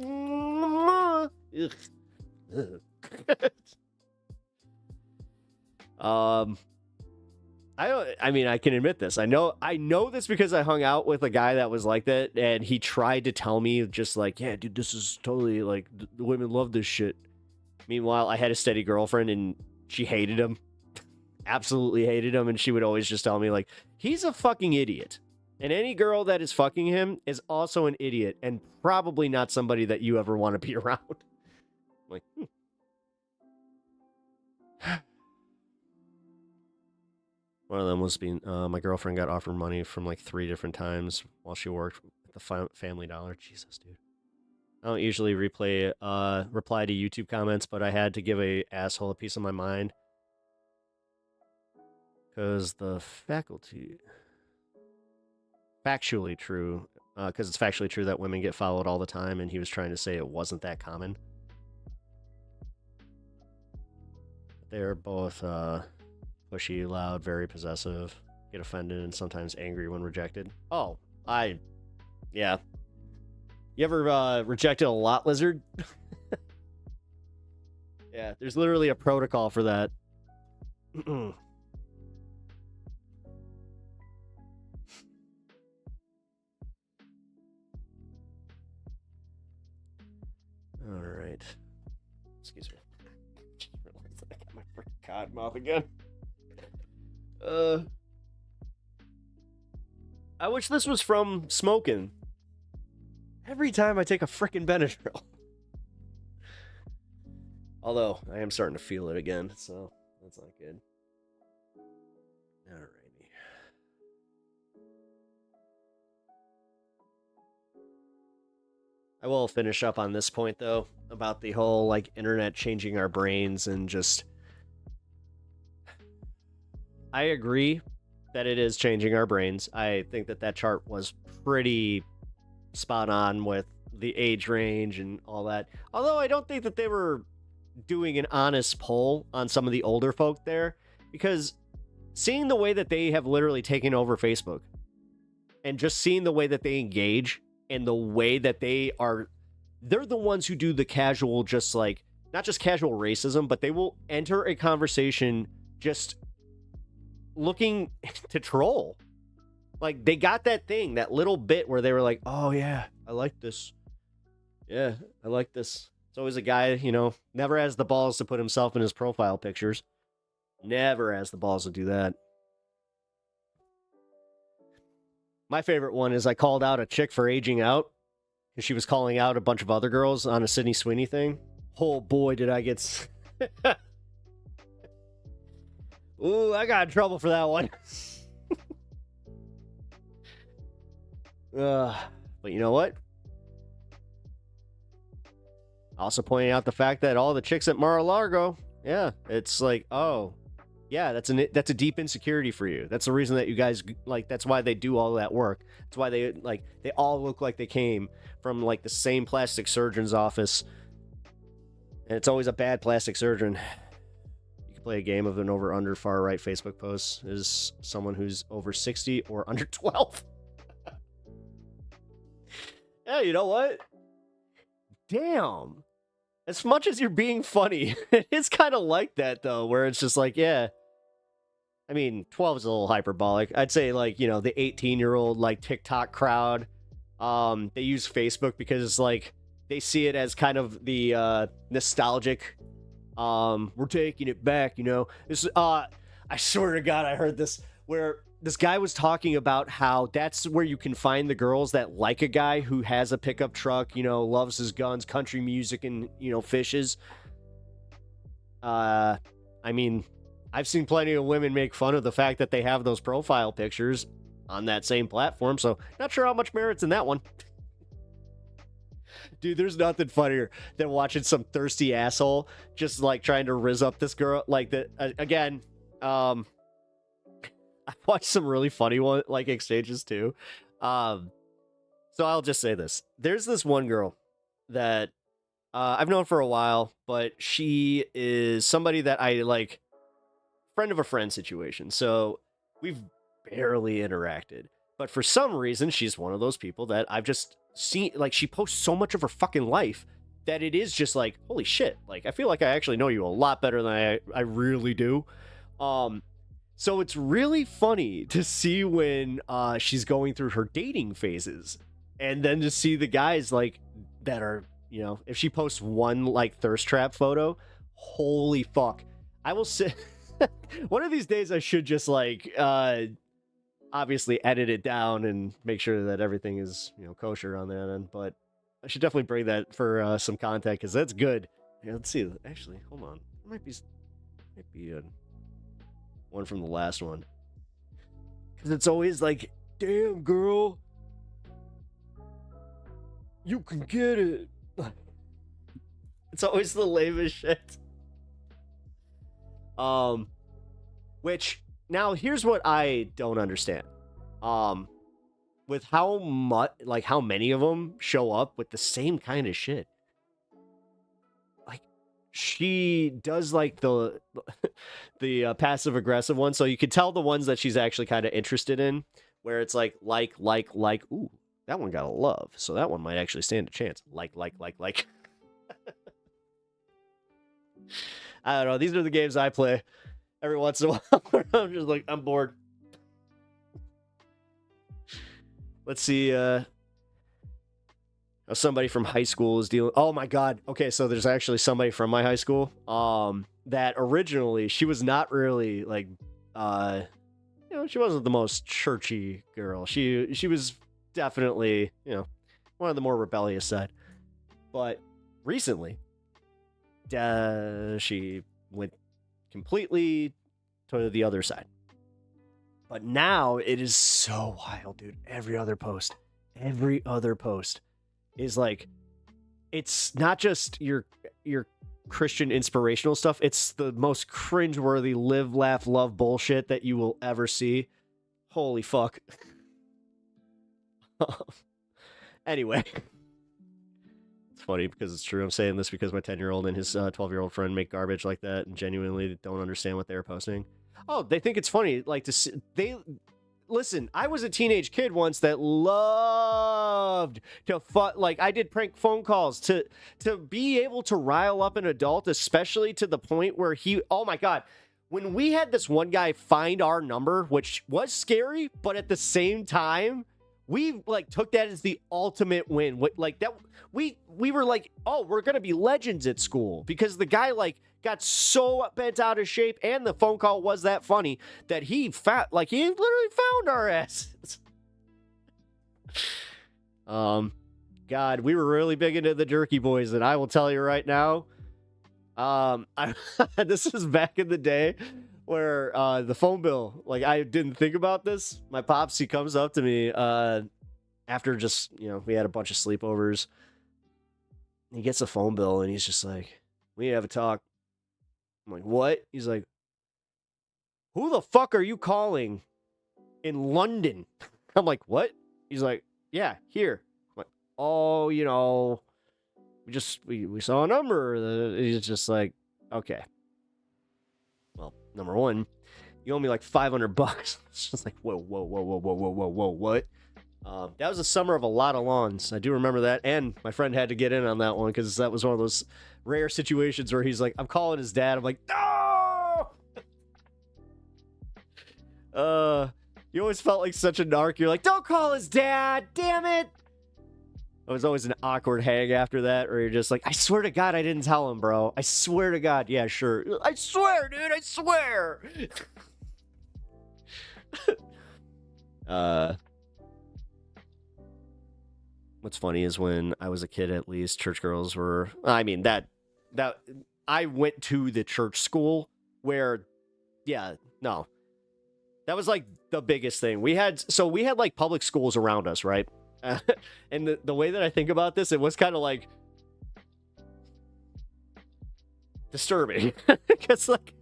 I mean, I can admit this. I know this because I hung out with a guy that was like that, and he tried to tell me just like, yeah, dude, this is totally like, the women love this shit. Meanwhile, I had a steady girlfriend, and she hated him. Absolutely hated him, and she would always just tell me like, he's a fucking idiot. And any girl that is fucking him is also an idiot, and probably not somebody that you ever want to be around. I'm like, One of them was being, my girlfriend got offered money from like 3 different times while she worked at the Family Dollar. Jesus, dude. I don't usually reply to YouTube comments, but I had to give a asshole a piece of my mind. Because the factually true, because it's factually true that women get followed all the time, and he was trying to say it wasn't that common. They're both Pushy, loud, very possessive, get offended, and sometimes angry when rejected. Oh, yeah. You ever rejected a lot lizard? Yeah, there's literally a protocol for that. All right. Excuse me. Just realized that I got my freaking cotton mouth again. I wish this was from smoking. Every time I take a frickin' Benadryl. Although, I am starting to feel it again, so that's not good. Alrighty. I will finish up on this point, though, about the whole, like, internet changing our brains and just... I agree that it is changing our brains. I think that that chart was pretty spot on with the age range and all that. Although I don't think that they were doing an honest poll on some of the older folk there, because seeing the way that they have literally taken over Facebook and just seeing the way that they engage and the way that they're the ones who do the casual, just like, not just casual racism, but they will enter a conversation just looking to troll. Like, they got that thing, that little bit where they were like, oh yeah, I like this. Yeah, I like this. It's always a guy, you know, never has the balls to put himself in his profile pictures. Never has the balls to do that. My favorite one is I called out a chick for aging out because she was calling out a bunch of other girls on a Sydney Sweeney thing. Oh boy, did I get... Ooh, I got in trouble for that one. But you know what? Also pointing out the fact that all the chicks at Mar-a-Lago, yeah, it's like, oh, yeah, that's a deep insecurity for you. That's the reason that you guys, like, that's why they do all that work. That's why they all look like they came from, like, the same plastic surgeon's office. And it's always a bad plastic surgeon. You can play a game of an over-under far-right Facebook post. Is someone who's over 60 or under 12. Yeah, you know what? Damn. As much as you're being funny, it's kind of like that, though, where it's just like, yeah. I mean, 12 is a little hyperbolic. I'd say, like, you know, the 18-year-old, like, TikTok crowd, they use Facebook because, like, they see it as kind of the nostalgic, we're taking it back, you know. This, I swear to God, I heard this, where this guy was talking about how that's where you can find the girls that like a guy who has a pickup truck, you know, loves his guns, country music, and, you know, fishes. I mean, I've seen plenty of women make fun of the fact that they have those profile pictures on that same platform, so not sure how much merit's in that one. Dude, there's nothing funnier than watching some thirsty asshole just, like, trying to rizz up this girl. Like, again, I watched some really funny exchanges too. So I'll just say this. There's this one girl that I've known for a while, but she is somebody that I like, friend of a friend situation. So we've barely interacted. But for some reason, she's one of those people that I've just seen, like, she posts so much of her fucking life that it is just like, holy shit. Like, I feel like I actually know you a lot better than I really do. So it's really funny to see when she's going through her dating phases, and then to see the guys, like, that are, you know, if she posts one, like, thirst trap photo, holy fuck. I will say, one of these days I should just, like, obviously edit it down and make sure that everything is, you know, kosher on that end, but I should definitely bring that for some content, because that's good. Yeah, let's see. Actually, hold on. It might be a... one from the last one, because it's always like, damn girl, you can get it. It's always the lamest shit. Which, now here's what I don't understand. With how much, like, how many of them show up with the same kind of shit. Like, she does like the the passive aggressive one, so you could tell the ones that she's actually kind of interested in, where it's like. Ooh, that one got a love, so that one might actually stand a chance. Like. I don't know. These are the games I play every once in a while. Where I'm just like, I'm bored. Let's see. Somebody from high school is dealing. Oh my god. Okay, so there's actually somebody from my high school. That originally she was not really like, she wasn't the most churchy girl. She was definitely, one of the more rebellious side. But recently, she went completely to the other side. But now it is so wild, dude. Every other post is like, it's not just your Christian inspirational stuff. It's the most cringeworthy live, laugh, love bullshit that you will ever see. Holy fuck. Anyway. It's funny because it's true. I'm saying this because my 10-year-old and his 12-year-old friend make garbage like that and genuinely don't understand what they're posting. Oh, they think it's funny. Like, to see, listen, I was a teenage kid once that loved to like, I did prank phone calls to be able to rile up an adult, especially to the point where oh my god, when we had this one guy find our number, which was scary, but at the same time, we like took that as the ultimate win. Like that, we were like, oh, we're gonna be legends at school because the guy like got so bent out of shape, and the phone call was that funny that he literally found our asses. God, we were really big into the Jerky Boys, and I will tell you right now, this is back in the day where the phone bill, like I didn't think about this. My pops, he comes up to me after just, we had a bunch of sleepovers. He gets a phone bill and he's just like, we need to have a talk. I'm like, what? He's like, who the fuck are you calling in London? I'm like, what? He's like, yeah, here. I'm like, oh, we saw a number. He's just like, okay. Well, number one, you owe me like $500. It's just like, whoa, what? That was the summer of a lot of lawns. I do remember that, and my friend had to get in on that one because that was one of those rare situations where he's like, I'm calling his dad. I'm like, no! You always felt like such a narc. You're like, don't call his dad, damn it! It was always an awkward hang after that, where you're just like, I swear to God I didn't tell him, bro. I swear to God. Yeah, sure. I swear, dude, I swear! What's funny is when I was a kid, at least, church girls were, I mean, that I went to the church school where, yeah, no. That was like the biggest thing. We had like public schools around us, right? And the way that I think about this, it was kind of like disturbing. Because like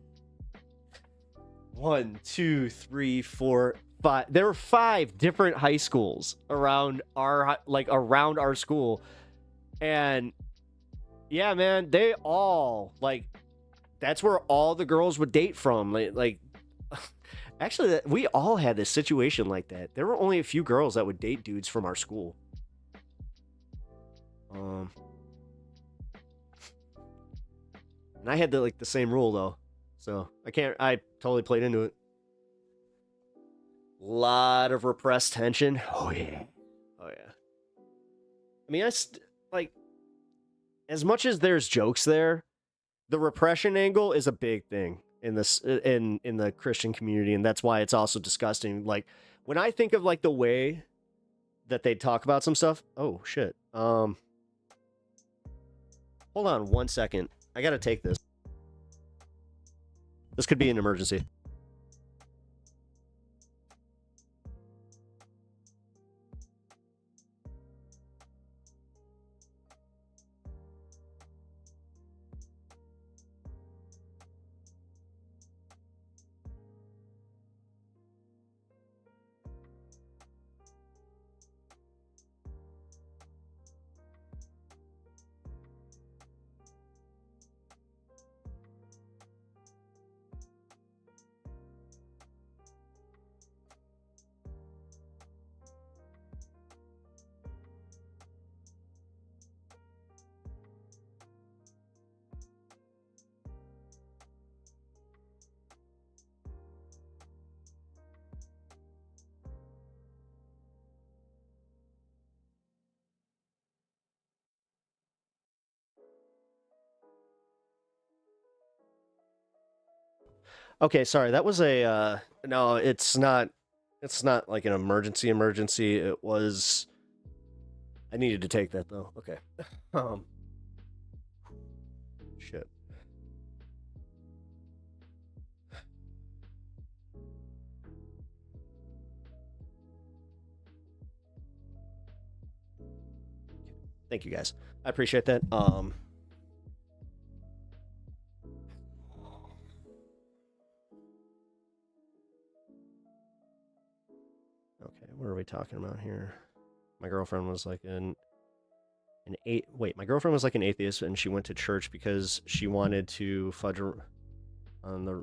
1, 2, 3, 4, 5. There were 5 different high schools around our school, and yeah, man, they all like that's where all the girls would date from. Like actually, we all had this situation like that. There were only a few girls that would date dudes from our school. And I had the same rule though, so I totally played into it. Lot of repressed tension. Oh yeah. I mean, as much as there's jokes there, the repression angle is a big thing in this in the Christian community, and that's why it's also disgusting. Like when I think of like the way that they talk about some stuff. Oh shit. Hold on 1 second. I gotta take this. This could be an emergency. Okay, sorry. That was a no, it's not like an emergency. It was I needed to take that though. Okay. Shit. Thank you guys. I appreciate that. Okay, what are we talking about here? My girlfriend was like my girlfriend was like an atheist, and she went to church because she wanted to fudge on the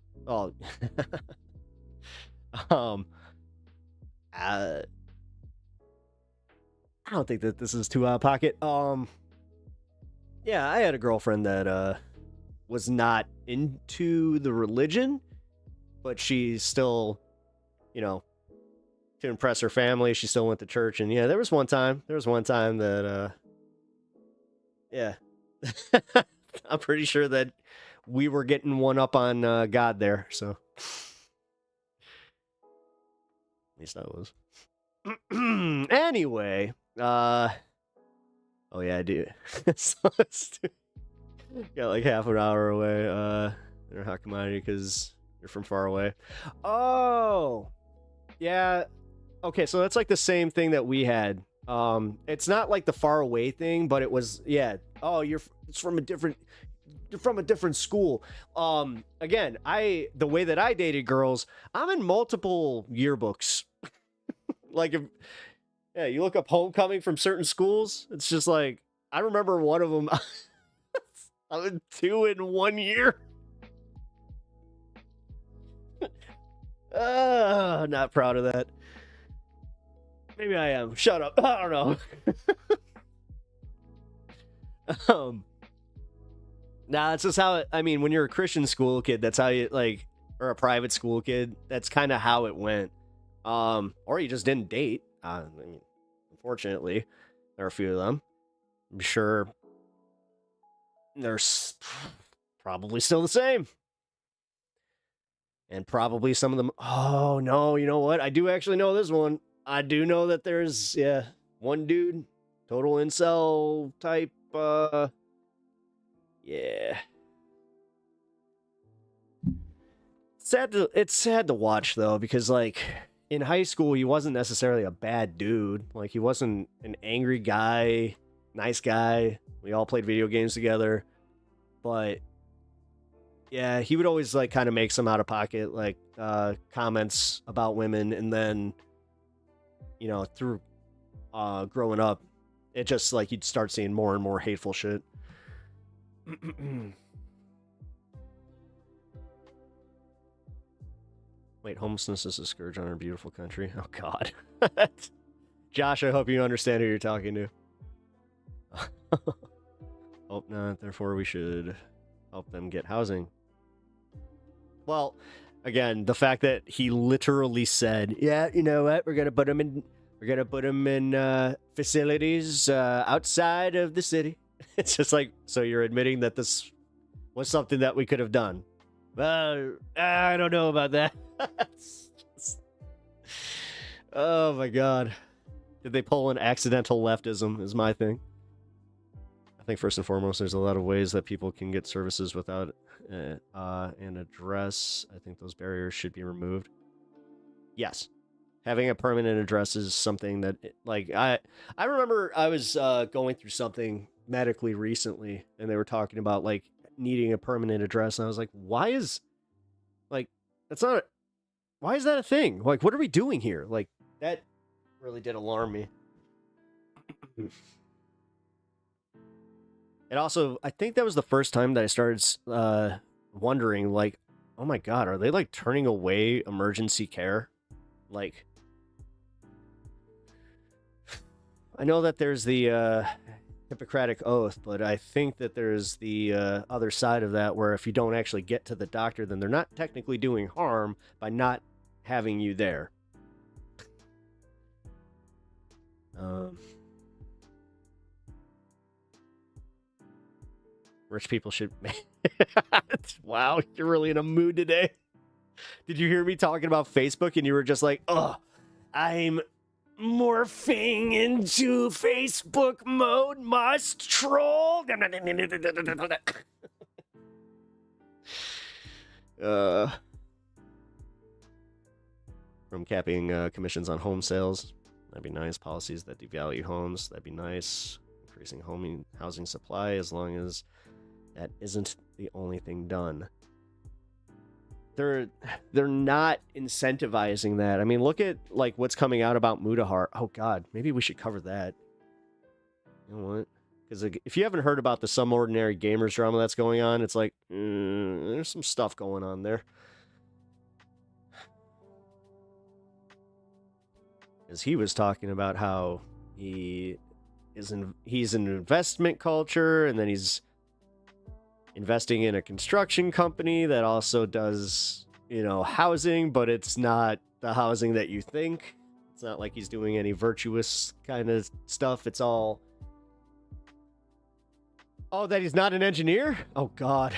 I don't think that this is too out of pocket. Yeah, I had a girlfriend that was not into the religion, but she still, to impress her family, she still went to church. And yeah, there was one time that yeah. I'm pretty sure that we were getting one up on God there, so at least I was. Anyway, oh yeah, I do. So got like half an hour away. They're hot commodity because you're from far away. Oh, yeah. Okay, so that's like the same thing that we had. It's not like the far away thing, but it was, yeah. Oh, it's from a different school. Again, the way that I dated girls, I'm in multiple yearbooks. Like, you look up homecoming from certain schools. It's just like, I remember one of them. I'm in 2 in 1 year. Not proud of that. Maybe I am. Shut up. I don't know. Nah, it's just how when you're a Christian school kid, that's how you or a private school kid, that's kind of how it went. Or you just didn't date. Unfortunately, there are a few of them. I'm sure there's probably still the same. And probably some of them. Oh, no, you know what? I do actually know this one. I do know that there's, one dude, total incel type, yeah. It's sad to watch, though, because, in high school, he wasn't necessarily a bad dude. He wasn't an angry guy, nice guy. We all played video games together. But, yeah, he would always, kind of make some out-of-pocket, comments about women, and then through growing up, it just you'd start seeing more and more hateful shit. Wait, homelessness is a scourge on our beautiful country. Oh God. Josh, I hope you understand who you're talking to. Hope not, therefore we should help them get housing. Well, again, the fact that he literally said, yeah, you know what, we're gonna put them in facilities outside of the city. It's just so you're admitting that this was something that we could have done. I don't know about that. Oh my God. Did they pull an accidental leftism is my thing. I think first and foremost, there's a lot of ways that people can get services without an address. I think those barriers should be removed. Yes. Having a permanent address is something that, I remember I was going through something medically recently, and they were talking about, needing a permanent address, and I was like, why is that a thing? What are we doing here? That really did alarm me. And also, I think that was the first time that I started wondering, oh my God, are they, turning away emergency care? I know that there's the Hippocratic Oath, but I think that there's the other side of that where if you don't actually get to the doctor, then they're not technically doing harm by not having you there. Rich people should... Wow, you're really in a mood today. Did you hear me talking about Facebook and you were just like, "Oh, I'm morphing into Facebook mode, must troll." From capping commissions on home sales. That'd be nice. Policies that devalue homes. That'd be nice. Increasing housing supply, as long as that isn't the only thing done. They're not incentivizing that. I mean, look at like what's coming out about Mudahar. Oh God, maybe we should cover that. You know what? Because if you haven't heard about the Some Ordinary Gamers drama that's going on, it's like there's some stuff going on there. As he was talking about how he's in investment culture, and then he's investing in a construction company that also does, housing, but it's not the housing that you think. It's not like he's doing any virtuous kind of stuff. It's all, oh, that he's not an engineer? Oh God.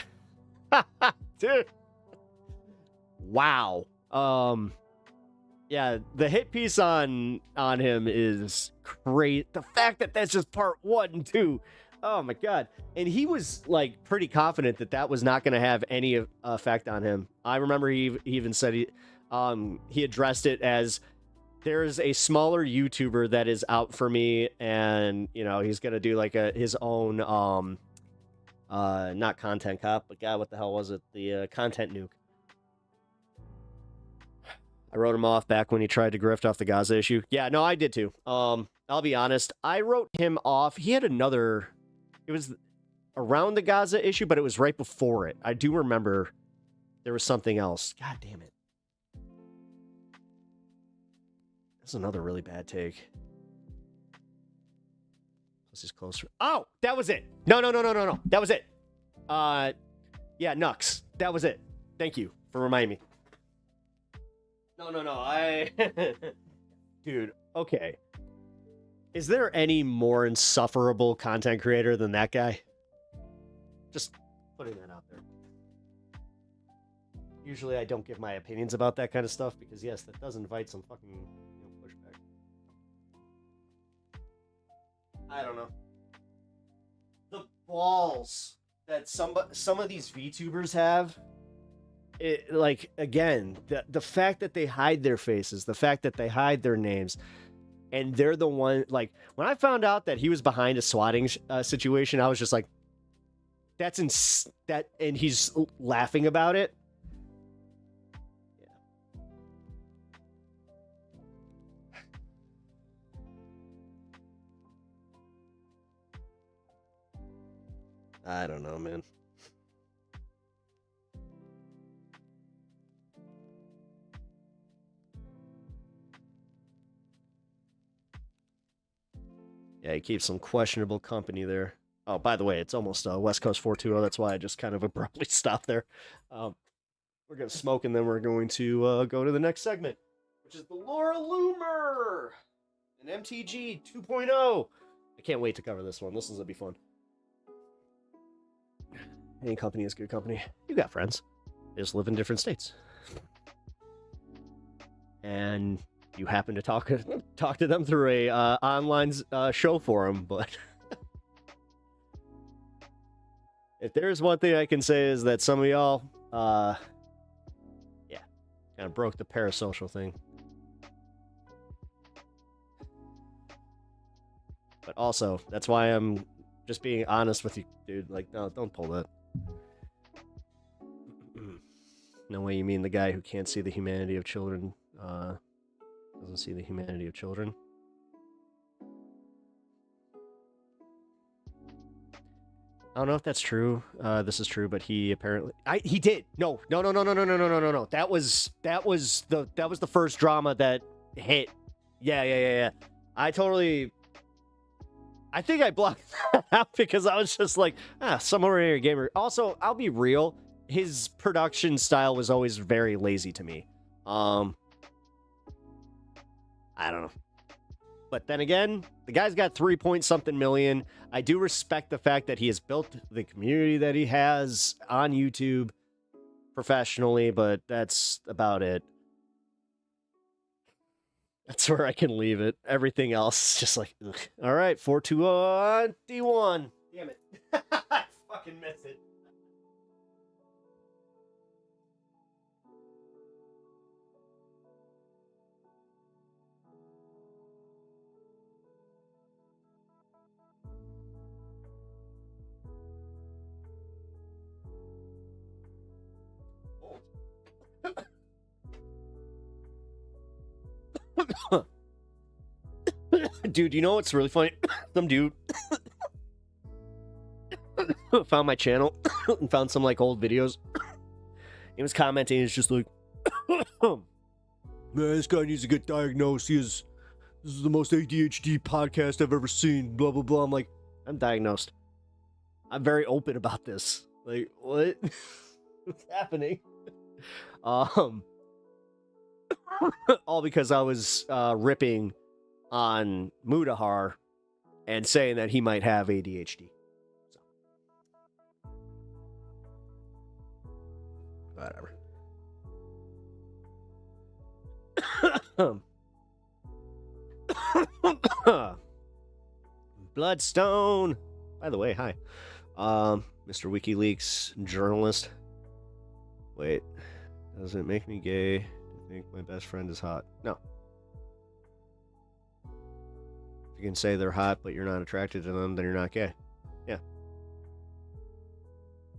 Dude. Wow. Yeah, the hit piece on him is great. The fact that that's just part 1 and 2. Oh my God. And he was like pretty confident that that was not going to have any effect on him. I remember he even said he addressed it as, there's a smaller YouTuber that is out for me, and he's going to do like his own not content cop, but God, what the hell was it? The content nuke. I wrote him off back when he tried to grift off the Gaza issue. Yeah, no, I did too. I'll be honest. I wrote him off. He had another... It was around the Gaza issue, but it was right before it. I do remember there was something else. God damn it. That's another really bad take. This is closer. Oh, that was it. No. That was it. Yeah, Nux. That was it. Thank you for reminding me. No. Dude, okay. Is there any more insufferable content creator than that guy? Just putting that out there. Usually I don't give my opinions about that kind of stuff because, yes, that does invite some fucking pushback. I don't know. The balls that some of these VTubers have, like, again, the fact that they hide their faces, the fact that they hide their names, and they're the one, like, when I found out that he was behind a swatting situation, I was just like, and he's laughing about it. Yeah. I don't know, man. Yeah, he keeps some questionable company there. Oh, by the way, it's almost West Coast 420. That's why I just kind of abruptly stopped there. We're going to smoke, and then we're going to go to the next segment, which is the Laura Loomer, an MTG 2.0. I can't wait to cover this one. This is going to be fun. Any company is good company. You got friends. They just live in different states. And you happen to talk to them through a online show forum, but if there's one thing I can say is that some of y'all, yeah, kind of broke the parasocial thing. But also, that's why I'm just being honest with you, dude. Like, no, don't pull that. No way you mean the guy who can't see the humanity of children, doesn't see the humanity of children. I don't know if that's true. This is true, but he apparently he did. No. That was the first drama that hit. Yeah. I think I blocked that out because I was just like, some ordinary gamer. Also, I'll be real. His production style was always very lazy to me. I don't know. But then again, the guy's got 3-point-something million. I do respect the fact that he has built the community that he has on YouTube. professionally, but that's about it. That's where I can leave it. Everything else is just like, ugh. All right, 421. Damn it. I fucking missed it. Dude, you know what's really funny? Some dude found my channel and found some like old videos. He was commenting, it's just like, man, this guy needs to get diagnosed. This is the most ADHD podcast I've ever seen, blah blah blah. I'm like, I'm diagnosed. I'm very open about this. Like, what? What's happening? All because I was ripping on Mudahar and saying that he might have ADHD. So. Whatever. Bloodstone. By the way, hi. Mr. WikiLeaks journalist. Wait. Does it make me gay to think my best friend is hot? No. If you can say they're hot, but you're not attracted to them, then you're not gay. Yeah.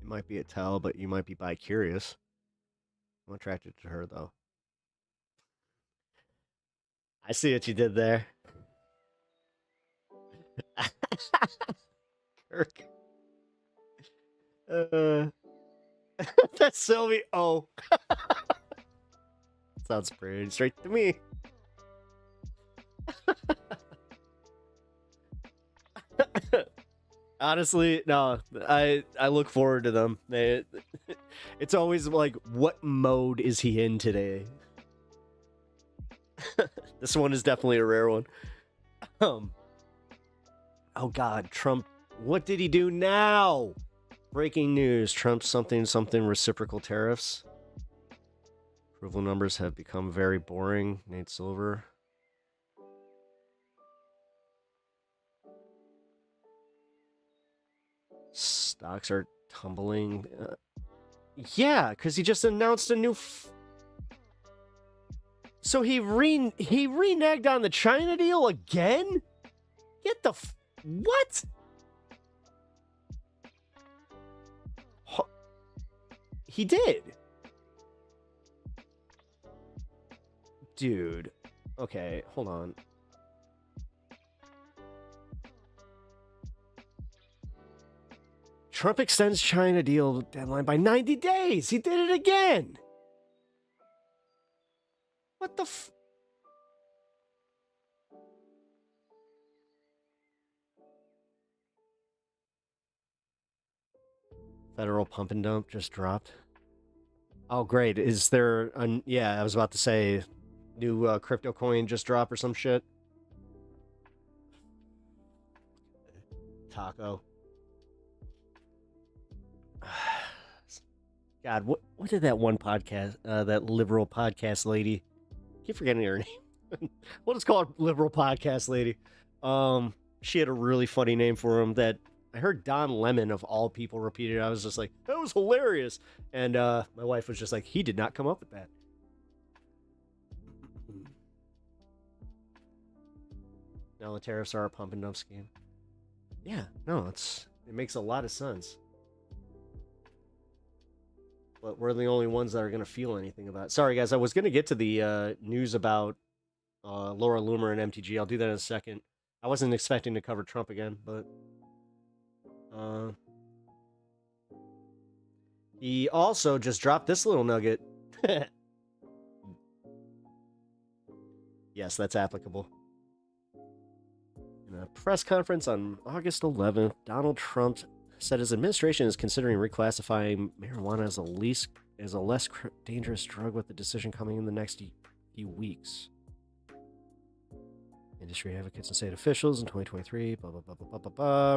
It might be a tell, but you might be bi-curious. I'm attracted to her, though. I see what you did there. Kirk. That's Sylvie. Oh. Sounds pretty straight to me. Honestly, no. I look forward to them. It's always like, what mode is he in today? This one is definitely a rare one. Oh God, Trump. What did he do now? Breaking news: Trump something reciprocal tariffs. Approval numbers have become very boring. Nate Silver. Stocks are tumbling. Yeah, because he just announced a new. So he reneged on the China deal again? Get the what? He did. Dude. Okay, hold on. Trump extends China deal deadline by 90 days. He did it again. What the Federal pump and dump just dropped. Oh, great. Is there yeah, I was about to say new crypto coin just dropped or some shit. Taco. God, what did that one podcast, that liberal podcast lady, I keep forgetting her name. What is called liberal podcast lady? She had a really funny name for him that I heard Don Lemon of all people repeat it. I was just like, that was hilarious. And my wife was just like, he did not come up with that. Now the tariffs are a pump and dump scheme. Yeah, no, it makes a lot of sense. But we're the only ones that are going to feel anything about it. Sorry, guys, I was going to get to the news about Laura Loomer and MTG. I'll do that in a second. I wasn't expecting to cover Trump again, but... he also just dropped this little nugget. Yes, that's applicable. In a press conference on August 11th, Donald Trump said his administration is considering reclassifying marijuana as a less dangerous drug, with the decision coming in the next few weeks. Industry advocates and state officials in 2023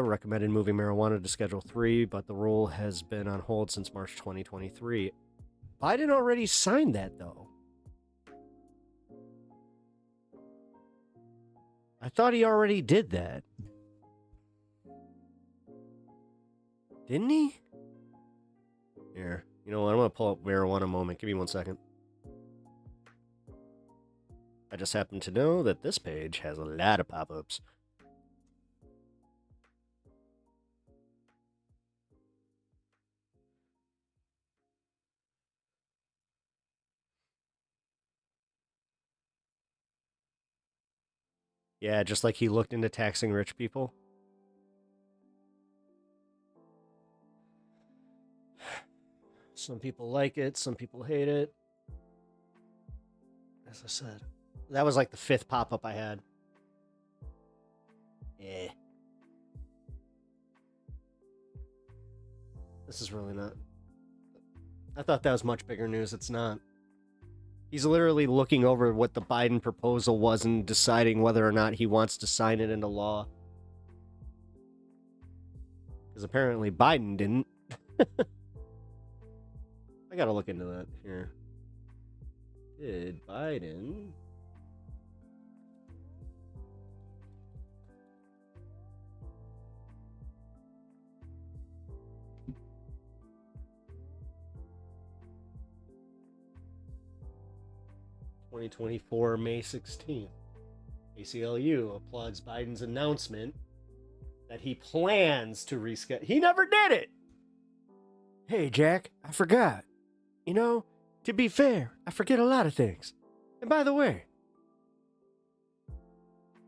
recommended moving marijuana to Schedule 3, but the rule has been on hold since March 2023. Biden already signed that, though. I thought he already did that. Didn't he? Here. You know what? I'm going to pull up marijuana moment. Give me 1 second. I just happen to know that this page has a lot of pop-ups. Yeah, just like he looked into taxing rich people. Some people like it, some people hate it. As I said, that was like the 5th pop-up I had. Yeah. This is really not. I thought that was much bigger news. It's not. He's literally looking over what the Biden proposal was and deciding whether or not he wants to sign it into law. Because apparently Biden didn't. I gotta look into that here. Did Biden... ...2024 May 16th. ACLU applauds Biden's announcement that he plans to reschedule. He never did it! Hey, Jack, I forgot. You know, to be fair, I forget a lot of things. And by the way,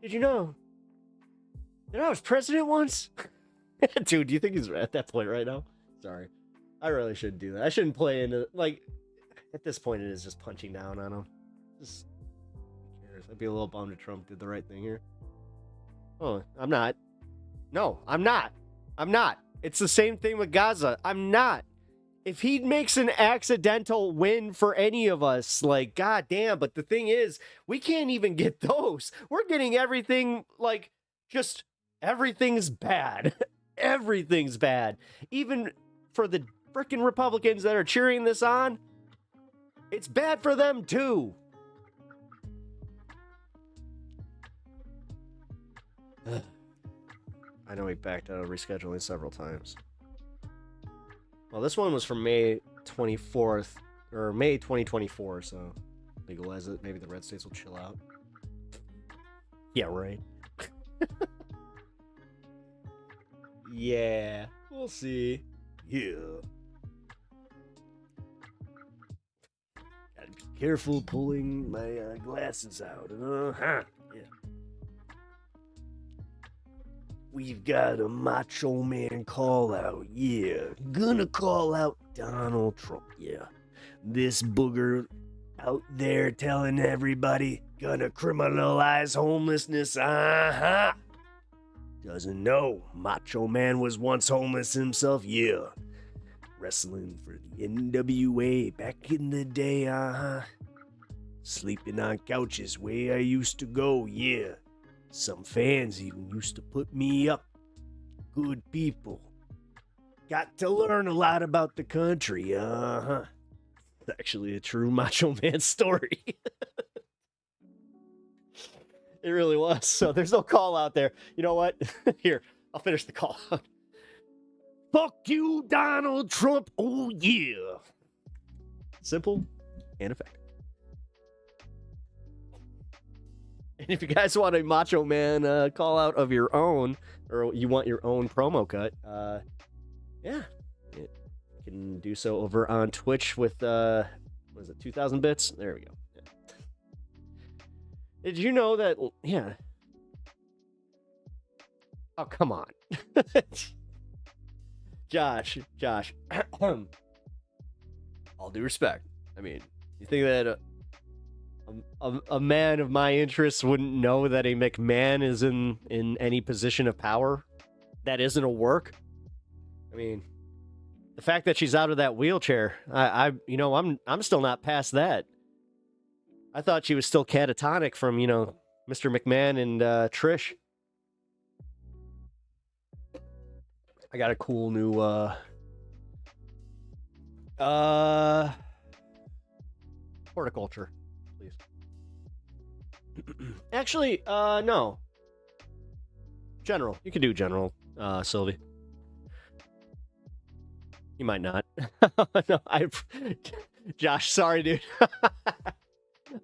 did you know that I was president once? Dude, do you think he's at that point right now? Sorry. I really shouldn't do that. I shouldn't play into, like, at this point it is just punching down on him. Just, who cares? I'd be a little bummed if Trump did the right thing here. Oh, I'm not. No, I'm not. I'm not. It's the same thing with Gaza. I'm not. If he makes an accidental win for any of us, like, goddamn. But the thing is, we can't even get those. We're getting everything, like, just everything's bad. Everything's bad. Even for the frickin' Republicans that are cheering this on, it's bad for them too. I know he backed out of rescheduling several times. Well, this one was from May 24th, or May 2024, so legalize it. Maybe the red states will chill out. Yeah, right. Yeah, we'll see. Yeah. Gotta be careful pulling my glasses out. Yeah. We've got a macho man call out, yeah. Gonna call out Donald Trump, yeah. This booger out there telling everybody, gonna criminalize homelessness, uh-huh. Doesn't know, macho man was once homeless himself, yeah. Wrestling for the NWA back in the day, uh-huh. Sleeping on couches, way I used to go, yeah. Some fans even used to put me up. Good people. Got to learn a lot about the country, uh-huh. It's actually a true Macho Man story. It really was. So there's no call out there. You know what? Here, I'll finish the call out. Fuck you, Donald Trump. Oh, yeah. Simple and effective. And if you guys want a Macho Man call out of your own, or you want your own promo cut, yeah, you can do so over on Twitch with, what is it, 2,000 bits? There we go. Yeah. Did you know that, yeah. Oh, come on. Josh. All due respect. I mean, you think that a man of my interests wouldn't know that a McMahon is in any position of power that isn't a work? I mean, the fact that she's out of that wheelchair, I'm still not past that. I thought she was still catatonic from, Mr. McMahon and Trish. I got a cool new Horticulture, please. Actually, no. General. You can do general, Sylvie. You might not. No, Josh, sorry, dude.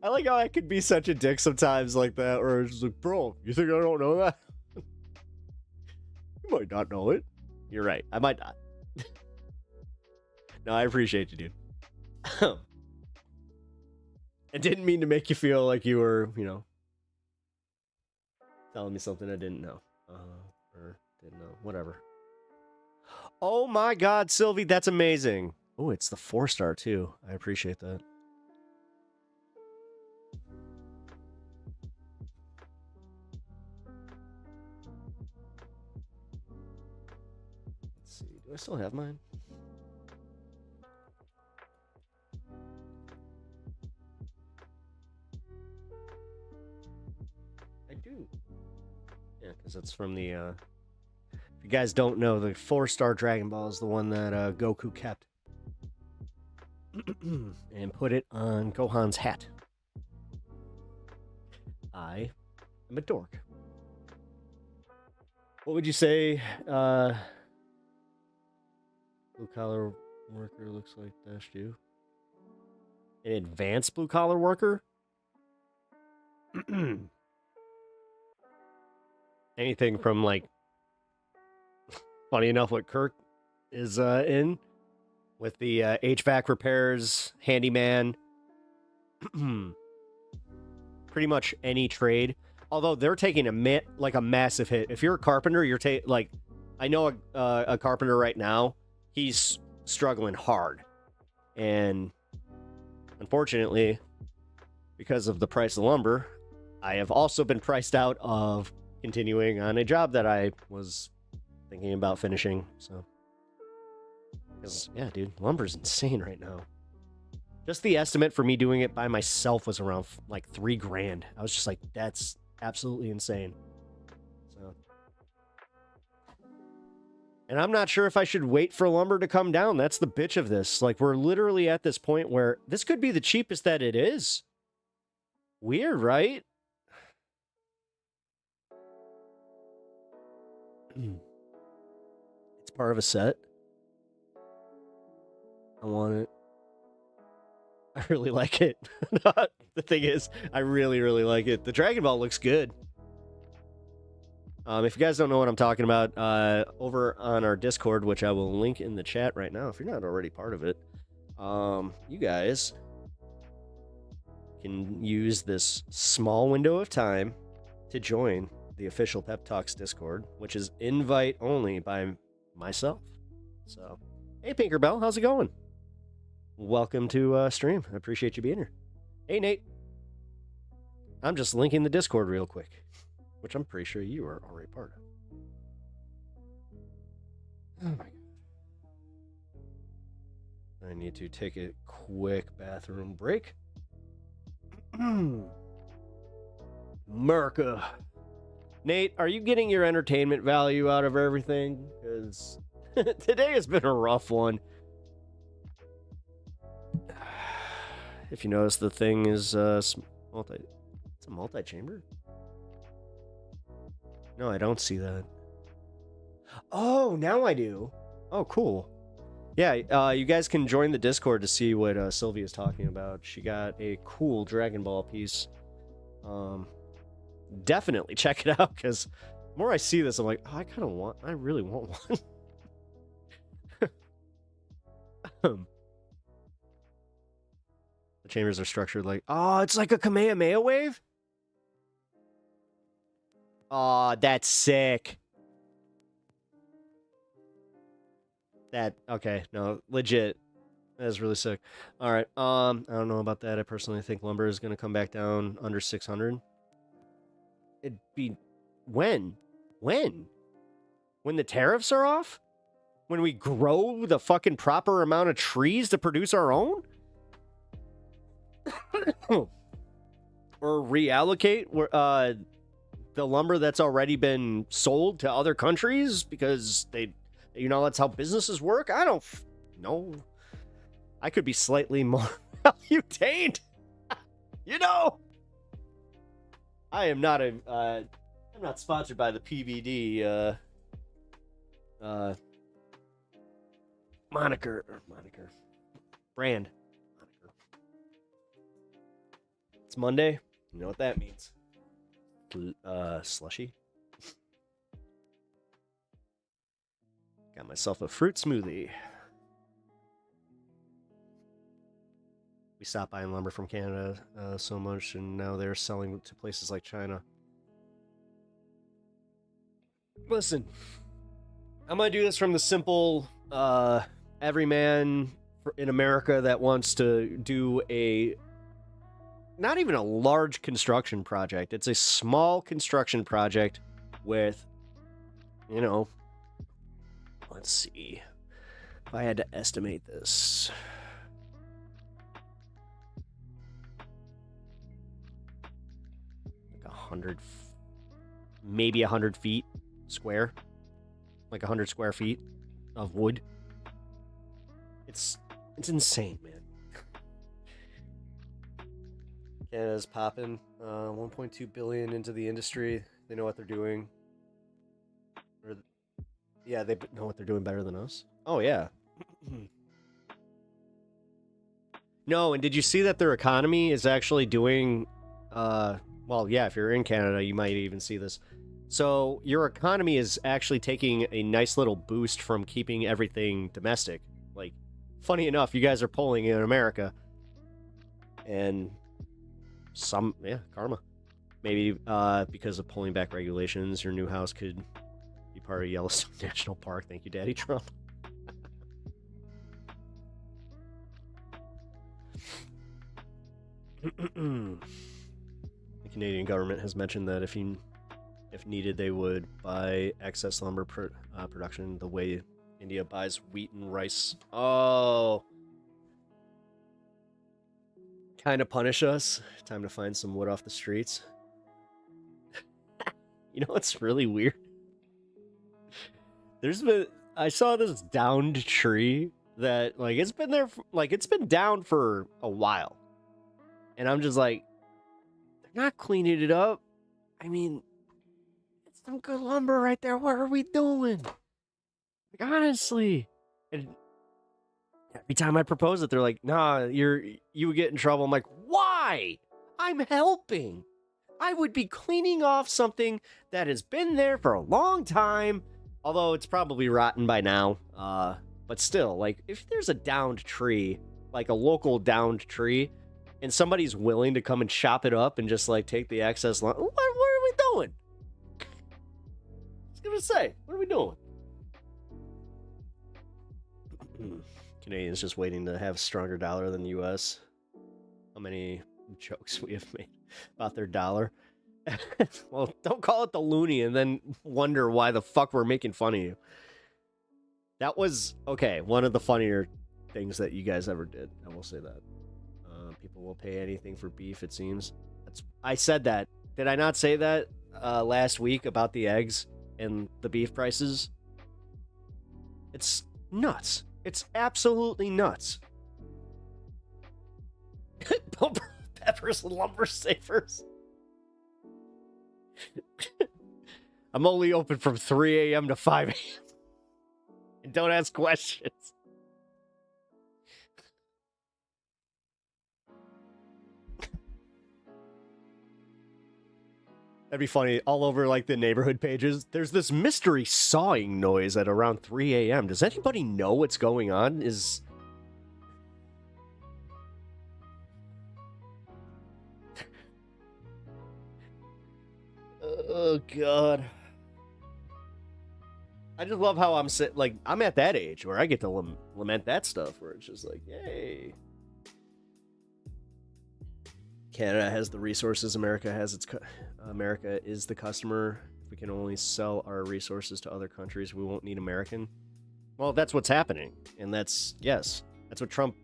I like how I could be such a dick sometimes like that, or it's just like, bro, you think I don't know that? You might not know it. You're right. I might not. No, I appreciate you, dude. I didn't mean to make you feel like you were, you know, telling me something I didn't know. Or didn't know. Whatever. Oh my god, Sylvie, that's amazing. Oh, it's the 4-star too. I appreciate that. Let's see. Do I still have mine? I do. Yeah, because it's from the, if you guys don't know, the 4-star Dragon Ball is the one that Goku kept. And put it on Gohan's hat. I am a dork. What would you say, blue collar worker looks like dash you? An advanced blue collar worker? Anything from, like, funny enough, what Kirk is in with the HVAC repairs, handyman, pretty much any trade. Although they're taking a massive hit. If you're a carpenter, you're like, I know a carpenter right now. He's struggling hard, and unfortunately, because of the price of lumber, I have also been priced out of continuing on a job that I was thinking about finishing. So, because yeah, dude, lumber's insane right now. Just the estimate for me doing it by myself was around like $3,000. I was just like, that's absolutely insane. So, and I'm not sure if I should wait for lumber to come down. That's the bitch of this. Like, we're literally at this point where this could be the cheapest that it is. Weird, right? It's part of a set. I want it. I really like it. The thing is, I really, really like it. The Dragon Ball looks good. If you guys don't know what I'm talking about, over on our Discord, which I will link in the chat right now, if you're not already part of it, you guys can use this small window of time to join the official Pep Talks Discord, which is invite only by myself. So, hey, Pinkerbell, how's it going? Welcome to stream. I appreciate you being here. Hey, Nate. I'm just linking the Discord real quick, which I'm pretty sure you are already part of. Oh my God. I need to take a quick bathroom break. Merca. Nate, are you getting your entertainment value out of everything? Because today has been a rough one. If you notice, the thing is it's a multi-chamber. No, I don't see that. Oh, now I do. Oh, cool. Yeah, you guys can join the Discord to see what Sylvia's talking about. She got a cool Dragon Ball piece. Definitely check it out, because the more I see this, I'm like, oh, I really want one. The chambers are structured like, oh, it's like a Kamehameha wave? Oh, that's sick. Okay, no, legit. That's really sick. All right, I don't know about that. I personally think lumber is going to come back down under 600. It'd be when? When the tariffs are off? When we grow the fucking proper amount of trees to produce our own? Or reallocate the lumber that's already been sold to other countries because that's how businesses work? I don't know. I could be slightly more value-tained. You know, I am not a. I'm not sponsored by the PVD moniker brand. It's Monday. You know what that means? Slushy. Got myself a fruit smoothie. We stopped buying lumber from Canada so much, and now they're selling to places like China. Listen, I'm going to do this from the simple everyman in America that wants to do not even a large construction project. It's a small construction project with, let's see. If I had to estimate this. Like 100, maybe 100 feet square. Like 100 square feet of wood. It's insane, man. Canada's popping 1.2 billion into the industry. They know what they're doing. Yeah, they know what they're doing better than us. Oh, yeah. No, and did you see that their economy is actually doing... well, yeah, if you're in Canada, you might even see this. So your economy is actually taking a nice little boost from keeping everything domestic. Like, funny enough, you guys are polling in America. And... karma. Maybe because of pulling back regulations, your new house could be part of Yellowstone National Park. Thank you, Daddy Trump. The Canadian government has mentioned that if needed, they would buy excess lumber production the way India buys wheat and rice. Oh. Kind of punish us. Time to find some wood off the streets. You know what's really weird? I saw this downed tree that it's been there it's been down for a while. And I'm just like, they're not cleaning it up. I mean, it's some good lumber right there. What are we doing? Honestly. And every time I propose it, they're like, nah, you would get in trouble. I'm like, why? I'm helping. I would be cleaning off something that has been there for a long time. Although it's probably rotten by now. But still, if there's a downed tree, like a local downed tree, and somebody's willing to come and chop it up and just take the excess what are we doing? I was gonna say, what are we doing? Canadians just waiting to have a stronger dollar than the U.S. How many jokes we have made about their dollar. Well, don't call it the loonie and then wonder why the fuck we're making fun of you. That was, okay, one of the funnier things that you guys ever did. I will say that. People will pay anything for beef, it seems. I said that. Did I not say that last week about the eggs and the beef prices? It's nuts. It's absolutely nuts. Bumper peppers and lumber savers. I'm only open from 3 a.m. to 5 a.m. And don't ask questions. That'd be funny. All over the neighborhood pages, there's this mystery sawing noise at around 3 a.m. Does anybody know what's going on? Oh, God. I just love how I'm at that age where I get to lament that stuff, where it's just yay. Canada has the resources. America is the customer. If we can only sell our resources to other countries, we won't need American. Well, that's what's happening. And that's what Trump,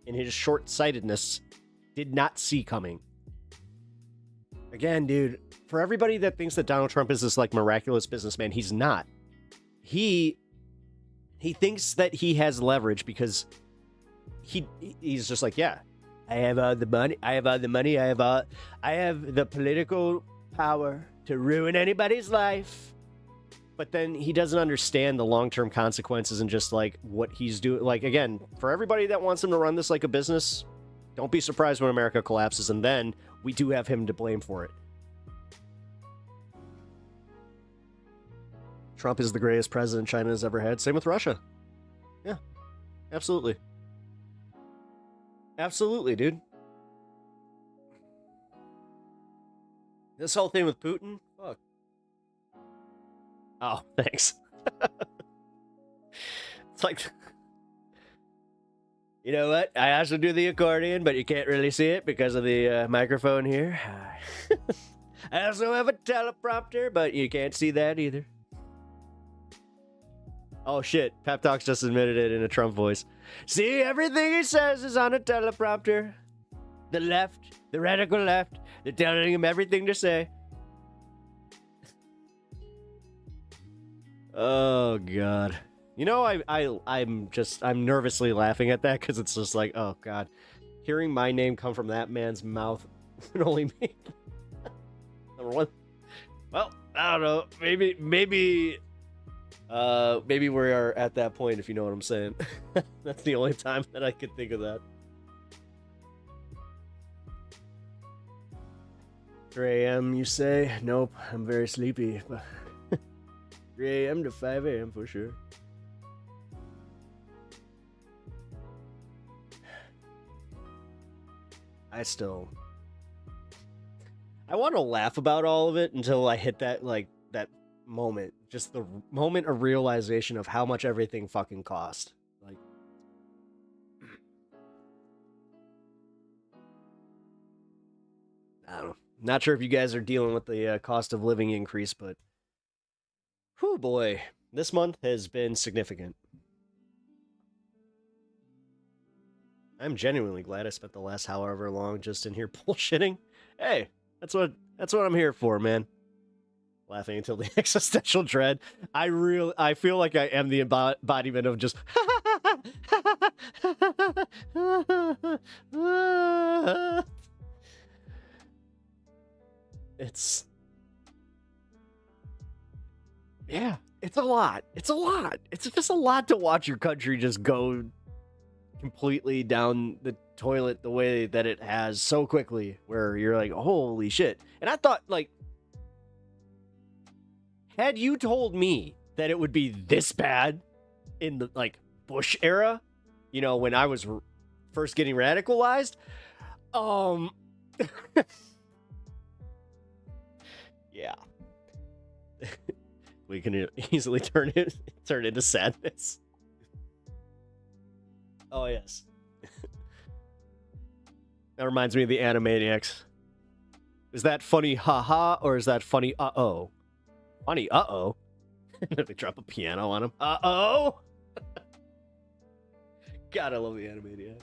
in his short-sightedness, did not see coming. Again, dude, for everybody that thinks that Donald Trump is this miraculous businessman, he's not. He thinks that he has leverage because he's just yeah, I have all the money. I have all the money. I have the political power to ruin anybody's life. But then he doesn't understand the long-term consequences and just like what he's doing. Like, again, for everybody that wants him to run this like a business, don't be surprised when America collapses. And then we do have him to blame for it. Trump is the greatest president China has ever had. Same with Russia. Yeah, absolutely. Absolutely, dude. This whole thing with Putin? Fuck. Oh, thanks. It's like, you know what? I also do the accordion, but you can't really see it because of the microphone here. I also have a teleprompter, but you can't see that either. Oh shit, Pep Talks just admitted it in a Trump voice. See, everything he says is on a teleprompter. The left, the radical left, they're telling him everything to say. Oh god. You know, I'm nervously laughing at that because it's just like, oh god. Hearing my name come from that man's mouth would only make number one. Well, I don't know. Maybe we are at that point, if you know what I'm saying. That's the only time that I could think of that. 3 a.m. you say? Nope, I'm very sleepy. 3 a.m. to 5 a.m. for sure. I want to laugh about all of it until I hit that, like, that moment. Just the moment of realization of how much everything fucking cost. Like, I don't know. Not sure if you guys are dealing with the cost of living increase, but whew, boy, this month has been significant. I'm genuinely glad I spent the last however long just in here bullshitting. Hey, that's what I'm here for, man. Laughing until the existential dread. I feel like I am the embodiment of just it's yeah, it's a lot. It's a lot. It's just a lot to watch your country just go completely down the toilet the way that it has so quickly, where you're like, holy shit. And I thought, like, had you told me that it would be this bad in the, like, Bush era, you know, when I was first getting radicalized, yeah. We can easily turn into sadness. Oh, yes. That reminds me of the Animaniacs. Is that funny haha, or is that funny uh-oh? Funny uh-oh? If they drop a piano on him. Uh-oh! God, I love the Animaniacs.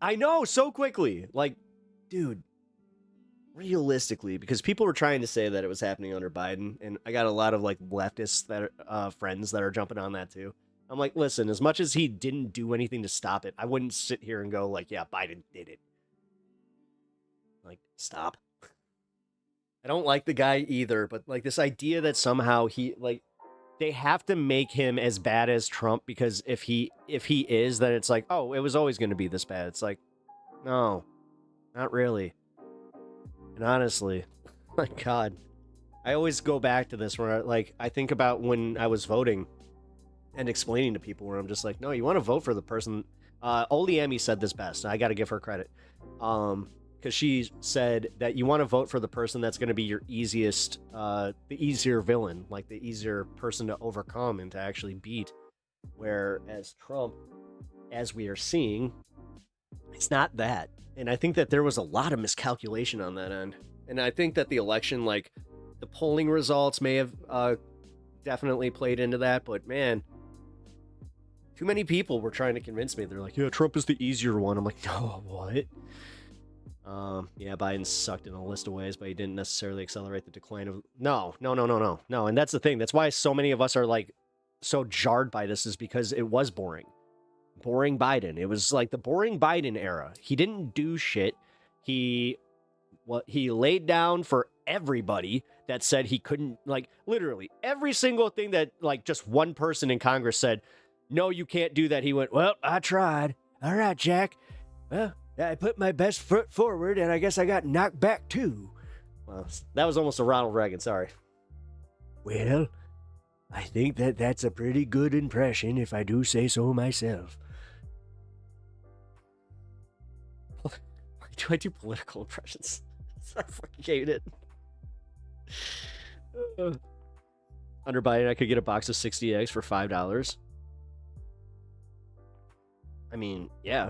I know, so quickly. Like, dude, realistically, because people were trying to say that it was happening under Biden, and I got a lot of, like, leftists that are, friends that are jumping on that, too. I'm like, listen, as much as he didn't do anything to stop it, I wouldn't sit here and go, like, yeah, Biden did it. Like, stop. I don't like the guy either, but, like, this idea that somehow he, like, they have to make him as bad as Trump, because if he is, then it's like, oh, it was always going to be this bad. It's like, no, not really. And honestly, my God, I always go back to this where, like, I think about when I was voting and explaining to people where I'm just like, no, you want to vote for the person. Oliemi said this best, and I got to give her credit. Because she said that you want to vote for the person that's going to be your easiest, the easier villain, like the easier person to overcome and to actually beat. Whereas Trump, as we are seeing, it's not that. And I think that there was a lot of miscalculation on that end. And I think that the election, like, the polling results may have definitely played into that, but man, too many people were trying to convince me. They're like, yeah, Trump is the easier one. I'm like, no, what? Yeah, Biden sucked in a list of ways, but he didn't necessarily accelerate the decline of... No. And that's the thing. That's why so many of us are, like, so jarred by this, is because it was boring. boring Biden. It was like the boring Biden era. He didn't do shit. He laid down for everybody that said he couldn't, like, literally every single thing that, like, just one person in Congress said, no, you can't do that. He went, well, I tried. All right, Jack. Well, I put my best foot forward, and I guess I got knocked back, too. Well, that was almost a Ronald Reagan. Sorry. Well, I think that's a pretty good impression, if I do say so myself. Why do I do political impressions? I fucking hate it. Under Biden, I could get a box of 60 eggs for $5. I mean, yeah.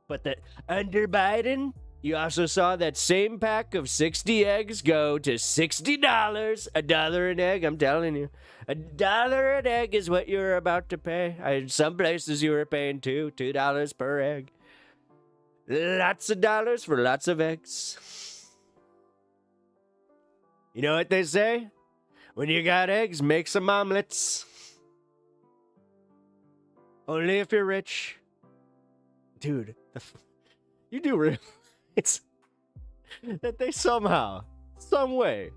But that under Biden, you also saw that same pack of 60 eggs go to $60. $1 an egg, I'm telling you. $1 an egg is what you're about to pay. In some places you were paying $2 per egg. Lots of dollars for lots of eggs. You know what they say? When you got eggs, make some omelets. Only if you're rich. Dude, you do realize that they somehow, some way,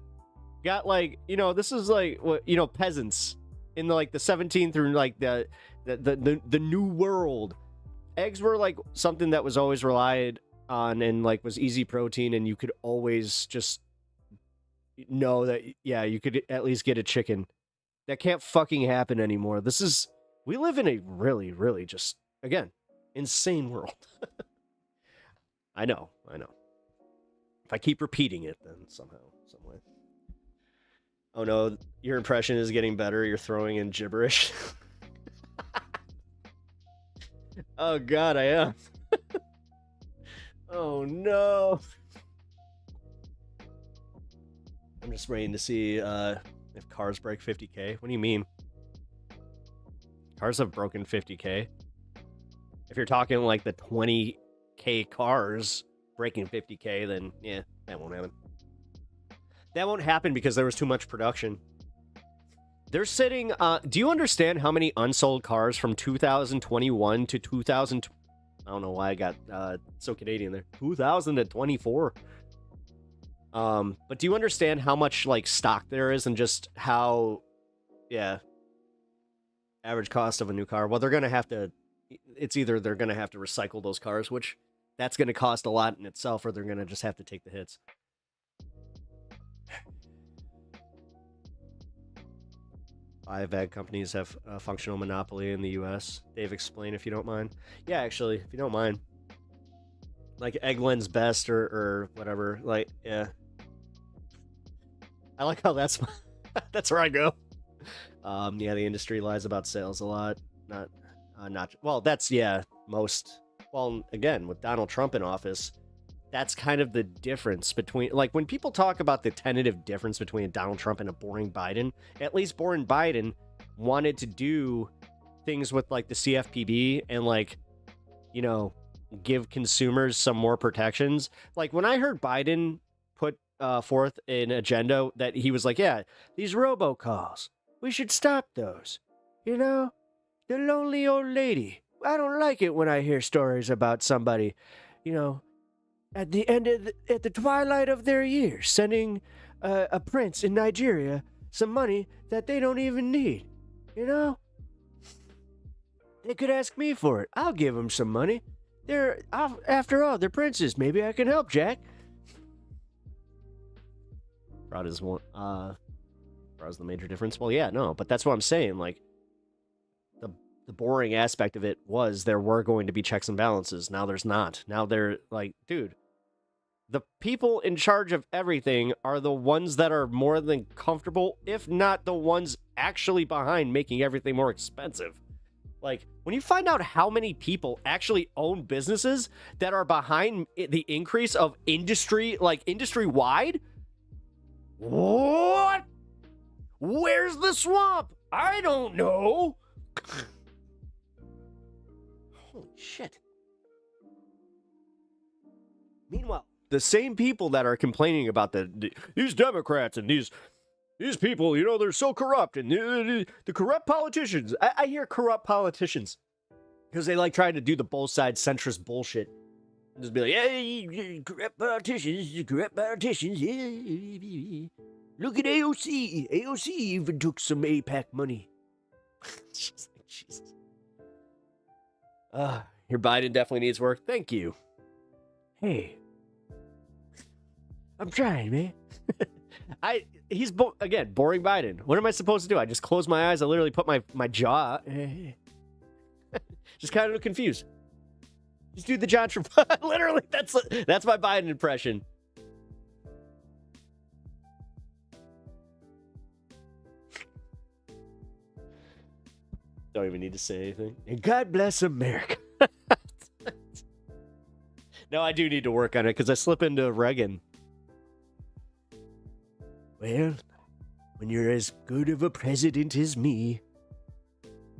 got, like, you know, this is like what, you know, peasants in the, like, the 17th through, like, the new world. Eggs were like something that was always relied on and, like, was easy protein, and you could always just know that, yeah, you could at least get a chicken. That can't fucking happen anymore. We live in a really, really just, again, insane world. I know. If I keep repeating it, then somehow, some way. Oh no, your impression is getting better. You're throwing in gibberish. Oh god, I am. Oh no. I'm just waiting to see if cars break 50K. What do you mean? Cars have broken 50K. If you're talking like the 20K cars breaking 50K, then yeah, that won't happen. That won't happen because there was too much production. They're sitting, do you understand how many unsold cars from 2021 to 2000? I don't know why I got so Canadian there. 2024. But do you understand how much, like, stock there is and just how, yeah, average cost of a new car? Well, they're going to have to, it's either they're going to have to recycle those cars, which that's going to cost a lot in itself, or they're going to just have to take the hits. Five ag companies have a functional monopoly in the U.S. Dave, explain if you don't mind. Yeah, actually, if you don't mind. Like Eggland's Best or whatever. Like, yeah. I like how that's that's where I go. Yeah, the industry lies about sales a lot. Not well, that's, yeah, most. Well, again, with Donald Trump in office, that's kind of the difference between, like, when people talk about the tentative difference between a Donald Trump and a boring Biden, at least boring Biden wanted to do things with, like, the CFPB and, like, you know, give consumers some more protections. Like, when I heard Biden put forth an agenda that he was like, yeah, these robocalls, we should stop those. You know, the lonely old lady. I don't like it when I hear stories about somebody, you know, at the twilight of their years, sending a prince in Nigeria some money that they don't even need. You know, they could ask me for it. I'll give them some money. After all, they're princes. Maybe I can help, Jack. Fraud is one. Fraud is the major difference. Well, yeah, no, but that's what I'm saying. Like, the boring aspect of it was there were going to be checks and balances. Now there's not. Now they're like, dude, the people in charge of everything are the ones that are more than comfortable, if not the ones actually behind making everything more expensive. Like, when you find out how many people actually own businesses that are behind the increase of industry, like industry-wide, what? Where's the swamp? I don't know. Holy shit. Meanwhile, the same people that are complaining about these Democrats and these people, you know, they're so corrupt, and the corrupt politicians. I hear corrupt politicians. Because they like trying to do the both sides centrist bullshit. Just be like, hey, corrupt politicians, yeah. Look at AOC. AOC even took some APAC money. Jesus. Your Biden definitely needs work. Thank you. Hey. I'm trying, man. He's again, boring Biden. What am I supposed to do? I just close my eyes. I literally put my jaw. Just kind of confused. Just do the John Travolta. Literally, that's my Biden impression. Don't even need to say anything. And God bless America. No, I do need to work on it because I slip into Reagan. Well, when you're as good of a president as me,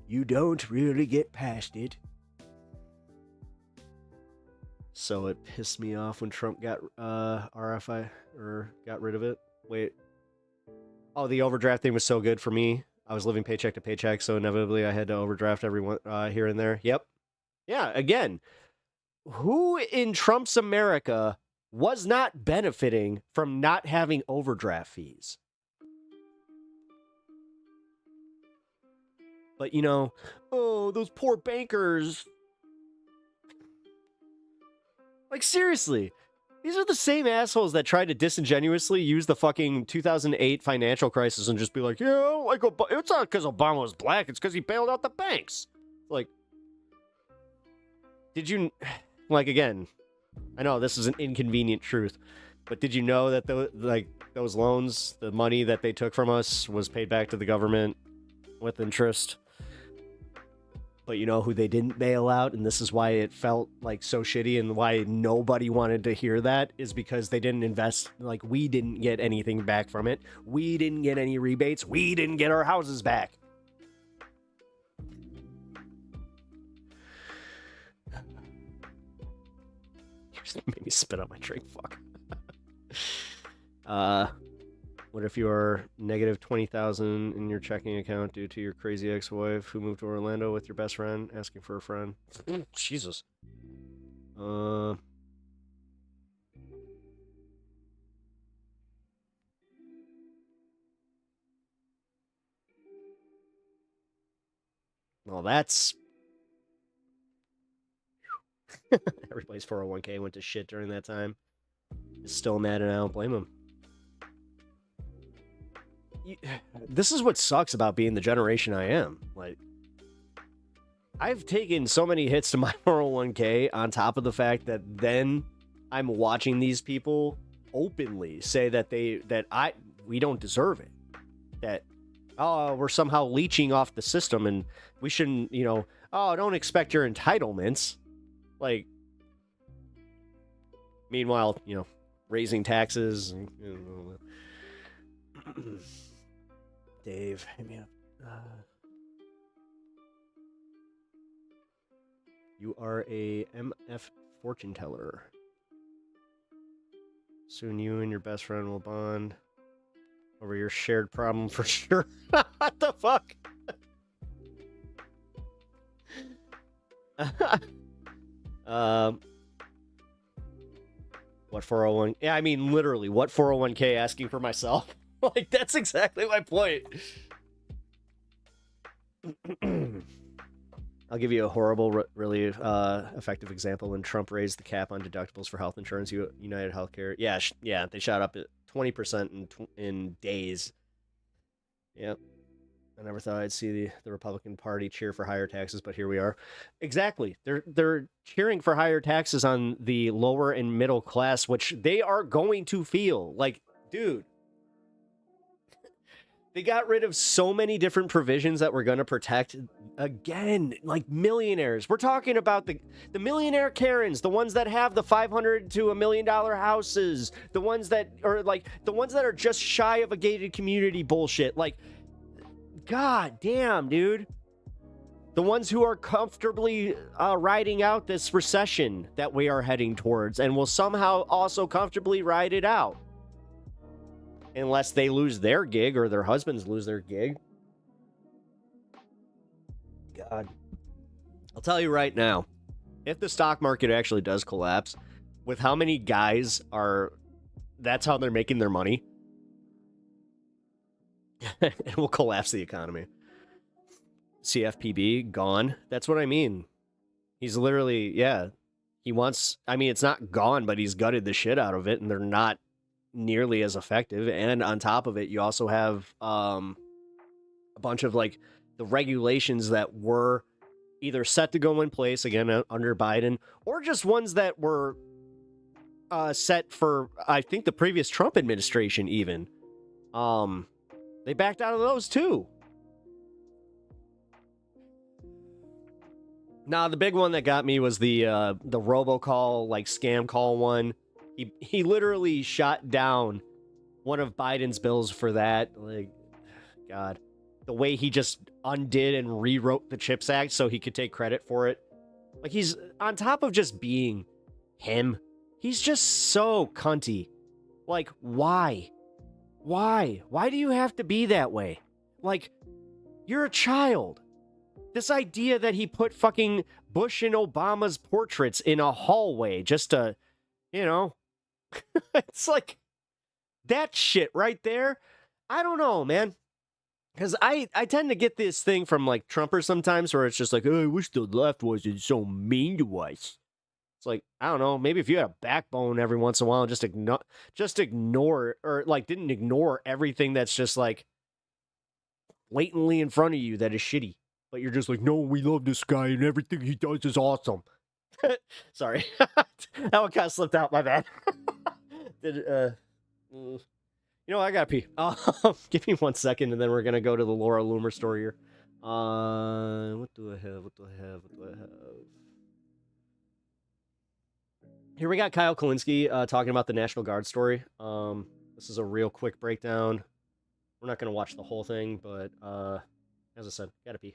you don't really get past it. So it pissed me off when Trump got RFI or got rid of it. Wait. Oh, the overdraft thing was so good for me. I was living paycheck to paycheck, so inevitably I had to overdraft everyone here and there. Yep. Yeah, again, who in Trump's America was not benefiting from not having overdraft fees? But, you know, oh, those poor bankers. Like, seriously, these are the same assholes that tried to disingenuously use the fucking 2008 financial crisis and just be like, yeah, like, it's not because Obama was black, it's because he bailed out the banks. Like, did you, like, again, I know this is an inconvenient truth, but did you know that those loans, the money that they took from us was paid back to the government with interest? But you know who they didn't bail out, and this is why it felt like so shitty and why nobody wanted to hear that, is because they didn't invest. Like, we didn't get anything back from it. We didn't get any rebates. We didn't get our houses back. You just made me spit out my drink. Fuck. What if you are negative 20,000 in your checking account due to your crazy ex-wife who moved to Orlando with your best friend asking for a friend? Jesus. Well, that's... Everybody's 401k went to shit during that time. Is still mad, and I don't blame him. This is what sucks about being the generation I am. Like, I've taken so many hits to my 401k on top of the fact that then I'm watching these people openly say that we don't deserve it. That, oh, we're somehow leeching off the system and we shouldn't, you know, oh, don't expect your entitlements. Like, meanwhile, you know, raising taxes and, you know, Dave, hit me up. You are a MF fortune teller. Soon you and your best friend will bond over your shared problem for sure. What the fuck? What 401? Yeah, I mean, literally, what 401k asking for myself? Like, that's exactly my point. I'll give you a horrible, really effective example. When Trump raised the cap on deductibles for health insurance, United Healthcare, yeah, they shot up at 20% in days. Yep. I never thought I'd see the Republican Party cheer for higher taxes, but here we are. Exactly. They're cheering for higher taxes on the lower and middle class, which they are going to feel. Like, dude, they got rid of so many different provisions that were going to protect, again, like millionaires. We're talking about the millionaire Karens, the ones that have the $500 to $1 million houses, the ones that are just shy of a gated community bullshit. Like, God damn, dude. The ones who are comfortably riding out this recession that we are heading towards and will somehow also comfortably ride it out. Unless they lose their gig or their husbands lose their gig. God. I'll tell you right now, if the stock market actually does collapse, with how many guys are, that's how they're making their money, it will collapse the economy. CFPB, gone. That's what I mean. He's literally, yeah, he wants, I mean, it's not gone, but he's gutted the shit out of it, and they're not nearly as effective. And on top of it, you also have a bunch of, like, the regulations that were either set to go in place, again, under Biden, or just ones that were set for, I think, the previous Trump administration even. They backed out of those, too. Now, the big one that got me was the robocall, like, scam call one. He literally shot down one of Biden's bills for that. Like, God. The way he just undid and rewrote the CHIPS Act so he could take credit for it. Like, he's, on top of just being him, he's just so cunty. Like, why? Why? Why do you have to be that way? Like, you're a child. This idea that he put fucking Bush and Obama's portraits in a hallway just to, you know, it's like that shit right there. I don't know, man. Because I tend to get this thing from, like, Trumpers sometimes where it's just like, oh, I wish the left wasn't so mean to us. It's like, I don't know, maybe if you had a backbone every once in a while, just ignore, or, like, didn't ignore everything that's just, like, blatantly in front of you that is shitty. But you're just like, no, we love this guy and everything he does is awesome. Sorry. That one kind of slipped out, my bad. You know, I gotta pee. Give me 1 second, and then we're gonna go to the Laura Loomer story here. What do I have? Here we got Kyle Kalinske talking about the National Guard story. This is a real quick breakdown. We're not gonna watch the whole thing, but as I said, gotta pee.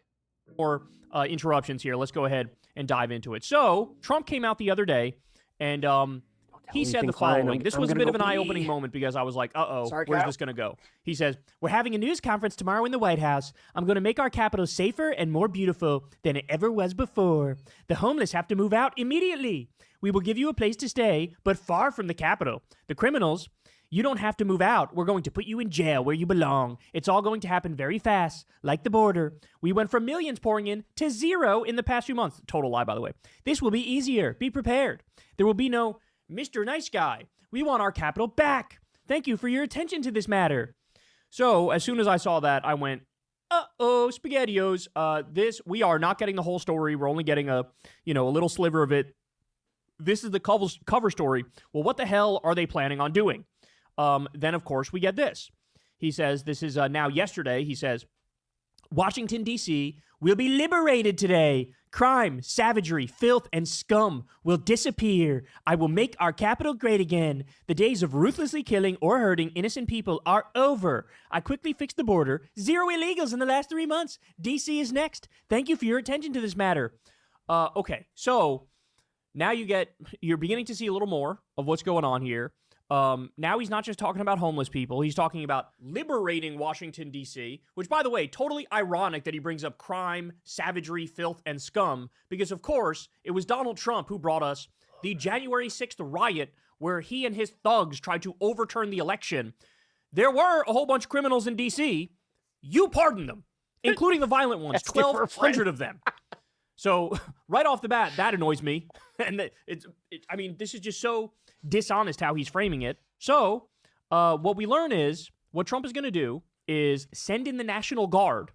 More interruptions here. Let's go ahead and dive into it. So, Trump came out the other day, and he said the following. This was a bit of an eye-opening moment because I was like, uh-oh, where's this going to go? He says, we're having a news conference tomorrow in the White House. I'm going to make our Capitol safer and more beautiful than it ever was before. The homeless have to move out immediately. We will give you a place to stay, but far from the Capitol. The criminals, you don't have to move out. We're going to put you in jail where you belong. It's all going to happen very fast, like the border. We went from millions pouring in to 0 in the past few months. Total lie, by the way. This will be easier. Be prepared. There will be no Mr. Nice Guy. We want our Capitol back. Thank you for your attention to this matter. So, as soon as I saw that, I went, uh-oh, SpaghettiOs. We are not getting the whole story. We're only getting a little sliver of it. This is the cover story. Well, what the hell are they planning on doing? Then, of course, we get this. He says, this is now yesterday, he says, Washington, D.C. will be liberated today. Crime, savagery, filth, and scum will disappear. I will make our capital great again. The days of ruthlessly killing or hurting innocent people are over. I quickly fixed the border. 0 illegals in the last 3 months. D.C. is next. Thank you for your attention to this matter. Okay, so now you're beginning to see a little more of what's going on here. Now he's not just talking about homeless people. He's talking about liberating Washington, D.C., which, by the way, totally ironic that he brings up crime, savagery, filth, and scum, because, of course, it was Donald Trump who brought us the January 6th riot where he and his thugs tried to overturn the election. There were a whole bunch of criminals in D.C. You pardoned them, including the violent ones, 1,200 of them. So, right off the bat, that annoys me. And this is just so dishonest how he's framing it. So, what we learn is, what Trump is going to do is send in the National Guard,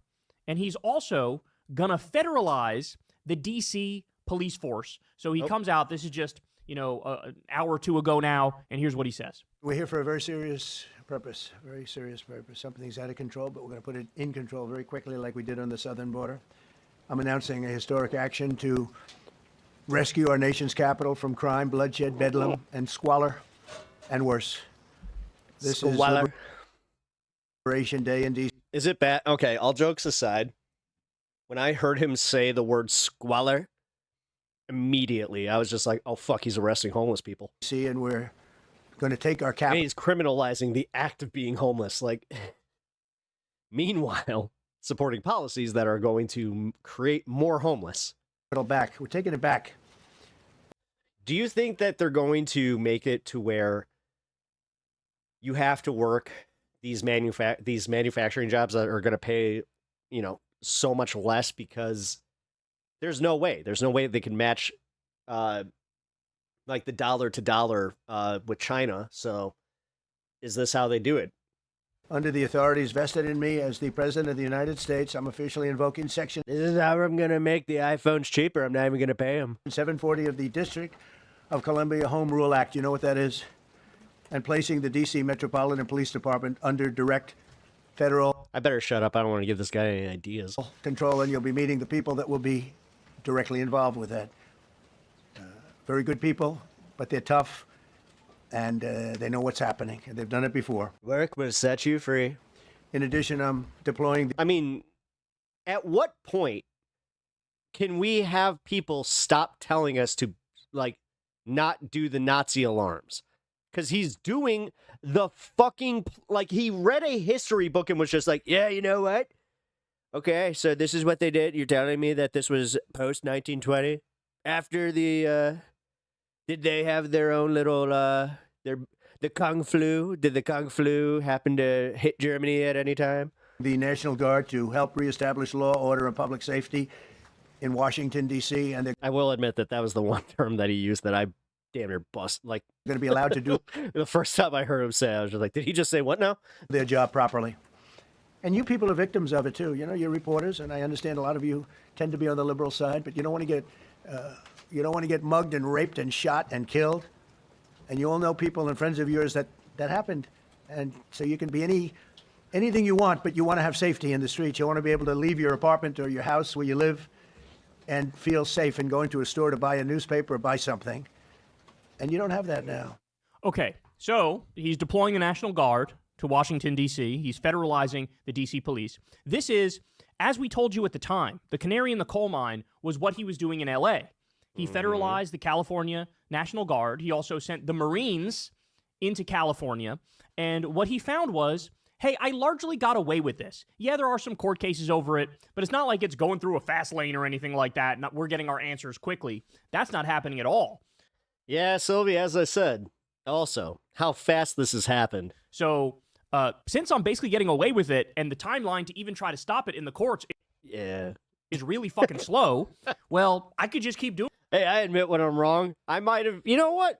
and he's also going to federalize the D.C. police force. So he comes out, this is just, an hour or two ago now, and here's what he says. We're here for a very serious purpose, Something's out of control, but we're going to put it in control very quickly like we did on the southern border. I'm announcing a historic action to rescue our nation's capital from crime, bloodshed, bedlam, and squalor, and worse. This is Liberation Day in D.C. Is it bad? Okay, all jokes aside, when I heard him say the word squalor, immediately I was just like, oh, fuck, he's arresting homeless people. See, and we're going to take our capital. He's criminalizing the act of being homeless. Like, meanwhile, supporting policies that are going to create more homeless. back. We're taking it back. Do you think that they're going to make it to where you have to work these manufacturing jobs that are going to pay, you know, so much less because there's no way they can match like the dollar to dollar with China. So is this how they do it? Under the authorities vested in me as the President of the United States, I'm officially invoking Section... This is how I'm going to make the iPhones cheaper. I'm not even going to pay them. 740 of the District of Columbia Home Rule Act. You know what that is? And placing the D.C. Metropolitan Police Department under direct federal... I better shut up. I don't want to give this guy any ideas. ...control, and you'll be meeting the people that will be directly involved with that. Very good people, but they're tough. And they know what's happening. They've done it before. Work will set you free. In addition, I'm deploying... I mean, at what point can we have people stop telling us to, like, not do the Nazi alarms? Because he's doing the fucking... Like, he read a history book and was just like, yeah, you know what? Okay, so this is what they did. You're telling me that this was post-1920? After the... Did they have their own little, the Kung Flu? Did the Kung Flu happen to hit Germany at any time? The National Guard to help reestablish law, order, and public safety in Washington, D.C. And I will admit that that was the one term that he used that I damn near bust. Like, going to be allowed to do... The first time I heard him say it, I was just like, did he just say what now? Their job properly. And you people are victims of it, too. You know, you're reporters, and I understand a lot of you tend to be on the liberal side, but you don't want to get... You don't want to get mugged and raped and shot and killed. And you all know people and friends of yours that happened. And so you can be anything you want, but you want to have safety in the streets. You want to be able to leave your apartment or your house where you live and feel safe and go into a store to buy a newspaper or buy something. And you don't have that now. Okay, so he's deploying the National Guard to Washington, D.C. He's federalizing the D.C. police. This is, as we told you at the time, the canary in the coal mine was what he was doing in L.A. He federalized the California National Guard. He also sent the Marines into California. And what he found was, hey, I largely got away with this. Yeah, there are some court cases over it, but it's not like it's going through a fast lane or anything like that. We're getting our answers quickly. That's not happening at all. Yeah, Sylvie, as I said, also, how fast this has happened. So, since I'm basically getting away with it, and the timeline to even try to stop it in the courts is really fucking slow, well, I could just keep doing it. Hey, I admit when I'm wrong. I might have, you know what?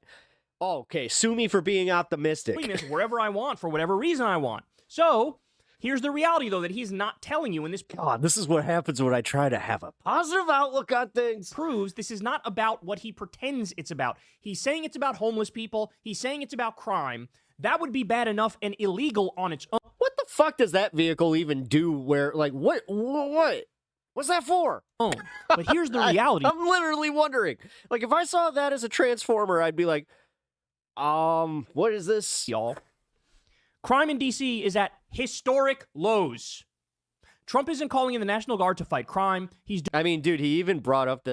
Oh, okay, sue me for being optimistic. Doing this wherever I want, for whatever reason I want. So, here's the reality, though, that he's not telling you in this... God, this is what happens when I try to have a positive outlook on things. Proves this is not about what he pretends it's about. He's saying it's about homeless people. He's saying it's about crime. That would be bad enough and illegal on its own. What the fuck does that vehicle even do where, like, what? What's that for? But here's the reality. I'm literally wondering. Like, if I saw that as a transformer, I'd be like, what is this, y'all? Crime in D.C. is at historic lows. Trump isn't calling in the National Guard to fight crime. I mean, dude, he even brought up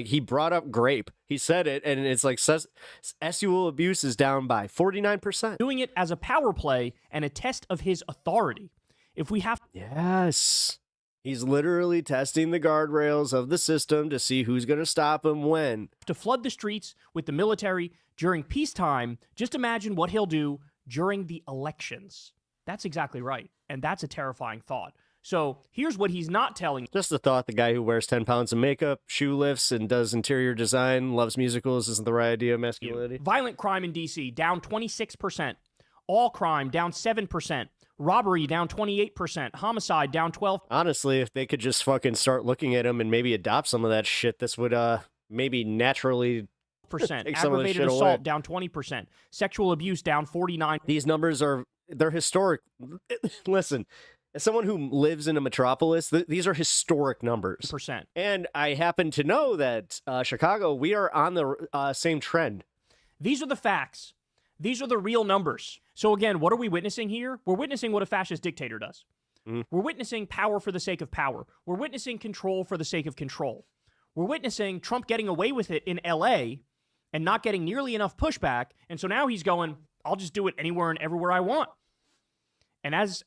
he brought up grape. He said it, and it's like sexual abuse is down by 49%. Doing it as a power play and a test of his authority. If we have... Yes. He's literally testing the guardrails of the system to see who's going to stop him when. To flood the streets with the military during peacetime, just imagine what he'll do during the elections. That's exactly right. And that's a terrifying thought. So here's what he's not telling. Just the thought, the guy who wears 10 pounds of makeup, shoe lifts, and does interior design, loves musicals, isn't the right idea of masculinity. Violent crime in D.C. down 26%. All crime down 7%. Robbery down 28%. Homicide down 12%. Honestly, if they could just fucking start looking at him and maybe adopt some of that shit, this would maybe naturally take some of the shit assault away. Down 20%. Sexual abuse down 49%. These numbers they're historic. Listen, as someone who lives in a metropolis, these are historic numbers. And I happen to know that Chicago, we are on the same trend. These are the facts. These are the real numbers. So again, what are we witnessing here? We're witnessing what a fascist dictator does. We're witnessing power for the sake of power. We're witnessing control for the sake of control. We're witnessing Trump getting away with it in L.A. and not getting nearly enough pushback. And so now he's going, I'll just do it anywhere and everywhere I want. And as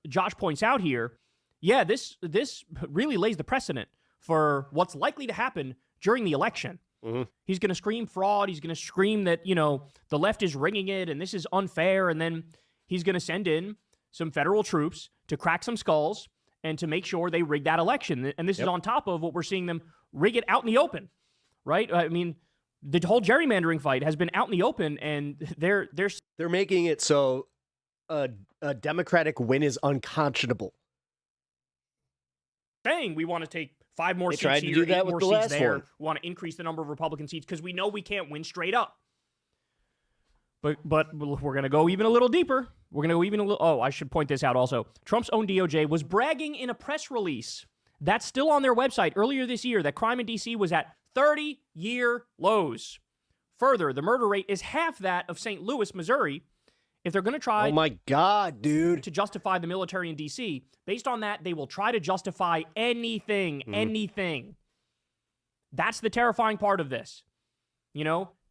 Josh points out here, yeah, this really lays the precedent for what's likely to happen during the election. He's going to scream fraud. He's going to scream that, the left is rigging it and this is unfair. And then he's going to send in some federal troops to crack some skulls and to make sure they rig that election. And this is on top of what we're seeing them rig it out in the open, right? I mean, the whole gerrymandering fight has been out in the open, and they're making it so a Democratic win is unconscionable. Saying we want to take 5 more seats tried to here, do that 8 with more the seats last there. one. We want to increase the number of Republican seats because we know we can't win straight up. But we're going to go even a little deeper. We're going to go even a little... Oh, I should point this out also. Trump's own DOJ was bragging in a press release that's still on their website earlier this year that crime in D.C. was at 30-year lows. Further, the murder rate is half that of St. Louis, Missouri. If they're going to try... Oh, my God, dude. ...to justify the military in D.C., based on that, they will try to justify anything, anything. That's the terrifying part of this.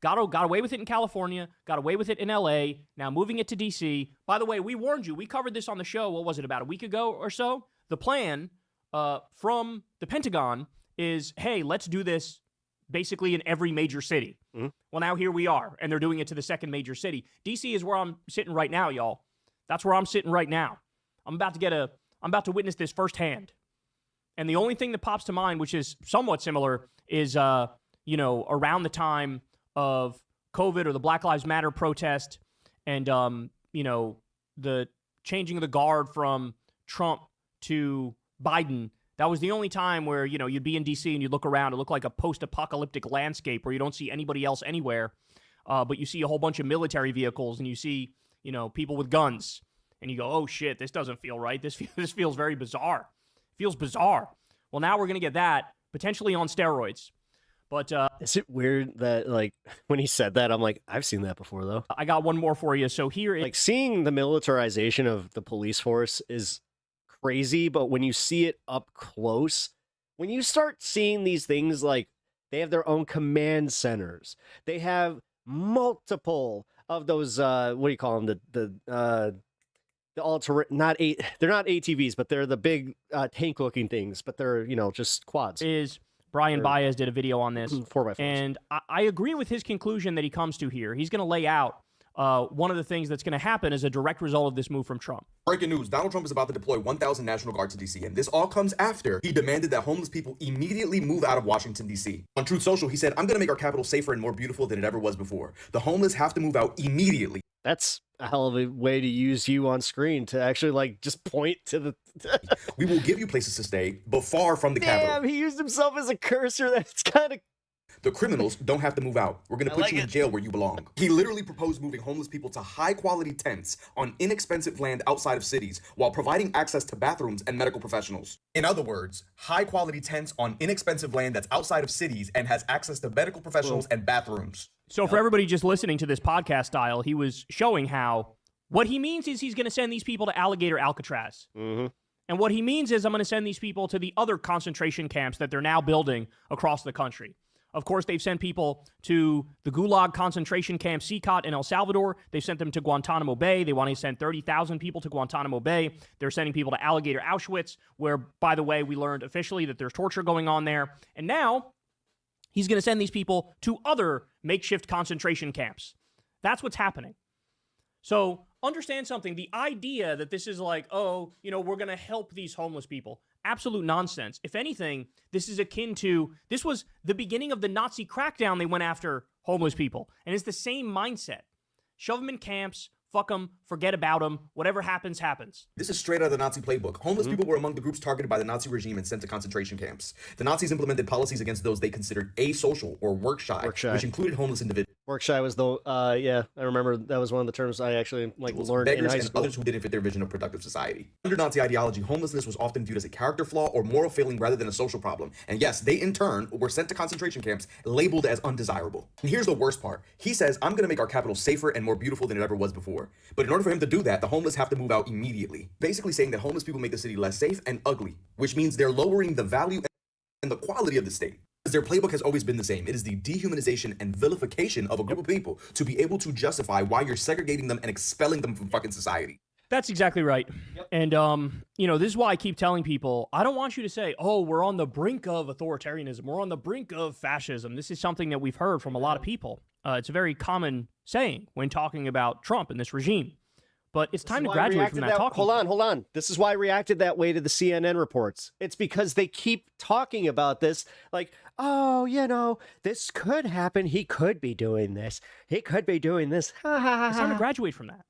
Got away with it in California, got away with it in L.A., now moving it to D.C. By the way, we warned you. We covered this on the show, what was it, about a week ago or so? The plan from the Pentagon is, hey, let's do this basically in every major city. Well, now here we are, and they're doing it to the second major city. D.C. is where I'm sitting right now, y'all. That's where I'm sitting right now. I'm about to witness this firsthand. And the only thing that pops to mind, which is somewhat similar, is, around the time of COVID or the Black Lives Matter protest and, the changing of the guard from Trump to Biden. That was the only time where, you'd be in D.C. and you'd look around. It looked like a post-apocalyptic landscape where you don't see anybody else anywhere. But you see a whole bunch of military vehicles and you see, people with guns. And you go, oh, shit, this doesn't feel right. This feels very bizarre. Feels bizarre. Well, now we're going to get that, potentially on steroids. But is it weird that, like, when he said that, I'm like, I've seen that before, though. I got one more for you. So here... Like, seeing the militarization of the police force is crazy, but when you see it up close, when you start seeing these things, like, they have their own command centers. They have multiple of those, what do you call them? The they're not ATVs, but they're the big tank-looking things, but they're, just quads. Brian Baez did a video on this. 4x4s. And I agree with his conclusion that he comes to here. He's going to lay out one of the things that's going to happen as a direct result of this move from Trump. Breaking news, Donald Trump is about to deploy 1,000 National Guard to D.C., and this all comes after he demanded that homeless people immediately move out of Washington, D.C. On Truth Social, he said, I'm going to make our capital safer and more beautiful than it ever was before. The homeless have to move out immediately. That's a hell of a way to use you on screen to actually, like, just point to the... We will give you places to stay, but far from the capital. Damn, he used himself as a cursor. That's kind of... The criminals don't have to move out. We're going to put you in jail where you belong. He literally proposed moving homeless people to high-quality tents on inexpensive land outside of cities while providing access to bathrooms and medical professionals. In other words, high-quality tents on inexpensive land that's outside of cities and has access to medical professionals and bathrooms. So for everybody just listening to this podcast style, he was showing how what he means is he's going to send these people to Alligator Alcatraz. And what he means is I'm going to send these people to the other concentration camps that they're now building across the country. Of course, they've sent people to the Gulag concentration camp, Sikot in El Salvador. They've sent them to Guantanamo Bay. They want to send 30,000 people to Guantanamo Bay. They're sending people to Alligator Auschwitz, where, by the way, we learned officially that there's torture going on there. And now he's going to send these people to other makeshift concentration camps. That's what's happening. So understand something. The idea that this is like, oh, we're going to help these homeless people. Absolute nonsense. If anything, this is akin to, this was the beginning of the Nazi crackdown. They went after homeless people. And it's the same mindset. Shove them in camps, fuck them, forget about them, whatever happens, happens. This is straight out of the Nazi playbook. Homeless people were among the groups targeted by the Nazi regime and sent to concentration camps. The Nazis implemented policies against those they considered asocial or work shy, which included homeless individuals. Work shy was the, yeah, I remember that was one of the terms I actually learned in high school. Others who didn't fit their vision of productive society. Under Nazi ideology, homelessness was often viewed as a character flaw or moral failing rather than a social problem. And yes, they in turn were sent to concentration camps labeled as undesirable. And here's the worst part. He says, I'm going to make our capital safer and more beautiful than it ever was before. But in order for him to do that, the homeless have to move out immediately. Basically saying that homeless people make the city less safe and ugly, which means they're lowering the value and the quality of the state. Their playbook has always been the same. It is the dehumanization and vilification of a group of people to be able to justify why you're segregating them and expelling them from fucking society. That's exactly right. Yep. And, this is why I keep telling people, I don't want you to say, oh, we're on the brink of authoritarianism. We're on the brink of fascism. This is something that we've heard from a lot of people. It's a very common saying when talking about Trump and this regime. But it's time to graduate from that talking. Hold on. This is why I reacted that way to the CNN reports. It's because they keep talking about this like, oh, this could happen. He could be doing this. He could be doing this. It's time to graduate from that.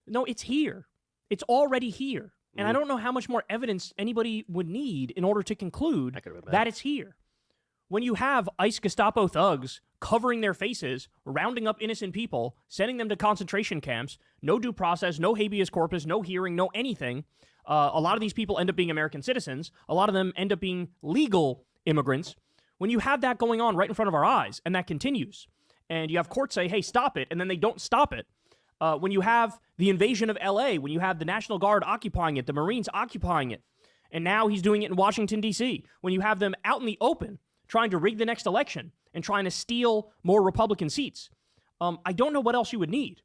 No, it's here. It's already here. And I don't know how much more evidence anybody would need in order to conclude that it's here. When you have ICE Gestapo thugs covering their faces, rounding up innocent people, sending them to concentration camps, no due process, no habeas corpus, no hearing, no anything. A lot of these people end up being American citizens. A lot of them end up being legal immigrants. When you have that going on right in front of our eyes, and that continues, and you have courts say, hey, stop it, and then they don't stop it. When you have the invasion of LA, when you have the National Guard occupying it, the Marines occupying it, and now he's doing it in Washington, D.C., when you have them out in the open trying to rig the next election and trying to steal more Republican seats, I don't know what else you would need.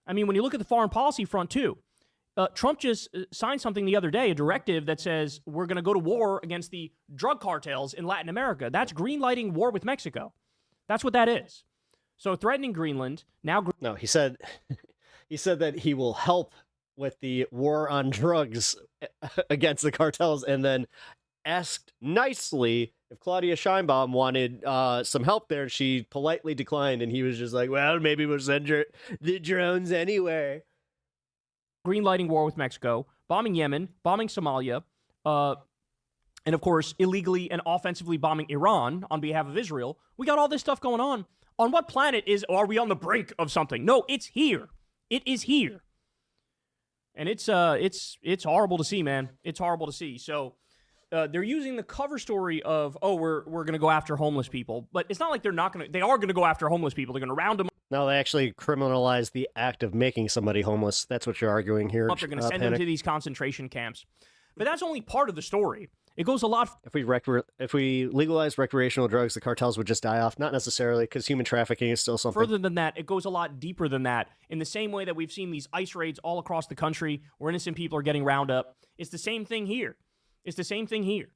I mean, when you look at the foreign policy front, too, Trump just signed something the other day, a directive that says we're going to go to war against the drug cartels in Latin America. That's greenlighting war with Mexico. That's what that is. So threatening Greenland, now... No, he said that he will help with the war on drugs against the cartels, and then asked nicely if Claudia Sheinbaum wanted some help there. She politely declined, and he was just like, well, maybe we'll send the drones anyway. Greenlighting war with Mexico, bombing Yemen, bombing Somalia, and of course, illegally and offensively bombing Iran on behalf of Israel. We got all this stuff going on. On what planet are we on the brink of something? No, it's here. It is here. And it's horrible to see, man. It's horrible to see. So they're using the cover story of, oh, we're going to go after homeless people. But it's not like they are going to go after homeless people. They're going to round them up. No, they actually criminalize the act of making somebody homeless. That's what you're arguing here. They're going to send them to these concentration camps. But that's only part of the story. It goes a lot. If we legalize recreational drugs, the cartels would just die off. Not necessarily, because human trafficking is still something. Further than that, it goes a lot deeper than that. In the same way that we've seen these ICE raids all across the country where innocent people are getting round up, it's the same thing here. It's the same thing here.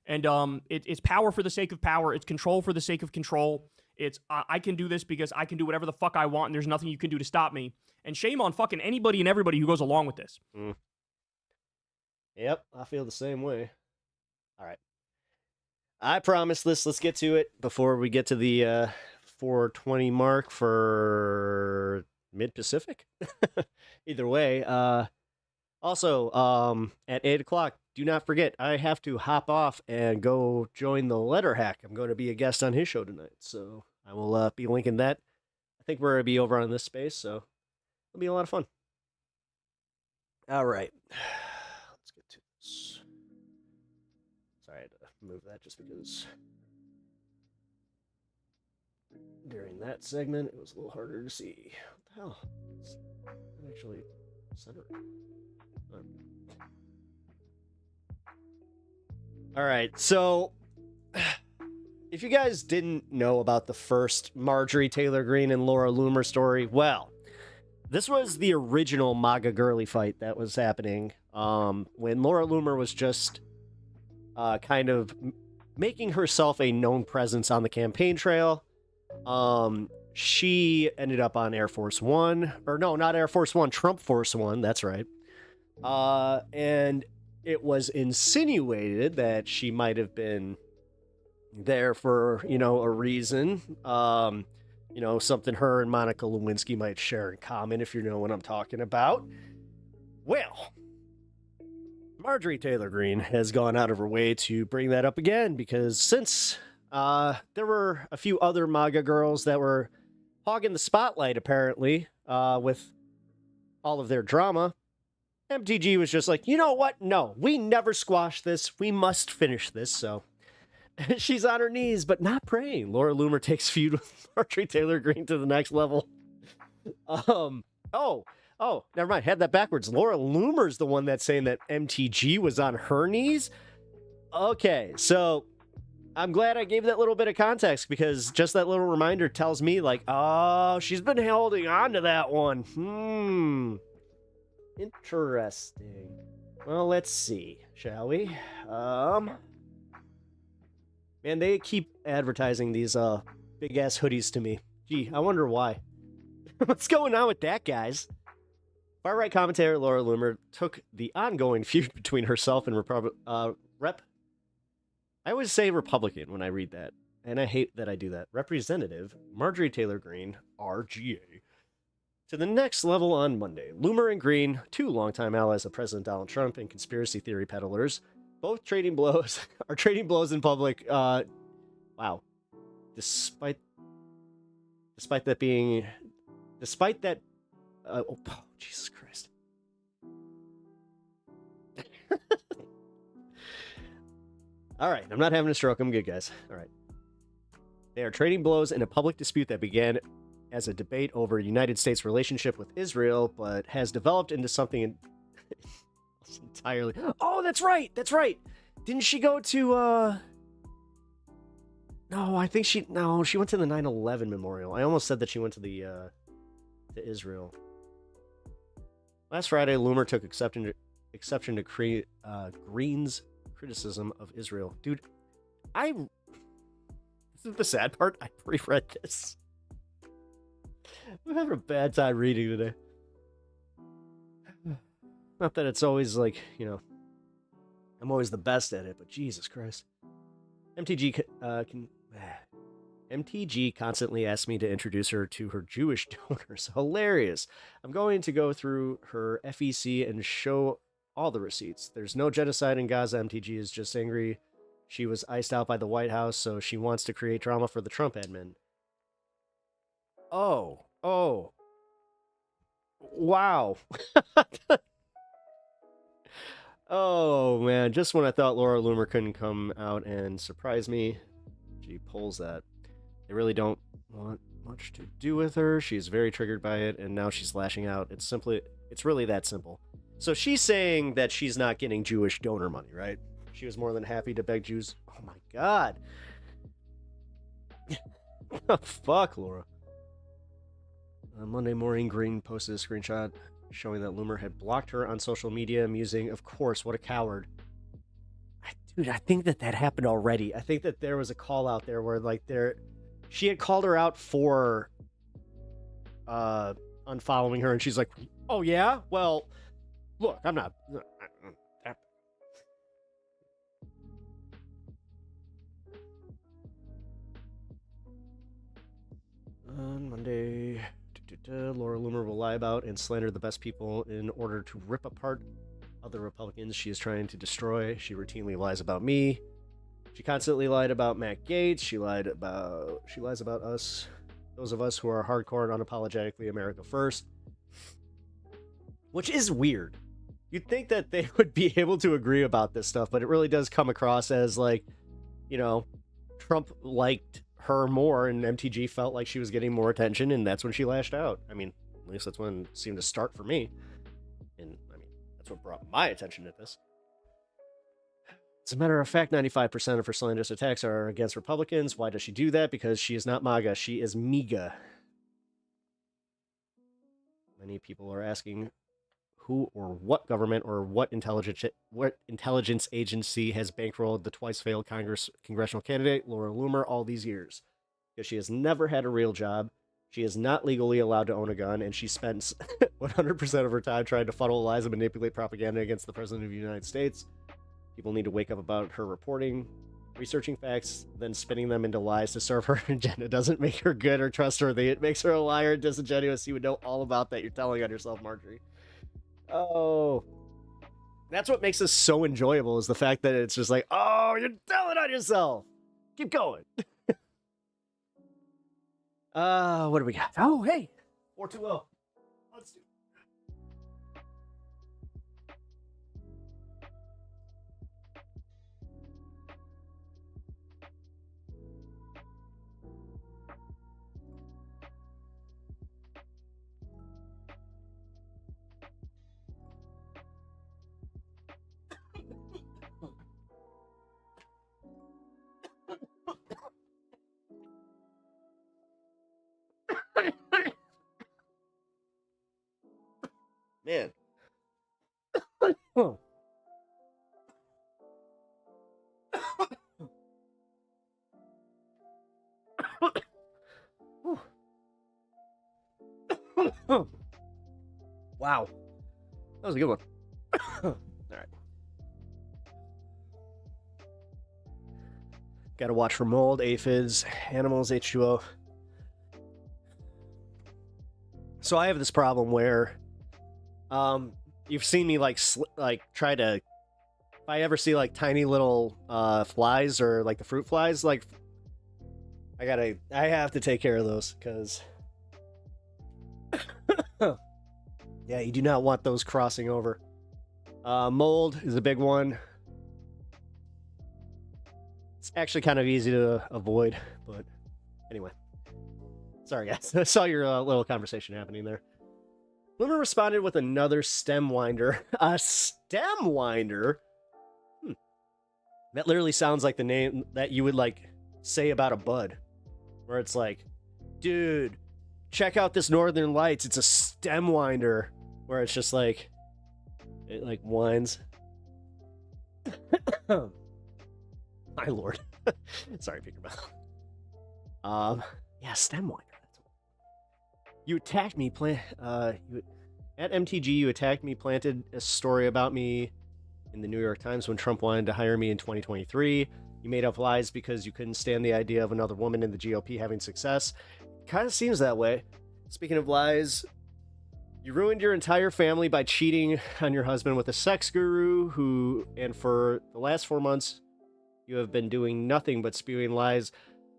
And it's power for the sake of power. It's control for the sake of control. It's I can do this because I can do whatever the fuck I want, and there's nothing you can do to stop me. And shame on fucking anybody and everybody who goes along with this. Yep, I feel the same way. All right. I promise this. Let's get to it before we get to the 4:20 mark for Mid-Pacific. Either way. Also, at 8 o'clock, do not forget, I have to hop off and go join the Letter Hack. I'm going to be a guest on his show tonight, so I will be linking that. I think we're going to be over on this space, so it'll be a lot of fun. All right. Let's get to this. Sorry, I had to move that just because during that segment, it was a little harder to see. What the hell? It's actually center it. All right, so if you guys didn't know about the first Marjorie Taylor Greene and Laura Loomer story, well, this was the original MAGA girly fight that was happening when Laura Loomer was just kind of making herself a known presence on the campaign trail. She ended up on Air Force One, or no, not Air Force One, Trump Force One, that's right. And it was insinuated that she might have been there for, a reason. Something her and Monica Lewinsky might share in common, if you know what I'm talking about. Well, Marjorie Taylor Greene has gone out of her way to bring that up again, because since there were a few other MAGA girls that were hogging the spotlight, apparently, with all of their drama, MTG was just like, you know what? No, we never squash this. We must finish this. So she's on her knees, but not praying. Laura Loomer takes feud with Marjorie Taylor Greene to the next level. Oh, never mind. Had that backwards. Laura Loomer's the one that's saying that MTG was on her knees. Okay, so I'm glad I gave that little bit of context, because just that little reminder tells me, like, oh, she's been holding on to that one. Interesting. Well, let's see, shall we? Man, they keep advertising these big ass hoodies to me. Gee, I wonder why. What's going on with that, guys? Far-right commentator Laura Loomer took the ongoing feud between herself and I always say Republican when I read that, and I hate that I do that. Representative Marjorie Taylor Greene, RGA, to the next level on Monday. Loomer and Greene, two longtime allies of President Donald Trump and conspiracy theory peddlers, both trading blows, are trading blows in public. Wow. Despite that, oh, Jesus Christ. All right, I'm not having a stroke. I'm good, guys. All right. They are trading blows in a public dispute that began as a debate over United States' relationship with Israel, but has developed into something entirely... Oh, that's right! That's right! Didn't she go to, No, I think she... No, she went to the 9/11 memorial. I almost said that she went to the, to Israel. Last Friday, Loomer took exception to Greene's criticism of Israel. Dude, this is the sad part. I pre-read this. I'm having a bad time reading today. Not that it's always like, you know, I'm always the best at it, but Jesus Christ. MTG constantly asks me to introduce her to her Jewish donors. Hilarious. I'm going to go through her FEC and show all the receipts. There's no genocide in Gaza. MTG is just angry she was iced out by the White House, so she wants to create drama for the Trump admin. Oh. Wow. Oh, man. Just when I thought Laura Loomer couldn't come out and surprise me, she pulls that. They really don't want much to do with her. She's very triggered by it, and now she's lashing out. It's really that simple. So she's saying that she's not getting Jewish donor money, right? She was more than happy to beg Jews. Oh my God. Fuck, Laura. Monday morning, Greene posted a screenshot showing that Loomer had blocked her on social media, musing, of course, what a coward. Dude, I think that happened already. I think that there was a call out there where, like, she had called her out for unfollowing her, and she's like, oh yeah? Well, look, I'm not... On Monday, Laura Loomer will lie about and slander the best people in order to rip apart other Republicans she is trying to destroy. She routinely lies about me. She constantly lied about Matt Gaetz. She lies about us, those of us who are hardcore and unapologetically America first. Which is weird. You'd think that they would be able to agree about this stuff, but it really does come across as like, you know, Trump liked her more and MTG felt like she was getting more attention, and that's when she lashed out. I mean, at least that's when it seemed to start for me. And I mean, that's what brought my attention to this. As a matter of fact, 95% of her slanderous attacks are against Republicans. Why does she do that? Because she is not MAGA. She is MEGA. Many people are asking who or what government or what intelligence agency has bankrolled the twice-failed congressional candidate, Laura Loomer, all these years. Because she has never had a real job. She is not legally allowed to own a gun, and she spends 100% of her time trying to funnel lies and manipulate propaganda against the President of the United States. People need to wake up about her reporting, researching facts, then spinning them into lies to serve her agenda. Doesn't make her good or trustworthy. It makes her a liar and disingenuous. You would know all about that. You're telling on yourself, Marjorie. Oh. That's what makes this so enjoyable, is the fact that it's just like, oh, you're telling on yourself. Keep going. What do we got? Oh, hey. 420. Let's do it. Man, Wow. That was a good one. All right. Got to watch for mold, aphids, animals, H2O. So I have this problem where, you've seen me like try to, if I ever see like tiny little flies or like the fruit flies, like I have to take care of those because, yeah, you do not want those crossing over. Mold is a big one. It's actually kind of easy to avoid, but anyway. Sorry, guys. I saw your little conversation happening there. Loomer responded with another stem winder. A stem winder? That literally sounds like the name that you would, like, say about a bud. Where it's like, dude, check out this Northern Lights. It's a stem winder. Where it's just like, it, like, winds. My lord. Sorry, Peter Bell. Yeah, stem winder. You attacked me, at MTG, you attacked me, planted a story about me in the New York Times when Trump wanted to hire me in 2023. You made up lies because you couldn't stand the idea of another woman in the GOP having success. Kind of seems that way. Speaking of lies, you ruined your entire family by cheating on your husband with a sex guru and for the last 4 months, you have been doing nothing but spewing lies.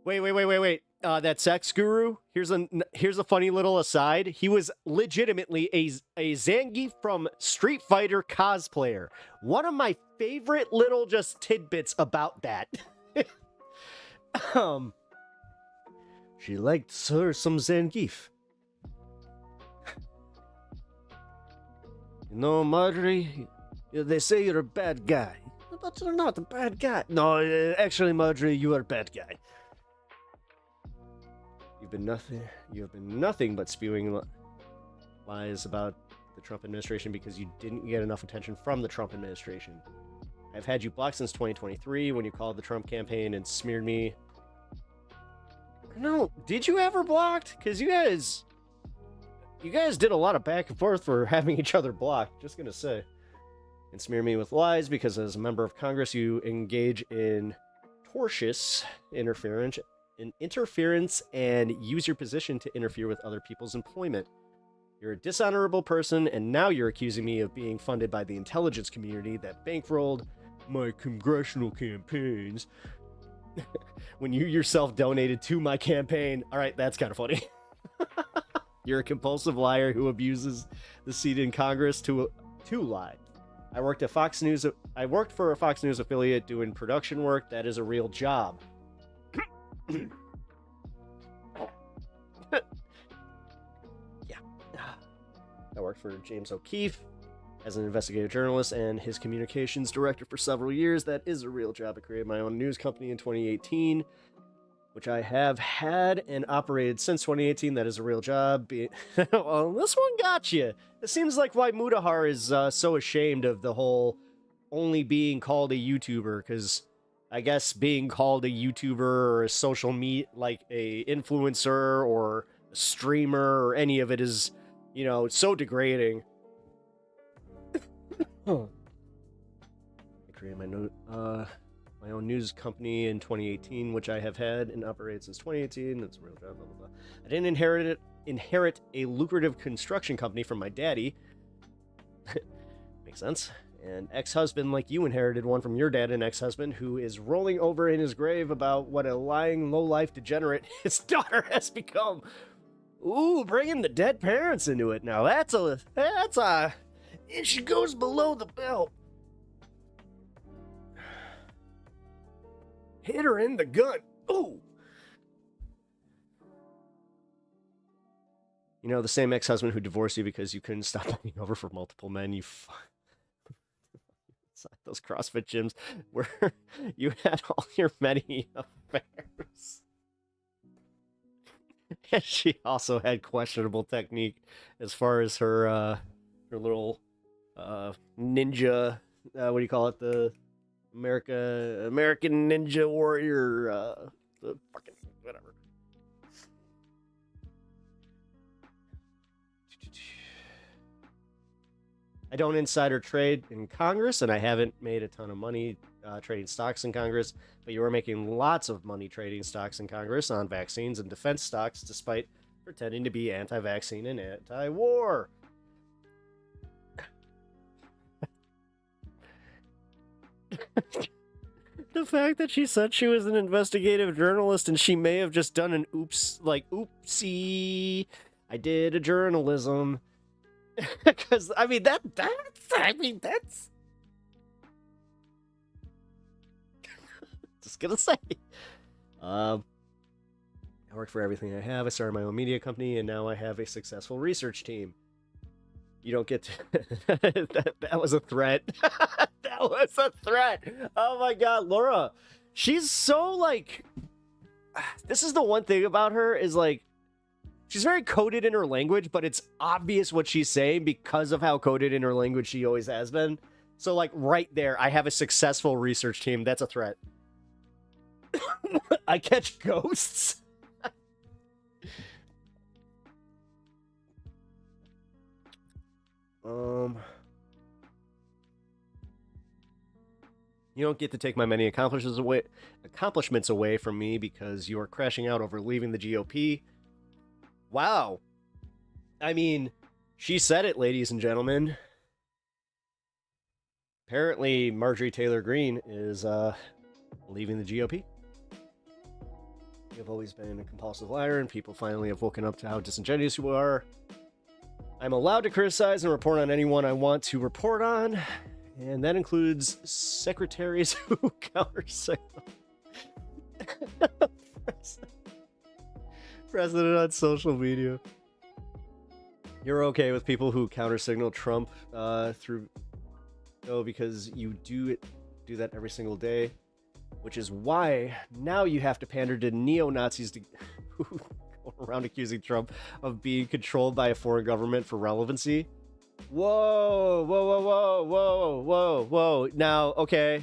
Wait. That sex guru, here's a funny little aside. He was legitimately a Zangief from Street Fighter cosplayer. One of my favorite little just tidbits about that. She liked her some Zangief. You know, Marjorie, they say you're a bad guy. But you're not a bad guy. No, actually, Marjorie, you are a bad guy. You've been nothing but spewing lies about the Trump administration because you didn't get enough attention from the Trump administration. I've had you blocked since 2023 when you called the Trump campaign and smeared me. No, did you ever blocked? Because you guys did a lot of back and forth for having each other blocked. Just gonna say. And smear me with lies because as a member of Congress you engage in tortious interference and use your position to interfere with other people's employment. You're a dishonorable person, and now you're accusing me of being funded by the intelligence community that bankrolled my congressional campaigns when you yourself donated to my campaign. All right, that's kind of funny. You're a compulsive liar who abuses the seat in Congress to lie. I worked for a Fox News affiliate doing production work. That is a real job. Yeah. I worked for James O'Keefe as an investigative journalist and his communications director for several years. That is a real job. I created my own news company in 2018, which I have had and operated since 2018. That is a real job. Well, this one got you. It seems like why Mudahar is so ashamed of the whole only being called a YouTuber, because I guess being called a YouTuber or a social like a influencer or a streamer or any of it is, you know, so degrading. I created my own news company in 2018, which I have had and operated since 2018. That's a real job, blah, blah, blah. I didn't inherit a lucrative construction company from my daddy. Makes sense. An ex-husband like you inherited one from your dad, an ex-husband who is rolling over in his grave about what a lying, low-life degenerate his daughter has become. Ooh, bringing the dead parents into it now. That's a she goes below the belt. Hit her in the gut. Ooh. You know, the same ex-husband who divorced you because you couldn't stop bending over for multiple men. You those CrossFit gyms where you had all your many affairs. And she also had questionable technique as far as her little ninja, what do you call it? The American Ninja Warrior, the fucking whatever. I don't insider trade in Congress, and I haven't made a ton of money trading stocks in Congress, but you are making lots of money trading stocks in Congress on vaccines and defense stocks, despite pretending to be anti-vaccine and anti-war. The fact that she said she was an investigative journalist and she may have just done an oopsie, I did a journalism. Because, I mean, that's just gonna say. I work for everything I have. I started my own media company, and now I have a successful research team. You don't get to... that was a threat. That was a threat. Oh my god, Laura. She's so, like... This is the one thing about her, is, like... She's very coded in her language, but it's obvious what she's saying because of how coded in her language she always has been. So, like, right there, I have a successful research team. That's a threat. I catch ghosts? You don't get to take my many accomplishments away from me because you are crashing out over leaving the GOP. Wow. I mean, she said it, ladies and gentlemen. Apparently, Marjorie Taylor Greene is leaving the GOP. You've always been a compulsive liar, and people finally have woken up to how disingenuous you are. I'm allowed to criticize and report on anyone I want to report on, and that includes secretaries who counter-signal. President on social media. You're okay with people who counter-signal Trump because you do that every single day, which is why now you have to pander to neo-Nazis who go around accusing Trump of being controlled by a foreign government for relevancy. Whoa, whoa, whoa, whoa, whoa, whoa, whoa. Now, okay.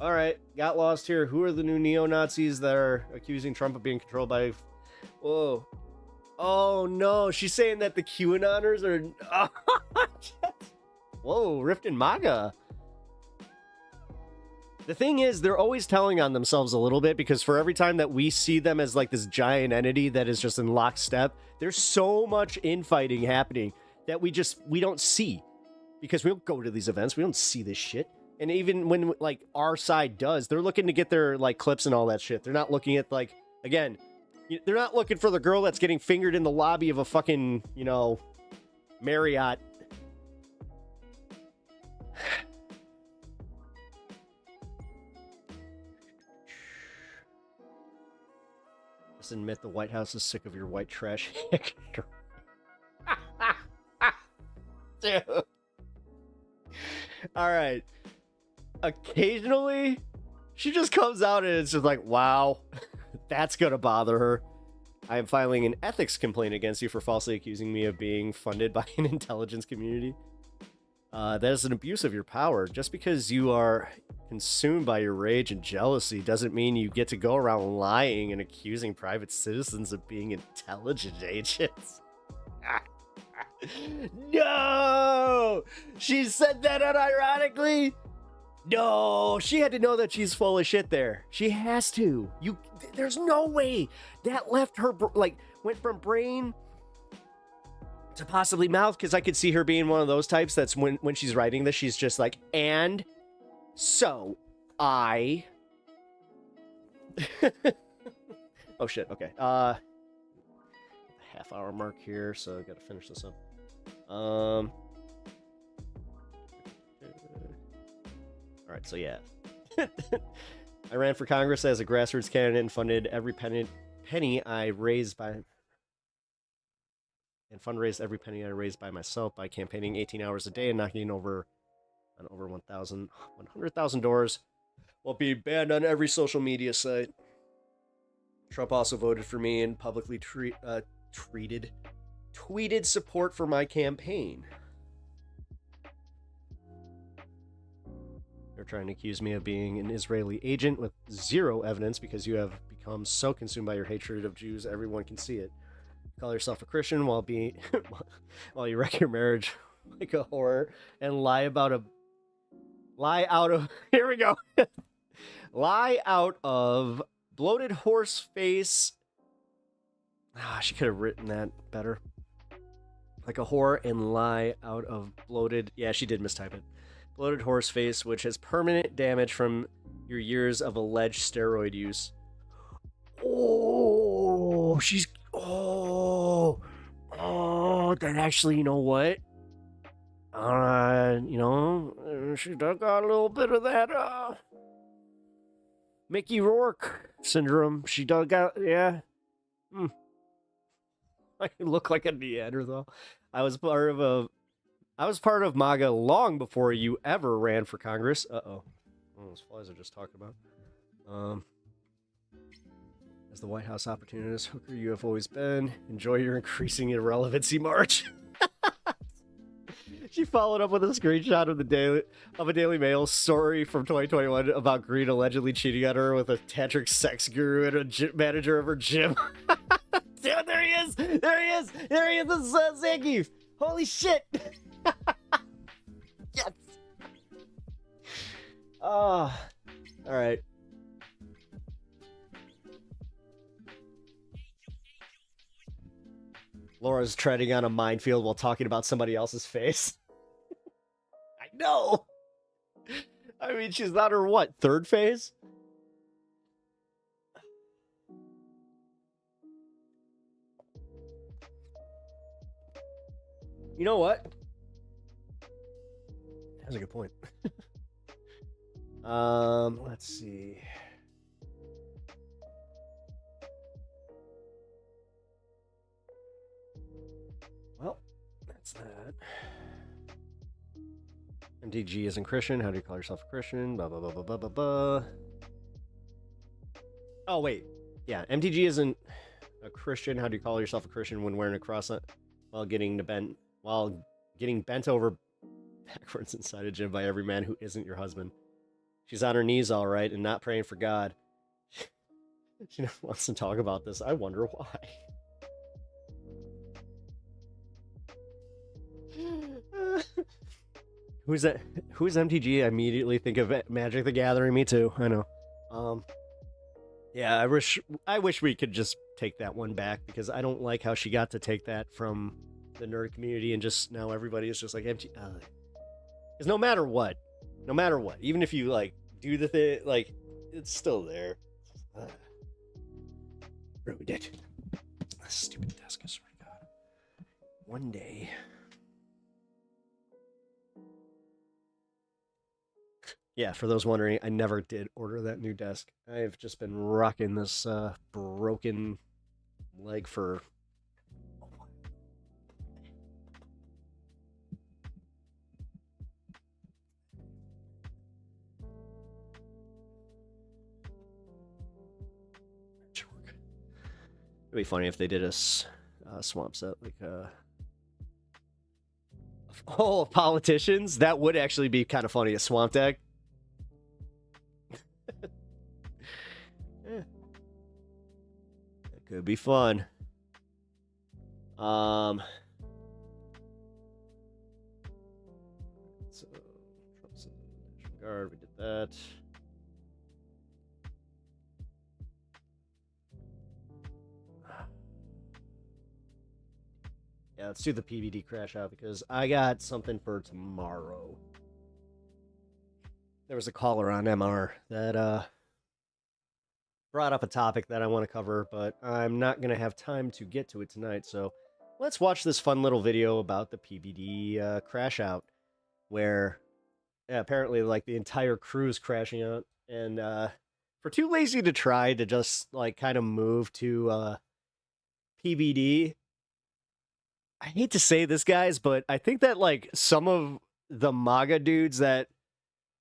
All right. Got lost here. Who are the new neo-Nazis that are accusing Trump of being controlled by... Whoa. Oh, no. She's saying that the QAnoners are... Whoa, Rift and MAGA. The thing is, they're always telling on themselves a little bit, because for every time that we see them as like this giant entity that is just in lockstep, there's so much infighting happening that we don't see, because we don't go to these events. We don't see this shit. And even when like our side does, they're looking to get their like clips and all that shit. They're not looking at like, again, they're not looking for the girl that's getting fingered in the lobby of a fucking, Marriott. Just admit the White House is sick of your white trash. Dude. All right. Occasionally, she just comes out and it's just like, wow, that's gonna bother her. I am filing an ethics complaint against you for falsely accusing me of being funded by an intelligence community. That is an abuse of your power. Just because you are consumed by your rage and jealousy doesn't mean you get to go around lying and accusing private citizens of being intelligence agents. No! She said that unironically? No, she had to know that she's full of shit there. She has to. There's no way that left her, went from brain to possibly mouth, because I could see her being one of those types that's when she's writing this, she's just like, and so I... Oh shit, okay. Half-hour mark here, so I gotta finish this up. Alright, so yeah. I ran for Congress as a grassroots candidate and funded every penny I raised by... and fundraised every penny I raised by myself by campaigning 18 hours a day and knocking on over 100,000 doors while being banned on every social media site. Trump also voted for me and publicly tweeted support for my campaign. They're trying to accuse me of being an Israeli agent with zero evidence because you have become so consumed by your hatred of Jews, everyone can see it. Call yourself a Christian while you wreck your marriage like a whore and lie out of here we go. Lie out of bloated horse face. Ah, she could have written that better. Like a whore and lie out of bloated. Yeah, she did mistype it. Bloated horse face, which has permanent damage from your years of alleged steroid use. Oh, she's. Oh, then actually, you know what? She got a little bit of that, Mickey Rourke syndrome. She got, yeah. I look like a Neanderthal. I was part of MAGA long before you ever ran for Congress. Oh, those flies are just talking about. As the White House opportunist hooker you have always been, enjoy your increasing irrelevancy march. She followed up with a screenshot of a Daily Mail story from 2021 about Green allegedly cheating on her with a tantric sex guru and a manager of her gym. Dude, there he is! There he is! There he is! This is Zangief! Holy shit! Yes! Oh, alright. Laura's treading on a minefield while talking about somebody else's face. I know! I mean, she's not her, what, third phase? You know what? That's a good point. Let's see. Well, that's that. MTG isn't Christian. How do you call yourself a Christian? Blah, blah, blah, blah, blah, blah, blah. Oh, wait. Yeah, MTG isn't a Christian. How do you call yourself a Christian when wearing a cross while getting bent over backwards inside a gym by every man who isn't your husband? She's on her knees, all right, and not praying for God. She never wants to talk about this. I wonder why. Who's that? Who's MTG? I immediately think of Magic the Gathering. Me too. I know. Yeah, I wish we could just take that one back, because I don't like how she got to take that from the nerd community and just now everybody is just like MTG. Because no matter what, even if you like do the thing, like it's still there. Ruined it. Stupid desk, I swear to God. One day. Yeah, for those wondering, I never did order that new desk. I've just been rocking this broken leg for... It'd be funny if they did a swamp set, like of politicians. That would actually be kind of funny, a swamp deck. It could be fun. So Trump's in the National Guard, we did that. Yeah, let's do the PVD crash out because I got something for tomorrow. There was a caller on MR that brought up a topic that I want to cover, but I'm not going to have time to get to it tonight. So let's watch this fun little video about the PVD crash out, where apparently like the entire crew is crashing out, and for too lazy to try to just like kind of move to PVD. I hate to say this, guys, but I think that like some of the MAGA dudes that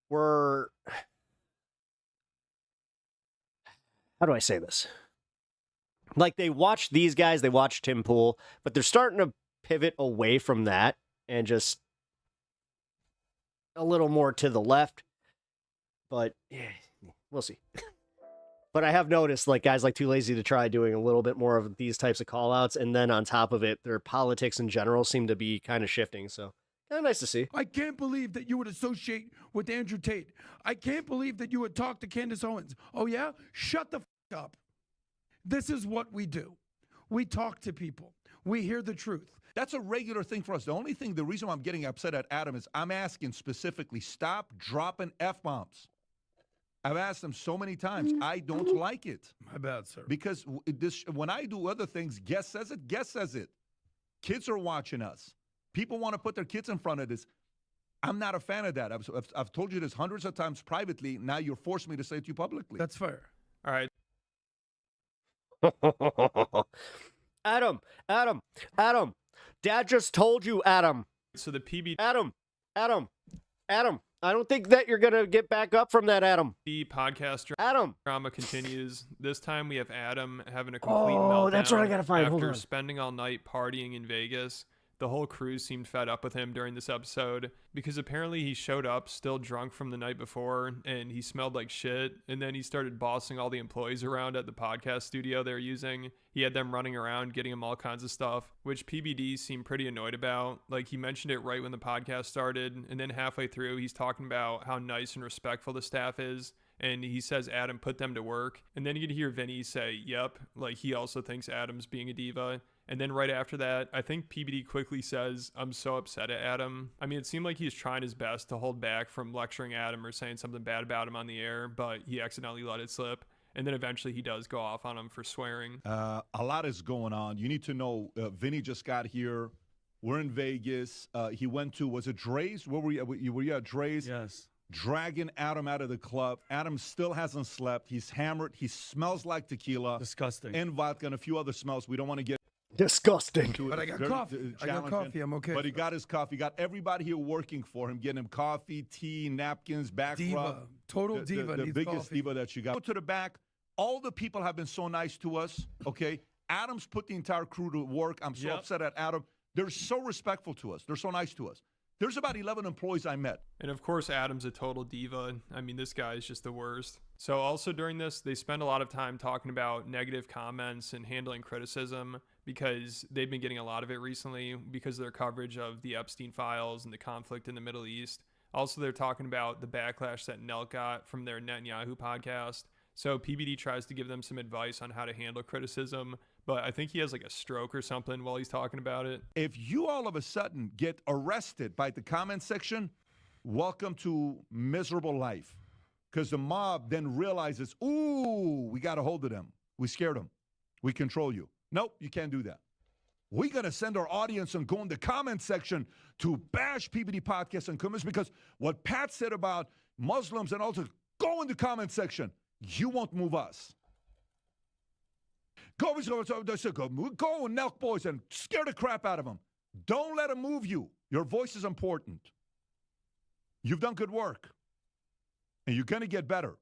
were, how do I say this? Like they watched these guys, they watched Tim Pool, but they're starting to pivot away from that and just a little more to the left. But yeah, we'll see. But I have noticed, like, guys like Too Lazy to Try doing a little bit more of these types of call-outs, and then on top of it, their politics in general seem to be kind of shifting, so Nice to see. I can't believe that you would associate with Andrew Tate. I can't believe that you would talk to Candace Owens. Oh, yeah? Shut the f up. This is what we do. We talk to people. We hear the truth. That's a regular thing for us. The reason why I'm getting upset at Adam is I'm asking specifically, stop dropping F-bombs. I've asked him so many times. I don't like it. My bad, sir. Because when I do other things, guest says it, guest says it. Kids are watching us. People want to put their kids in front of this. I'm not a fan of that. I've told you this hundreds of times privately. Now you're forcing me to say it to you publicly. That's fair. All right. Adam, Dad just told you, Adam. So the PBD. Adam. I don't think that you're going to get back up from that, Adam. The podcast Adam. drama continues. This time we have Adam having a complete meltdown. That's what I got to find. Hold after on. spending all night partying in Vegas. The whole crew seemed fed up with him during this episode because apparently he showed up still drunk from the night before and he smelled like shit. And then he started bossing all the employees around at the podcast studio they're using. He had them running around getting them all kinds of stuff, which PBD seemed pretty annoyed about. Like, he mentioned it right when the podcast started, and then halfway through he's talking about how nice and respectful the staff is. And he says Adam put them to work. And then you can hear Vinny say, yep, like he also thinks Adam's being a diva. And then right after that, I think PBD quickly says, I'm so upset at Adam. I mean, it seemed like he's trying his best to hold back from lecturing Adam or saying something bad about him on the air, but he accidentally let it slip. And then eventually he does go off on him for swearing. A lot is going on. You need to know, Vinny just got here. We're in Vegas. He went to, was it Dre's? Where were you at Dre's? Yes. Dragging Adam out of the club. Adam still hasn't slept. He's hammered. He smells like tequila. Disgusting. And vodka and a few other smells. We don't want to get disgusting. But I got coffee. I got coffee. I'm okay. But he got his coffee. He got everybody here working for him, getting him coffee, tea, napkins, back Diva. rub. Total diva. The needs biggest coffee. diva that you got. Go to the back. All the people have been so nice to us, okay? Adam's put the entire crew to work. I'm so upset at Adam. They're so respectful to us. They're so nice to us. There's about 11 employees I met. And of course, Adam's a total diva. I mean, this guy is just the worst. So also during this, they spend a lot of time talking about negative comments and handling criticism because they've been getting a lot of it recently because of their coverage of the Epstein files and the conflict in the Middle East. Also, they're talking about the backlash that Nelt got from their Netanyahu podcast. So PBD tries to give them some advice on how to handle criticism, but I think he has like a stroke or something while he's talking about it. If you all of a sudden get arrested by the comment section, welcome to miserable life. Because the mob then realizes, ooh, we got a hold of them. We scared them. We control you. Nope, you can't do that. We're going to send our audience and go in the comment section to bash PBD podcasts and comments because what Pat said about Muslims and also go in the comment section. You won't move us. Go and Nelk boys and scare the crap out of them. Don't let them move you. Your voice is important. You've done good work. And you're going to get better.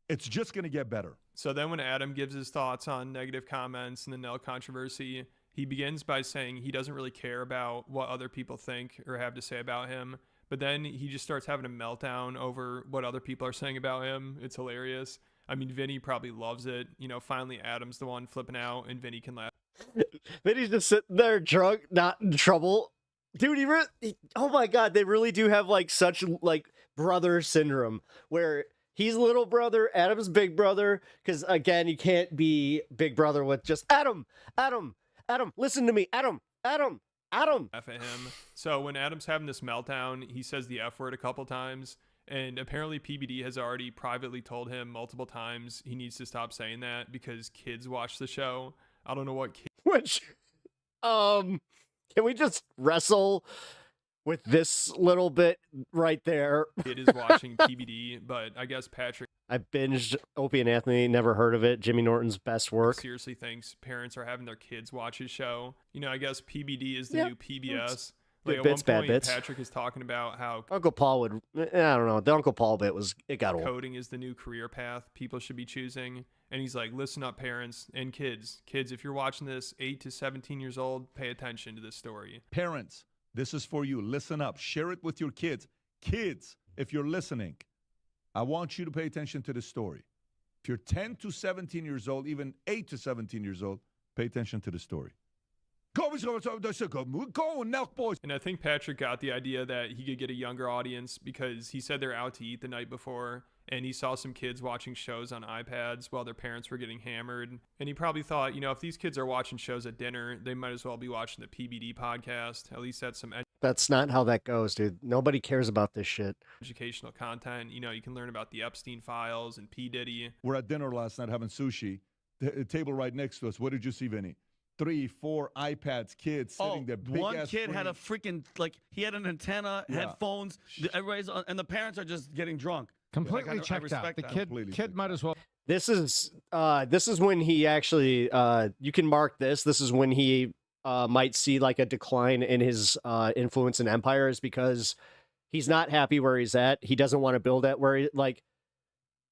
It's just going to get better. So then when Adam gives his thoughts on negative comments and the Nell controversy, he begins by saying he doesn't really care about what other people think or have to say about him. But then he just starts having a meltdown over what other people are saying about him. It's hilarious. I mean, Vinny probably loves it. You know, finally Adam's the one flipping out and Vinny can laugh. Vinny's just sitting there drunk, not in trouble. Dude, oh my God, they really do have like such like brother syndrome where he's little brother, Adam's big brother. Because again, you can't be big brother with just Adam, listen to me, Adam. F at him. So when Adam's having this meltdown, he says the F word a couple times. And apparently PBD has already privately told him multiple times he needs to stop saying that because kids watch the show. I don't know what kids. Which, can we just wrestle with this little bit right there? It is watching PBD, but I guess Patrick. I binged Opie and Anthony, never heard of it. Jimmy Norton's best work. Seriously thinks parents are having their kids watch his show. You know, I guess PBD is the new PBS. Like Good bits, at one bad point, bits. Patrick is talking about how Uncle Paul would, I don't know, the Uncle Paul bit it got old. Coding is the new career path people should be choosing. And he's like, listen up, parents and kids. Kids, if you're watching this, 8 to 17 years old, pay attention to this story. Parents, this is for you. Listen up. Share it with your kids. Kids, if you're listening, I want you to pay attention to this story. If you're 10 to 17 years old, even 8 to 17 years old, pay attention to the story. Go, Nelk boys. And I think Patrick got the idea that he could get a younger audience because he said they're out to eat the night before, and he saw some kids watching shows on iPads while their parents were getting hammered. And he probably thought, you know, if these kids are watching shows at dinner, they might as well be watching the PBD podcast. At least that's some That's not how that goes, dude. Nobody cares about this shit. educational content. You know, you can learn about the Epstein files and P. Diddy. We're at dinner last night having sushi. The table right next to us. What did you see, Vinny? 3, 4 iPads, kids sitting there. Big One ass kid had a screen. freaking, like, he had an antenna, Yeah. headphones, everybody's on, and the parents are just getting drunk. Completely Like, I checked out. respect The that. kid might as well. This is when he actually you can mark this. This is when he might see like a decline in his influence and empire, is because he's not happy where he's at. He doesn't want to build at where he, like,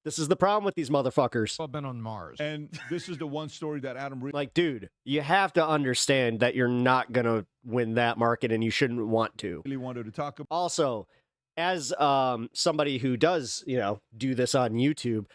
this is the problem with these motherfuckers. Well, been on Mars. And this is the one story that Adam like, dude, you have to understand that you're not gonna win that market, and you shouldn't want to. really wanted to talk about. Also, as somebody who does, you know, do this on YouTube,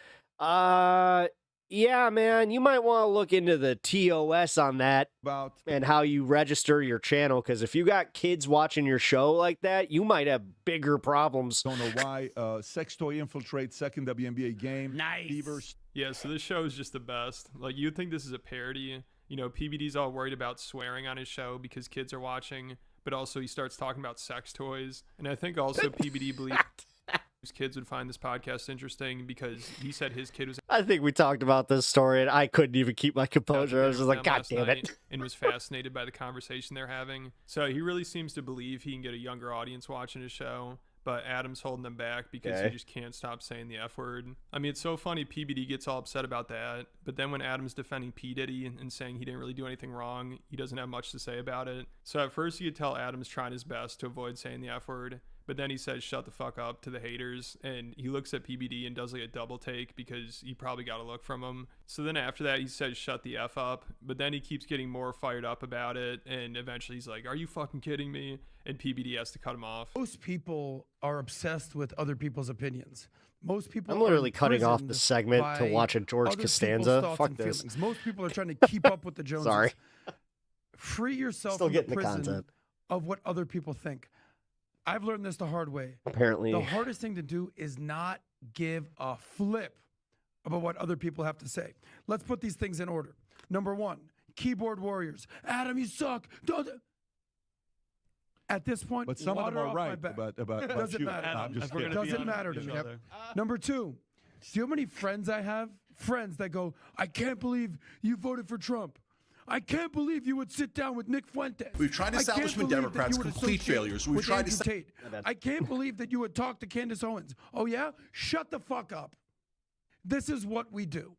yeah, man, you might want to look into the TOS on that about and how you register your channel, because if you got kids watching your show like that, you might have bigger problems. Don't know why sex toy infiltrates second WNBA game. Nice. Fevers. Yeah, so this show is just the best. Like, you'd think this is a parody. You know, PBD's all worried about swearing on his show because kids are watching, but also he starts talking about sex toys. And I think also PBD believes his kids would find this podcast interesting because he said his kid was I think we talked about this story, and I couldn't even keep my composure. I was just like, God damn it. And was fascinated by the conversation they're having. So he really seems to believe he can get a younger audience watching his show. But Adam's holding them back because he just can't stop saying the F word. I mean, it's so funny PBD gets all upset about that. But then when Adam's defending P. Diddy and saying he didn't really do anything wrong, he doesn't have much to say about it. So at first you could tell Adam's trying his best to avoid saying the F word. But then he says, shut the fuck up to the haters. And he looks at PBD and does like a double take because he probably got a look from him. So then after that, he says, shut the F up. But then he keeps getting more fired up about it. And eventually he's like, are you fucking kidding me? And PBD has to cut him off. Most people are obsessed with other people's opinions. Most people. I'm literally are cutting off the imprisoned segment to by watch a George other people's Costanza. thoughts Fuck and this. feelings. Most people are trying to keep up with the Joneses. Sorry. Free yourself Still from the getting the prison content. of what other people think. I've learned this the hard way. Apparently. The hardest thing to do is not give a flip about what other people have to say. Let's put these things in order. Number one, keyboard warriors. Adam, you suck. Don't. At this point, But some of them water are off my right back. about Doesn't you. matter. No, I'm just kidding. Doesn't matter to me. Number two, do you know how many friends I have? Friends that go, I can't believe you voted for Trump. I can't believe you would sit down with Nick Fuentes. We've tried to I can't establish with believe that Democrats you would complete associate failures. We've with tried to Andrew Tate. I can't believe that you would talk to Candace Owens. Oh, yeah? Shut the fuck up. This is what we do.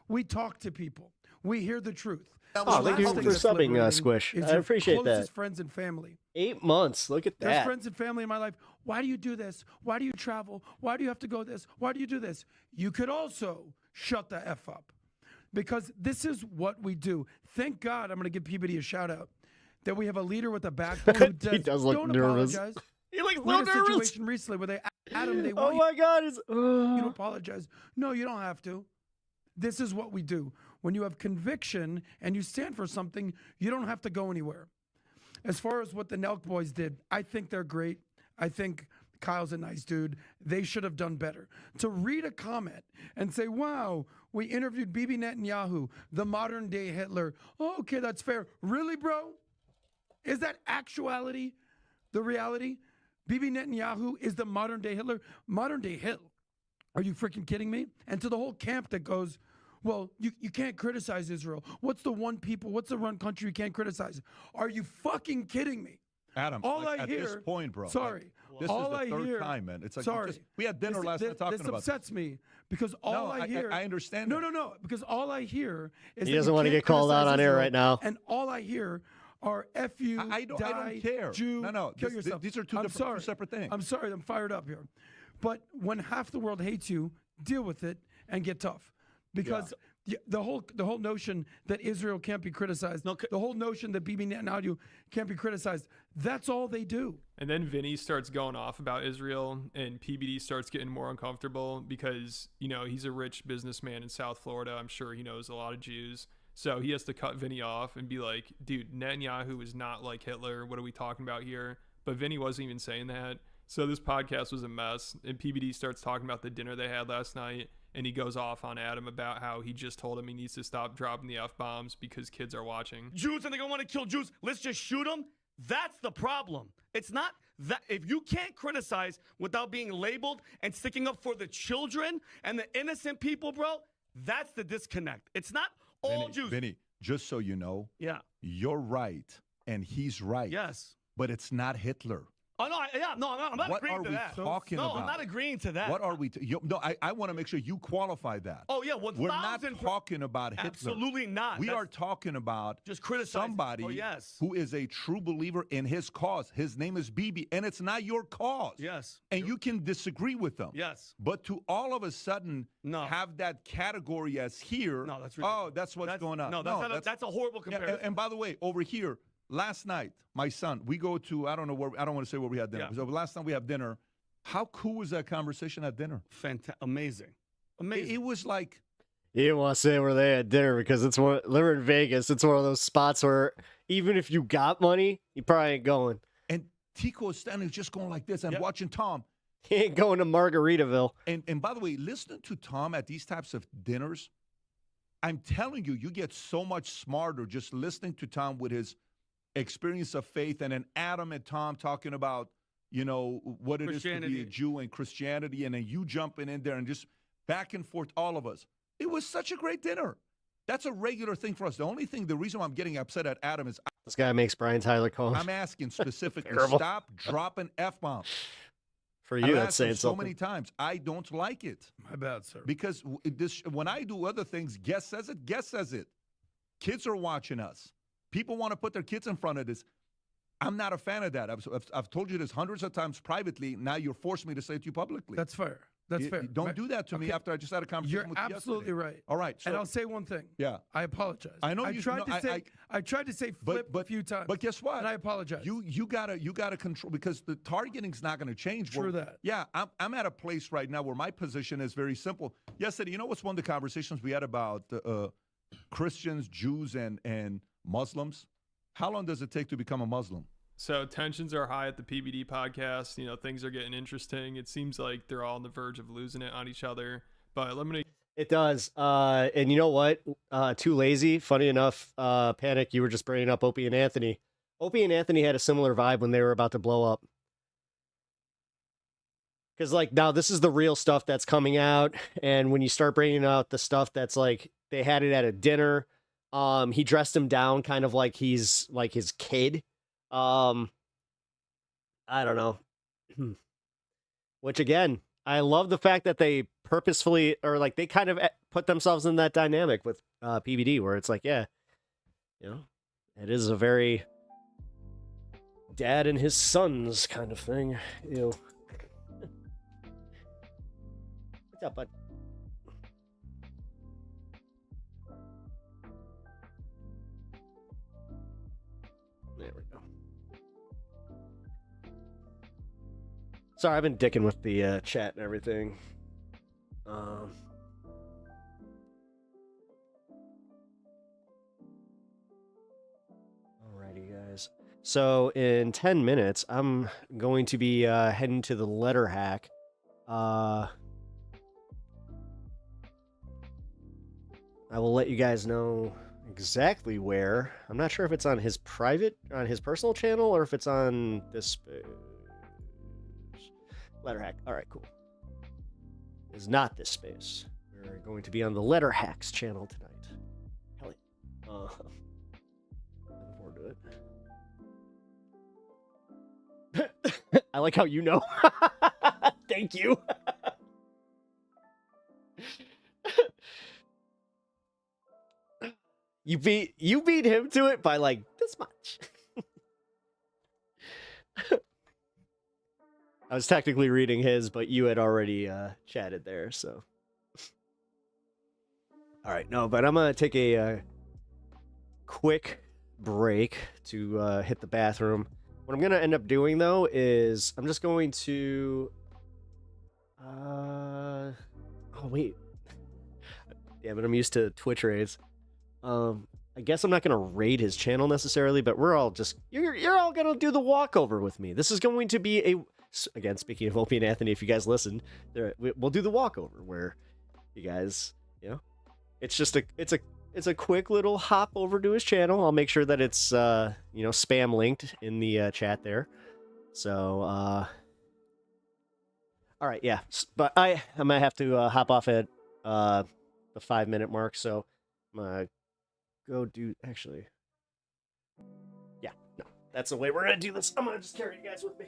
We talk to people. We hear the truth. Oh, thank you for subbing, Squish. I appreciate that. Closest friends and family. 8 months. Look at There's that. friends and family in my life. Why do you do this? Why do you travel? Why do you have to go this? Why do you do this? You could also shut the F up, because this is what we do. Thank God, I'm going to give PBD a shout out, that we have a leader with a backbone who does, He does look don't nervous. apologize. He looks We had so a nervous. situation recently where they Adam, they Oh want my God. you to apologize. No, you don't have to. This is what we do. When you have conviction and you stand for something, you don't have to go anywhere. As far as what the Nelk boys did, I think they're great. I think Kyle's a nice dude. They should have done better. To read a comment and say, wow, we interviewed Bibi Netanyahu, the modern day Hitler. Oh, okay, that's fair. Really, bro? Is that actuality the reality? Bibi Netanyahu is the modern day Hitler? Modern day Hitler? Are you freaking kidding me? And to the whole camp that goes, well, you can't criticize Israel. What's the one country you can't criticize? Are you fucking kidding me? Adam, all like, I at hear, this point, bro. Sorry. This all is the I third hear, time, man. It's like sorry. we had dinner last night talking this about upsets me because all No, I hear. I understand. No. Because all I hear is He that doesn't you want to can't get called out criticize on air Israel, right now. And all I hear are "F you." I don't die, care. Jew, No. kill yourself. These are two separate things. I'm sorry. I'm fired up here. But when half the world hates you, deal with it and get tough. Because the whole notion that Israel can't be criticized, the whole notion that Bibi Netanyahu can't be criticized, that's all they do. And then Vinny starts going off about Israel, and PBD starts getting more uncomfortable because, you know, he's a rich businessman in South Florida. I'm sure he knows a lot of Jews. So he has to cut Vinny off and be like, dude, Netanyahu is not like Hitler. What are we talking about here? But Vinny wasn't even saying that. So this podcast was a mess. And PBD starts talking about the dinner they had last night. And he goes off on Adam about how he just told him he needs to stop dropping the F-bombs because kids are watching. Jews and they're going to want to kill Jews. Let's just shoot them. That's the problem. It's not that if you can't criticize without being labeled and sticking up for the children and the innocent people, bro, that's the disconnect. It's not all Jews. Vinny, just so you know, you're right, and he's right. Yes. But it's not Hitler. Oh, no, I'm not agreeing to that. What are we talking about? No, I'm not agreeing to that. What are we? I want to make sure you qualify that. Oh, yeah, 1,000%. We're not talking about Hitler. Absolutely not. We are talking about just criticizing somebody who is a true believer in his cause. His name is Bibi, and it's not your cause. Yes. And you can disagree with them. Yes. But to all of a sudden have that category as here, that's ridiculous. Oh, that's what's going on. No, that's a horrible comparison. And by the way, over here, last night, my son, we go to, I don't want to say where we had dinner. So last time we had dinner, how cool was that conversation at dinner? Amazing. Amazing. It was like. You didn't want to say where they had dinner because they're in Vegas. It's one of those spots where even if you got money, you probably ain't going. And Tico is standing just going like this and watching Tom. He ain't going to Margaritaville. And by the way, listening to Tom at these types of dinners, I'm telling you, you get so much smarter just listening to Tom with his experience of faith, and then Adam and Tom talking about, what it is to be a Jew and Christianity, and then you jumping in there and just back and forth, all of us. It was such a great dinner. That's a regular thing for us. The reason why I'm getting upset at Adam is this guy makes Brian Tyler call. I'm asking specifically, stop dropping F-bombs. For you, that's saying so something. many times. I don't like it. My bad, sir. Because when I do other things, guest says it. Kids are watching us. People want to put their kids in front of this. I'm not a fan of that. I've told you this hundreds of times privately. Now you're forcing me to say it to you publicly. That's fair. That's fair. Don't do that to me after I just had a conversation with you You're absolutely yesterday. right. All right. And I'll say one thing. Yeah. I apologize. I know I you tried to say flip a few times. But guess what? And I apologize. You gotta control, because the targeting's not gonna change. True that. Yeah, I'm at a place right now where my position is very simple. Yesterday, you know what's one of the conversations we had about Christians, Jews, and Muslims? How long does it take to become a Muslim? So tensions are high at the PBD podcast. Things are getting interesting. It seems like they're all on the verge of losing it on each other. But let me. It does. And you know what? Too lazy. Funny enough, Panic, you were just bringing up Opie and Anthony. Opie and Anthony had a similar vibe when they were about to blow up. Because, now this is the real stuff that's coming out. And when you start bringing out the stuff that's they had it at a dinner, he dressed him down kind of like he's like his kid. I don't know. Which again, I love the fact that they purposefully, or they kind of put themselves in that dynamic with PBD, where it's it is a very dad and his sons kind of thing. What's up, bud? There we go. Sorry, I've been dicking with the chat and everything. Alrighty, guys. So in 10 minutes, I'm going to be heading to the letter hack. I will let you guys know exactly where. I'm not sure if it's on his personal channel, or if it's on this letter hack. All right, cool. It's not this space. We're going to be on the letter hacks channel tonight. Hell yeah. Looking forward to it. I like how you know. Thank you. You beat him to it by this much. I was technically reading his, but you had already chatted there, so. All right, no, but I'm gonna take a quick break to hit the bathroom. What I'm gonna end up doing though is I'm just going to. Oh wait. Yeah, but I'm used to Twitch rays. I guess I'm not going to raid his channel necessarily, but we're all just, you're all going to do the walkover with me. This is going to be again, speaking of Opie and Anthony, if you guys listen, we'll do the walkover where you guys, it's just it's a quick little hop over to his channel. I'll make sure that it's, spam linked in the chat there. So, all right, yeah. But I might have to hop off at the 5-minute mark, so I'm going to go do, actually, yeah, no, that's the way we're going to do this. I'm going to just carry you guys with me.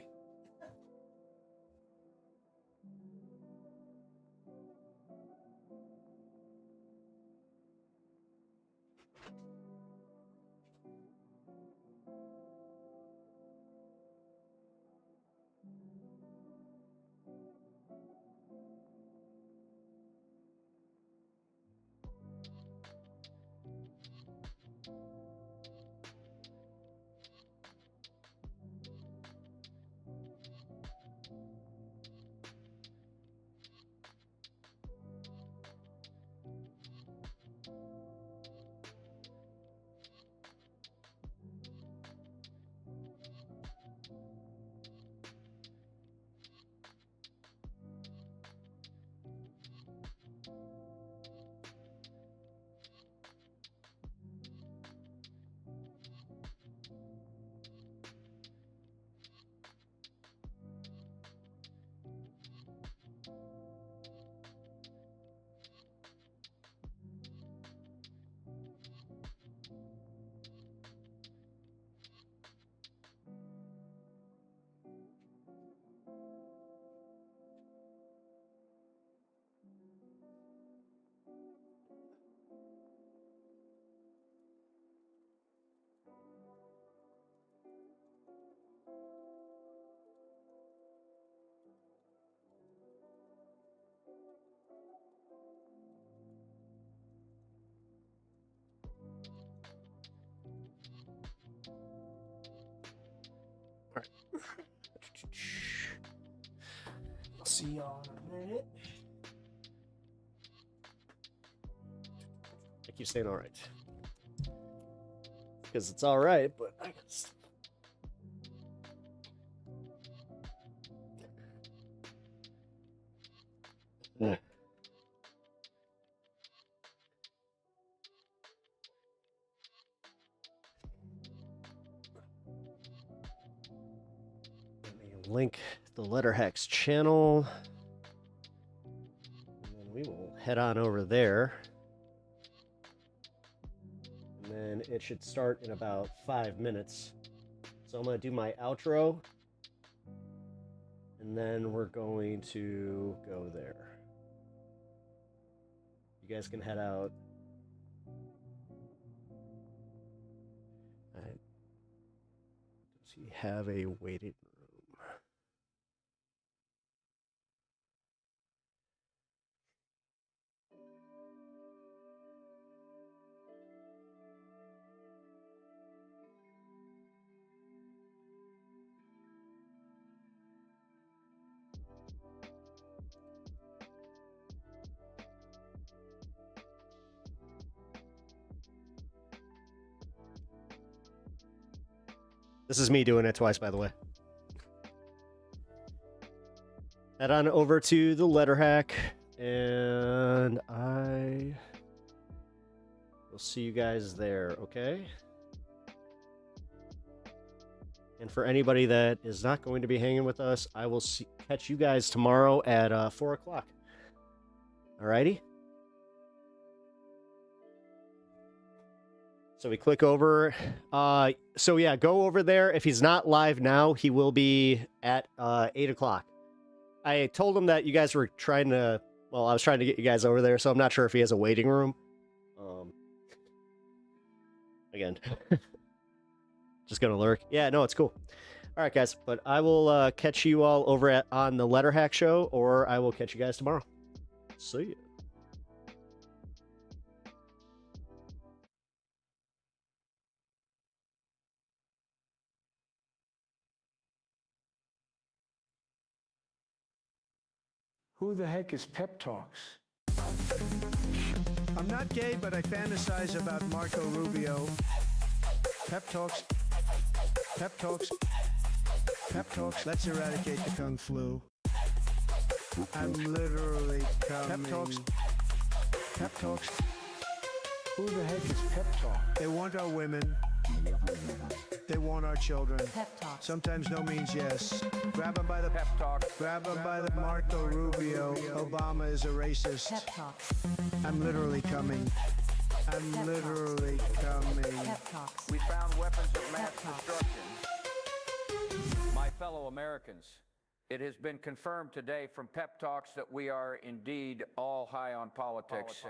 I'll see y'all in a minute. I keep saying all right. Because it's all right, but I guess. Yeah. Let me link the Letterhex channel. And then we will head on over there. And then it should start in about 5 minutes. So I'm going to do my outro. And then we're going to go there. You guys can head out. All right. Does he have a waiting room? This is me doing it twice, by the way. Head on over to the letter hack, and I will see you guys there, okay? And for anybody that is not going to be hanging with us, I will catch you guys tomorrow at 4 o'clock. Alrighty? So we click over. So yeah, go over there. If he's not live now, he will be at 8 o'clock. I told him that you guys were trying to, well, I was trying to get you guys over there, so I'm not sure if he has a waiting room. Again, just gonna lurk. Yeah, no, it's cool. All right, guys, but I will catch you all over on the Letter Hack show, or I will catch you guys tomorrow. See ya. Who the heck is Pep Talks? I'm not gay, but I fantasize about Marco Rubio. Pep talks. Pep talks. Pep talks. Let's eradicate the Kung Flu. I'm literally coming. Pep talks. Pep talks. Who the heck is Pep Talk? They want our women. They want our children. Pep talk. Sometimes no means yes. Grab them by the pep talk. Grab them by the Marco Rubio. Obama is a racist. Pep talks. I'm literally coming. I'm literally coming. Pep talks. We found weapons of mass destruction. My fellow Americans, it has been confirmed today from pep talks that we are indeed all high on politics.